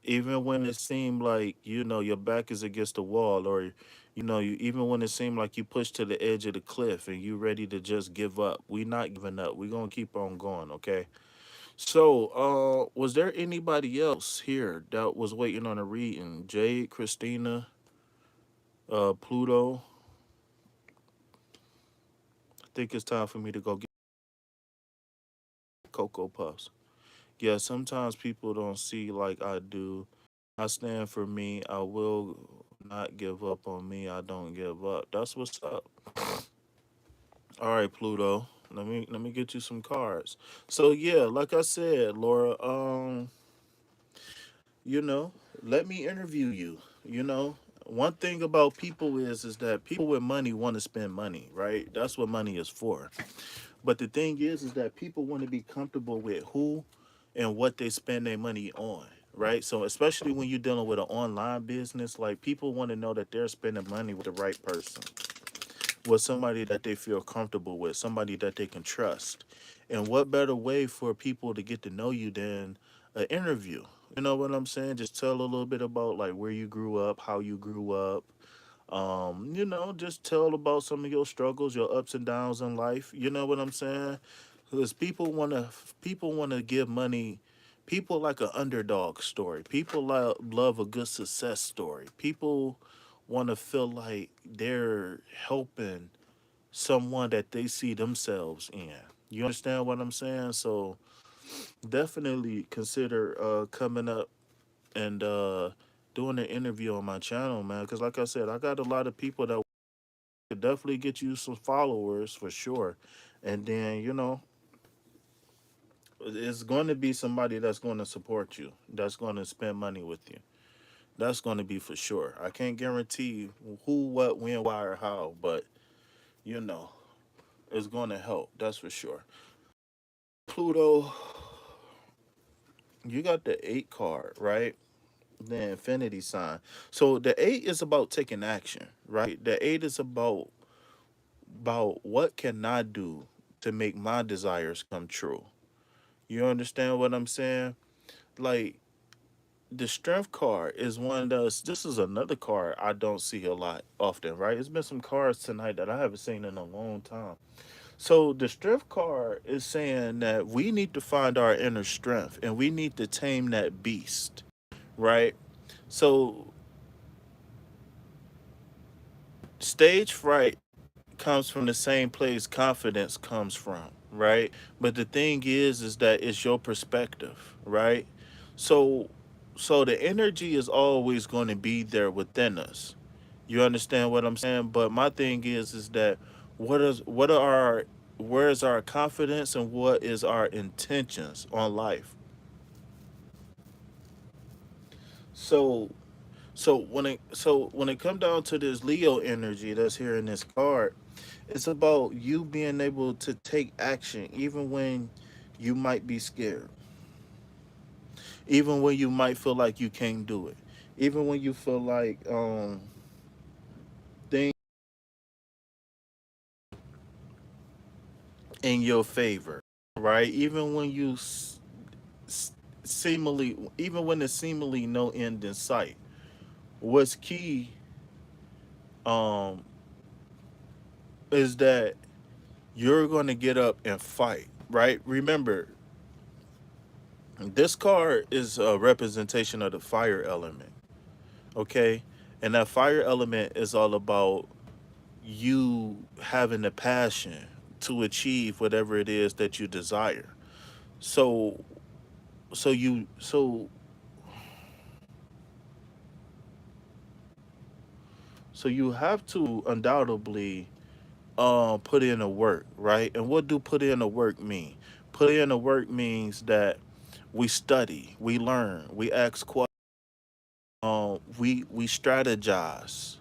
Even when it seemed like, your back is against the wall, or you even when it seemed like you pushed to the edge of the cliff and you ready to just give up. We not giving up. We going to keep on going, okay? So, was there anybody else here that was waiting on a reading? Jade, Christina, Pluto? I think it's time for me to go get Cocoa Puffs. Yeah, sometimes people don't see like I do. I stand for me. I will not give up on me. I don't give up. That's what's up. All right, Pluto. Let me get you some cards. So yeah, like I said, Laura, you know, let me interview you. You know, one thing about people is that people with money want to spend money, right? That's what money is for. But the thing is that people want to be comfortable with who and what they spend their money on, right? So especially when you're dealing with an online business, like people want to know that they're spending money with the right person, with somebody that they feel comfortable with, somebody that they can trust. And what better way for people to get to know you than an interview? You know what I'm saying? Just tell a little bit about like where you grew up, how you grew up. Just tell about some of your struggles, your ups and downs in life. You know what I'm saying? Because people wanna give money. People like an underdog story. People love a good success story. People want to feel like they're helping someone that they see themselves in. You understand what I'm saying? So definitely consider coming up and doing an interview on my channel, man. Because like I said, I got a lot of people that could definitely get you some followers for sure. And then it's going to be somebody that's going to support you, that's going to spend money with you. That's going to be for sure. I can't guarantee who, what, when, why, or how, but you know, it's going to help. That's for sure. Pluto, you got the eight card, right? The infinity sign. So the eight is about taking action, right? The eight is about what can I do to make my desires come true. You understand what I'm saying? Like the strength card is one that's this is another card I don't see a lot often, right? It's been some cards tonight that I haven't seen in a long time. So the strength card is saying that we need to find our inner strength and we need to tame that beast, right? So stage fright comes from the same place confidence comes from, right? But the thing is that it's your perspective, right? So so the energy is always going to be there within us. You understand what I'm saying? But my thing is that what are our where is our confidence and what is our intentions on life? So when it come down to this Leo energy that's here in this card, it's about you being able to take action even when you might be scared, even when you might feel like you can't do it, even when you feel like things in your favor, right? Even when seemingly, even when there's seemingly no end in sight. What's key um is that you're going to get up and fight, right? Remember, this card is a representation of the fire element, okay? And that fire element is all about you having the passion to achieve whatever it is that you desire. So so you so so you have to undoubtedly put in the work, right? And what do put in the work mean? Put in the work means that we study, we learn, we ask questions, we strategize,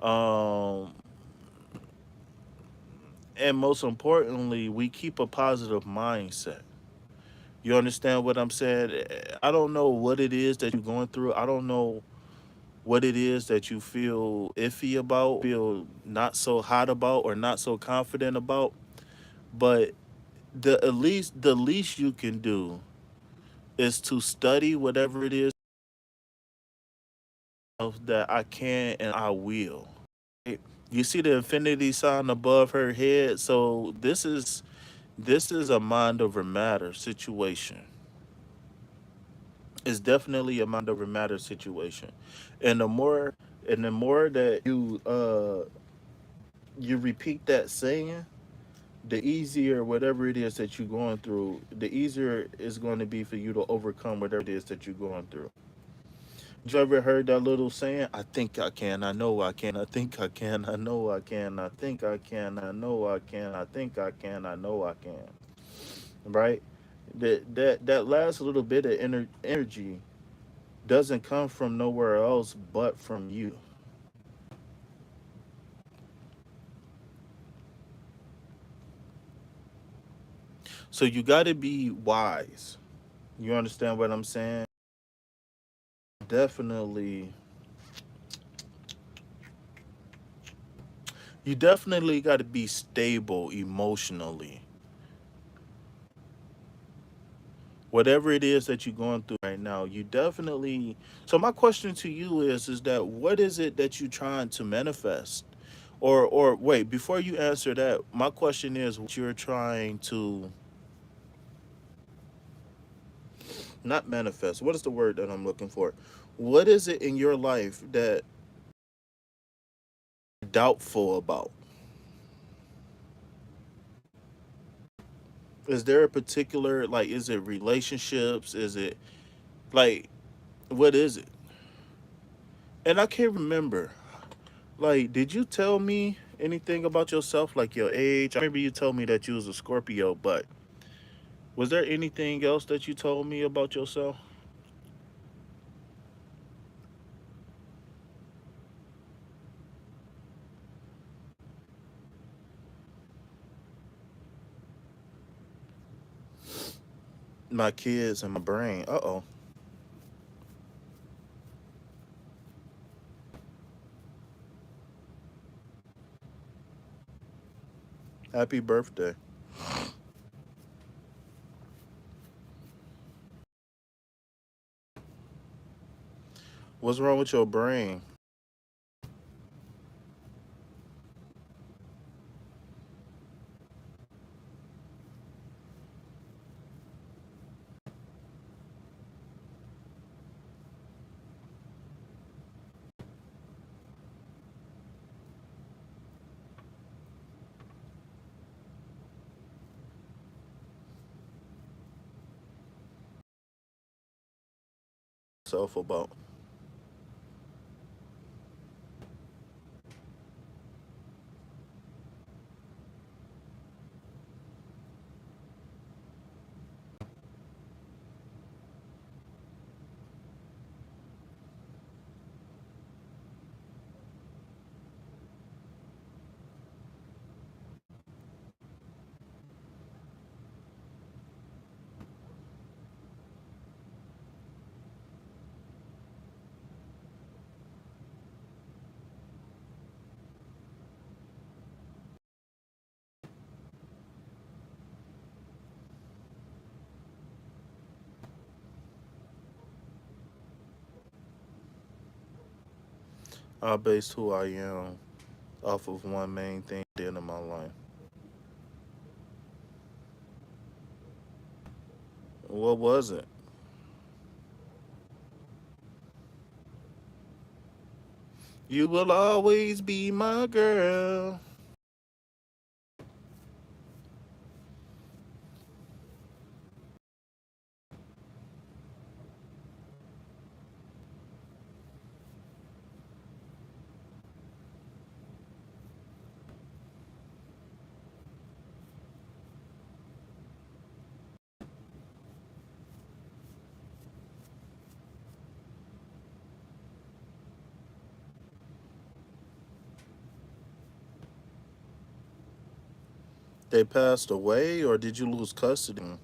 um, and most importantly, we keep a positive mindset. You understand what I'm saying? I don't know what it is that you're going through. I don't know what it is that you feel iffy about, feel not so hot about, or not so confident about. But the least you can do is to study whatever it is that I can and I will. Right? You see the infinity sign above her head, so this is a mind over matter situation. It's definitely a mind over matter situation, and the more that you repeat that saying, the easier whatever it is that you're going through, the easier it's going to be for you to overcome whatever it is that you're going through. You ever heard that little saying? I think I can, I know I can, I think I can, I know I can, I think I can, I know I can, I think I can, I know I can. Right? That last little bit of energy doesn't come from nowhere else but from you. So you got to be wise. You understand what I'm saying? Definitely, You definitely got to be stable emotionally. Whatever it is that you're going through right now, you definitely. So my question to you is that what is it that you're trying to manifest? Or wait, before you answer that, my question is what you're trying to not manifest. What is the word that I'm looking for? What is it in your life that you're doubtful about? Is there a particular, like, is it relationships? Is it like, what is it? And I can't remember. Like, did you tell me anything about yourself, like your age? I remember you told me that you was a Scorpio, but was there anything else that you told me about yourself? My kids and my brain. Uh oh. Happy birthday. What's wrong with your brain? Self about. I based who I am off of one main thing I did in my life. What was it? You will always be my girl. They passed away, or did you lose custody?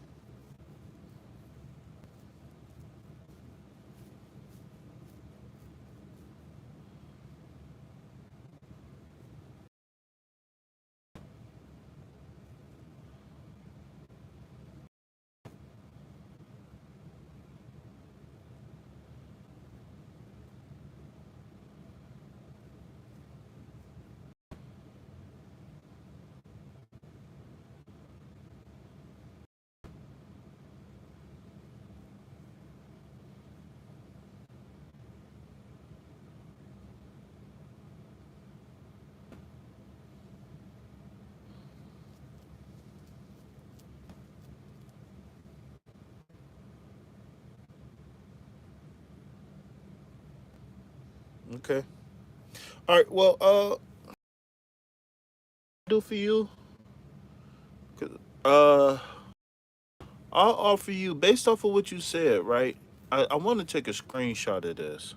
Okay. All right. Well, do for you. 'Cause, I'll offer you based off of what you said. Right. I want to take a screenshot of this.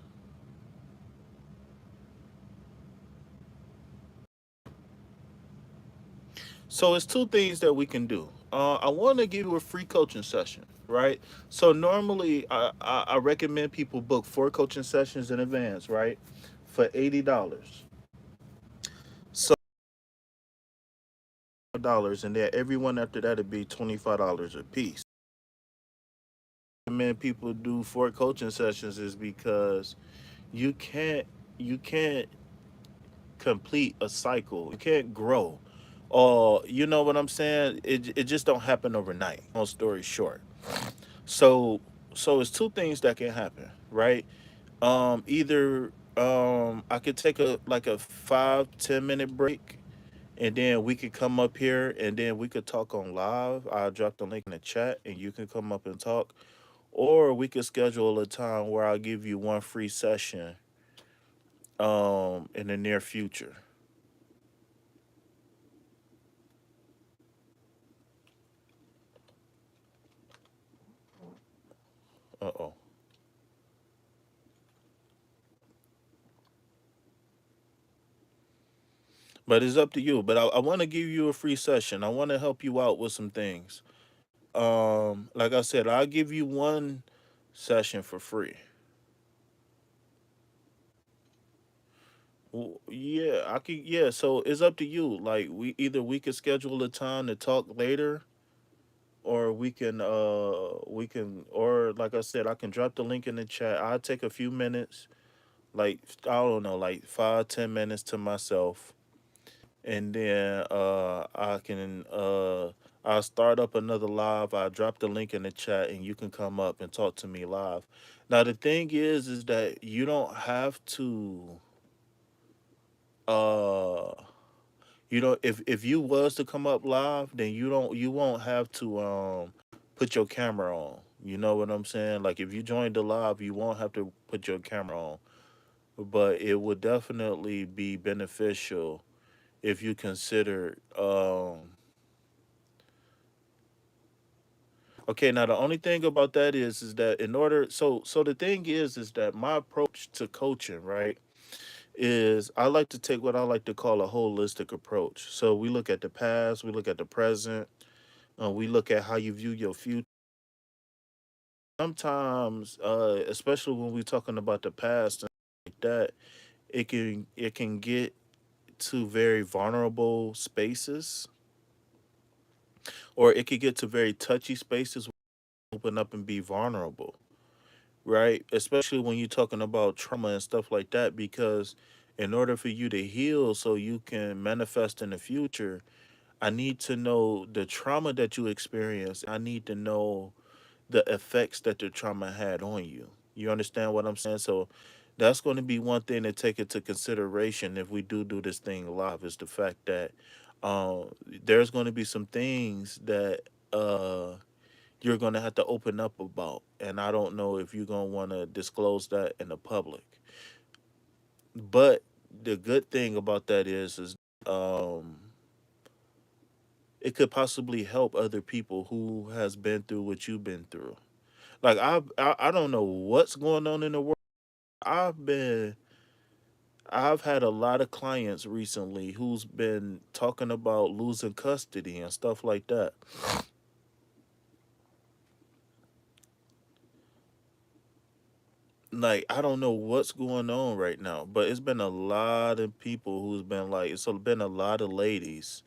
So it's two things that we can do. I want to give you a free coaching session, right? So normally I recommend people book 4 coaching sessions in advance, right, for $80. So $25, and then everyone after that would be $25 a piece. Man, people do 4 coaching sessions is because you can't you can't complete a cycle. You can't grow. Or you know what I'm saying? It just don't happen overnight. Long story short. So so it's two things that can happen, right? Either I could take a like a 5-10 minute break, and then we could come up here and then we could talk on live. I'll drop the link in the chat and you can come up and talk. Or we could schedule a time where I'll give you one free session in the near future. Uh oh. But it's up to you. But I want to give you a free session. I want to help you out with some things. Like I said, I'll give you one session for free. Yeah, I can. Yeah, so it's up to you. Like we could schedule a time to talk later, or we can, or like I said, I can drop the link in the chat. I'll take a few minutes, like I don't know, like 5-10 minutes to myself, and then I'll start up another live. I'll drop the link in the chat, and you can come up and talk to me live. Now the thing is that you don't have to uh if you was to come up live, then you won't have to put your camera on. You know what I'm saying? Like if you joined the live, you won't have to put your camera on. But it would definitely be beneficial if you consider okay, now the only thing about that is that in order so the thing is that my approach to coaching, right, is I like to take what I like to call a holistic approach. So we look at the past, we look at the present, we look at how you view your future. Sometimes, especially when we're talking about the past and like that, it can get to very vulnerable spaces, or it could get to very touchy spaces. Open up and be vulnerable, right? Especially when you're talking about trauma and stuff like that, because in order for you to heal, so you can manifest in the future, I need to know the trauma that you experienced. I need to know the effects that the trauma had on you. You understand what I'm saying? So that's going to be one thing to take into consideration if we do this thing live, is the fact that there's going to be some things that you're going to have to open up about, and I don't know if you're going to want to disclose that in the public. But the good thing about that is um it could possibly help other people who has been through what you've been through. Like I don't know what's going on in the world. I've been I've had a lot of clients recently who's been talking about losing custody and stuff like that. Like I don't know what's going on right now, but it's been a lot of people who's been like been a lot of ladies.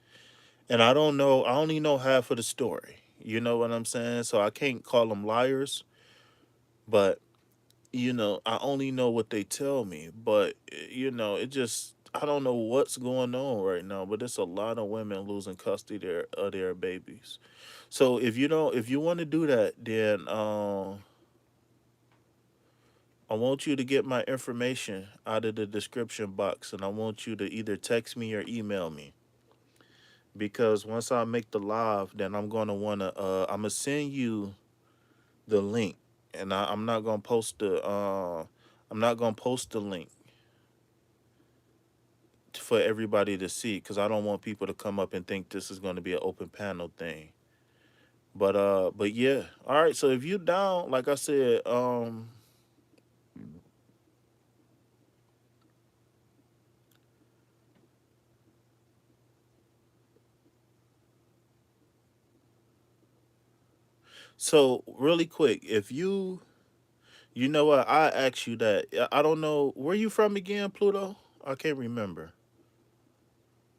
And I don't know, I only know half of the story. You know what I'm saying? So I can't call them liars, but I only know what they tell me, but it just I don't know what's going on right now, but it's a lot of women losing custody of their babies. So if you want to do that, then I want you to get my information out of the description box, and I want you to either text me or email me, because once I make the live, then I'm gonna send you the link, and I'm not gonna post the link for everybody to see, because I don't want people to come up and think this is going to be an open panel thing. But yeah, all right. So if you down, like I said, so really quick, if you know what, I asked you that. I don't know where you from again, Pluto. I can't remember.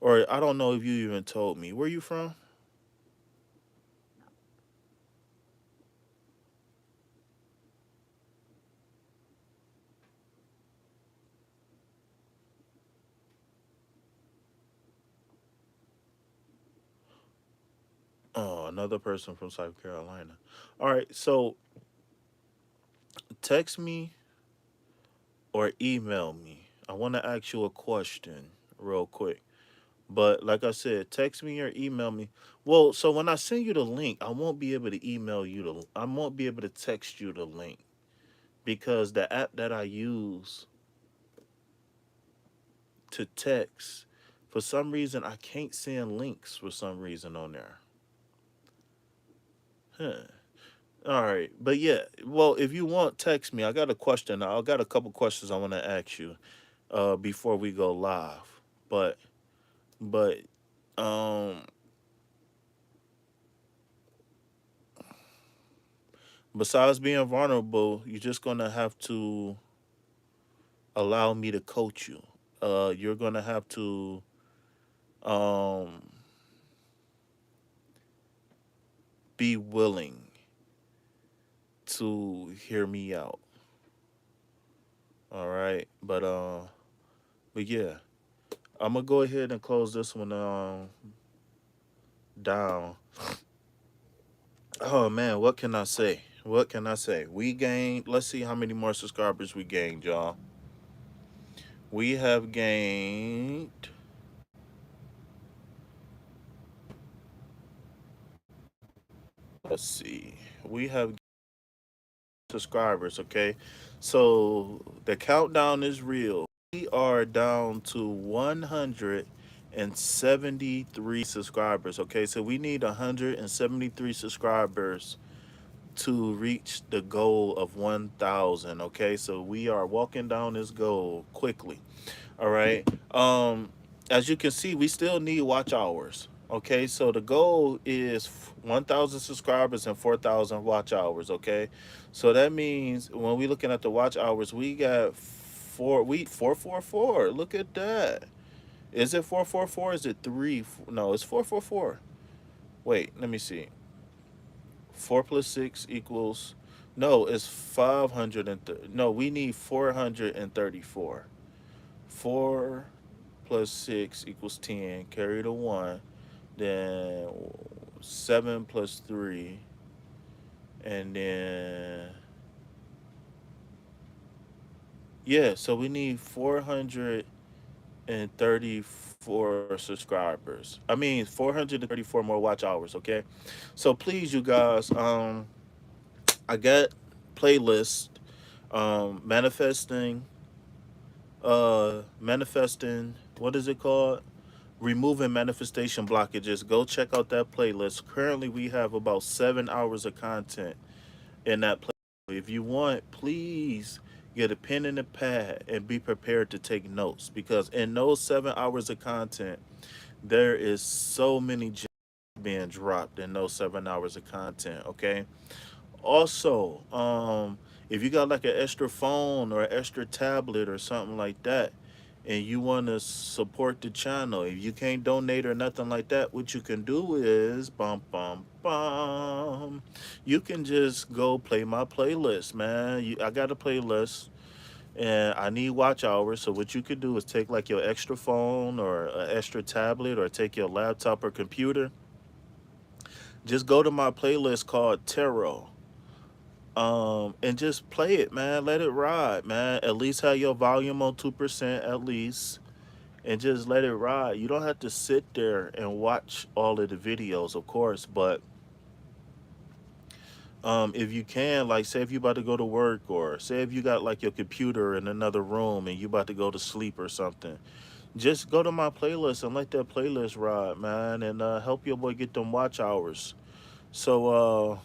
Or I don't know if you even told me. Where you from? Oh, another person from South Carolina. All right, so text me or email me. I want to ask you a question real quick. But like I said, text me or email me. Well, so when I send you the link, I won't be able to email you I won't be able to text you the link because the app that I use to text, for some reason I can't send links for some reason on there. Huh. All right. But yeah, well, if you want, text me. I got a question. I got a couple questions I want to ask you before we go live. But but um besides being vulnerable, you're just gonna have to allow me to coach you. You're gonna have to um be willing to hear me out. All right. But yeah, I'm gonna go ahead and close this one down. Oh man, what can I say? What can I say? We gained. Let's see how many more subscribers we gained, y'all. We have gained. Let's see. We have subscribers. Okay, so the countdown is real. We are down to 173 subscribers. Okay, so we need 173 subscribers to reach the goal of 1,000. Okay, so we are walking down this goal quickly. All right. As you can see, we still need watch hours. Okay, so the goal is 1,000 subscribers and 4,000 watch hours. Okay, so that means when we looking at the watch hours, we got 444. Look at that. Is it 444? Is it three? No, it's 444. Wait, let me see. 4 plus 6 equals. No, it's 500. No, we need 434. 4 plus 6 equals 10. Carry the one. Then 7 plus 3. And then, yeah, so we need 434 subscribers. I mean, 434 more watch hours, okay? So please, you guys, I got playlist manifesting, what is it called? Removing manifestation blockages. Go check out that playlist. Currently, we have about 7 hours of content in that playlist. If you want, please get a pen and a pad and be prepared to take notes because in those 7 hours of content, there is so many gems being dropped in those 7 hours of content. Okay. Also, if you got like an extra phone or an extra tablet or something like that, and you want to support the channel, if you can't donate or nothing like that, what you can do is you can just go play my playlist, man. I got a playlist and I need watch hours. So what you could do is take like your extra phone or an extra tablet or take your laptop or computer. Just go to my playlist called Tarot, and just play it, man. Let it ride, man. At least have your volume on 2% at least, and just let it ride. You don't have to sit there and watch all of the videos, of course, but if you can, like, say if you about to go to work, or say if you got like your computer in another room and you about to go to sleep or something, just go to my playlist and let that playlist ride, man, and help your boy get them watch hours. So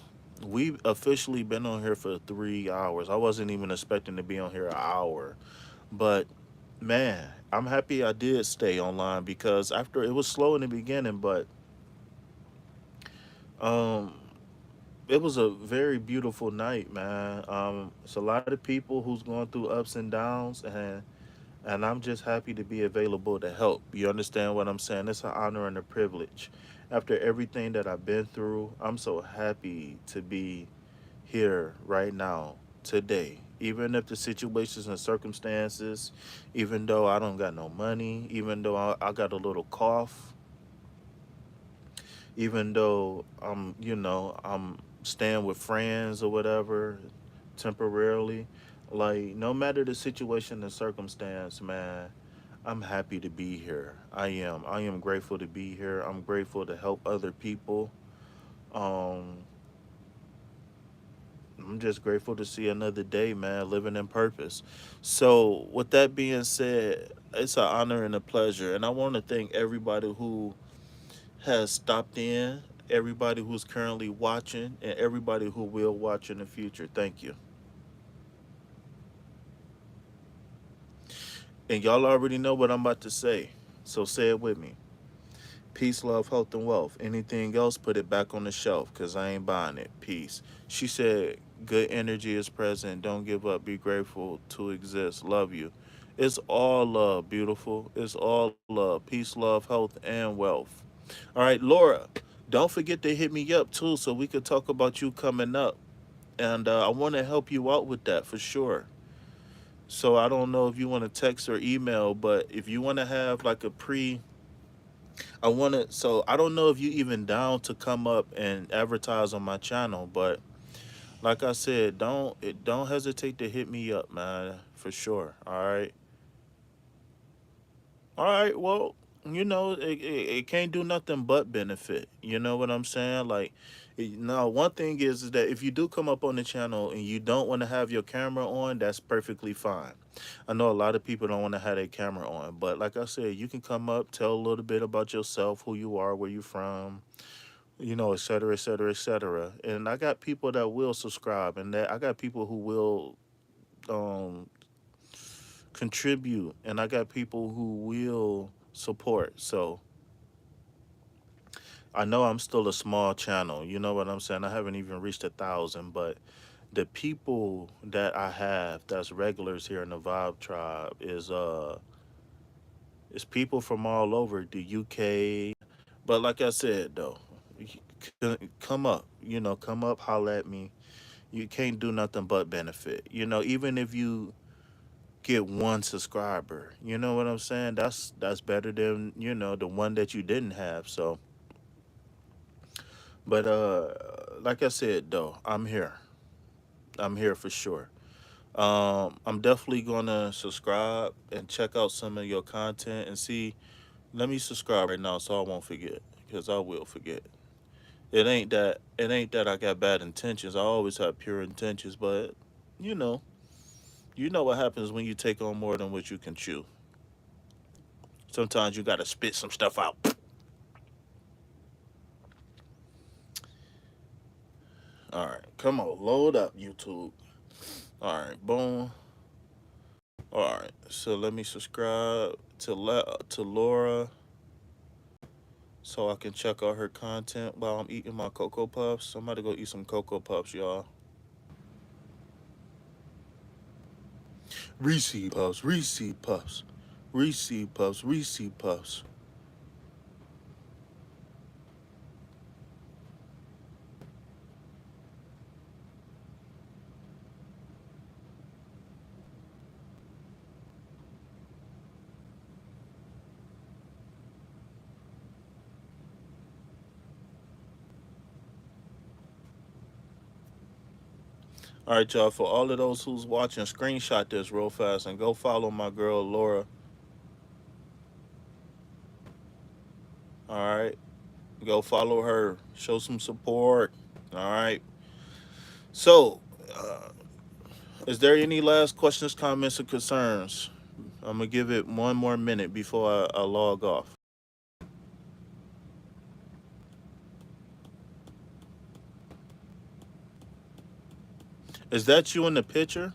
we've officially been on here for 3 hours. I wasn't even expecting to be on here an hour. But man, I'm happy I did stay online because after it was slow in the beginning, but um it was a very beautiful night, man. It's a lot of people who's going through ups and downs, and And I'm just happy to be available to help. You understand what I'm saying? It's an honor and a privilege. After everything that I've been through, I'm so happy to be here right now, today. Even if the situations and circumstances, even though I don't got no money, even though I got a little cough, even though I'm staying with friends or whatever temporarily, like no matter the situation and circumstance, man, I'm happy to be here. I am grateful to be here. I'm grateful to help other people. um I'm just grateful to see another day, man, living in purpose. So with that being said, it's an honor and a pleasure, and I want to thank everybody who has stopped in, everybody who's currently watching, and everybody who will watch in the future. Thank you. And y'all already know what I'm about to say, so say it with me. Peace, love, health, and wealth. Anything else, put it back on the shelf because I ain't buying it. Peace. She said, good energy is present. Don't give up. Be grateful to exist. Love you. It's all love, beautiful. It's all love. Peace, love, health, and wealth. All right, Laura, don't forget to hit me up too so we could talk about you coming up. And I want to help you out with that for sure. So I don't know if you want to text or email, but if you want to have like a I want to. So I don't know if you even down to come up and advertise on my channel, but like I said, don't hesitate to hit me up, man, for sure. All right. Well, it can't do nothing but benefit. You know what I'm saying? Like, now one thing is that if you do come up on the channel and you don't want to have your camera on, that's perfectly fine. I know a lot of people don't want to have their camera on, but like I said, you can come up, tell a little bit about yourself, who you are, where you from, et cetera, et cetera, et cetera. And I got people that will subscribe, and that I got people who will um, contribute, and I got people who will support. So I know I'm still a small channel. You know what I'm saying? I haven't even reached 1,000, but the people that I have that's regulars here in the Vibe Tribe is people from all over the UK. But like I said, though, come up. Come up, holla at me. You can't do nothing but benefit. Even if you get one subscriber, you know what I'm saying? That's better than, the one that you didn't have. So, but like I said though, I'm here. I'm here for sure. I'm definitely gonna subscribe and check out some of your content and see. Let me subscribe right now so I won't forget, because I will forget. It ain't that I got bad intentions. I always have pure intentions, but you know, you know what happens when you take on more than what you can chew. Sometimes you gotta spit some stuff out. All right, come on, load up YouTube. All right, boom. All right, so let me subscribe to Laura so I can check out her content while I'm eating my Cocoa Puffs. I'm about to go eat some Cocoa Puffs, y'all. Reese Puffs, Reese Puffs, Reese Puffs, Reese Puffs. All right, y'all. For all of those who's watching, screenshot this real fast and go follow my girl Laura. All right, go follow her. Show some support. All right. So, uh, is there any last questions, comments, or concerns? I'm gonna give it one more minute before I log off. Is that you in the picture?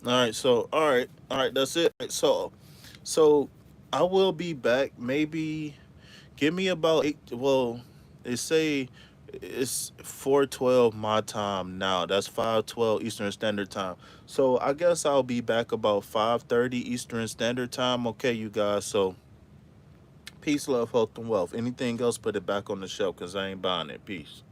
All right, that's it. So I will be back. Maybe give me about eight. Well, they say it's 4:12 my time now. That's 5:12 Eastern Standard Time. So I guess I'll be back about 5:30 Eastern Standard Time. Okay, you guys. So peace, love, health, and wealth. Anything else, put it back on the shelf because I ain't buying it. Peace.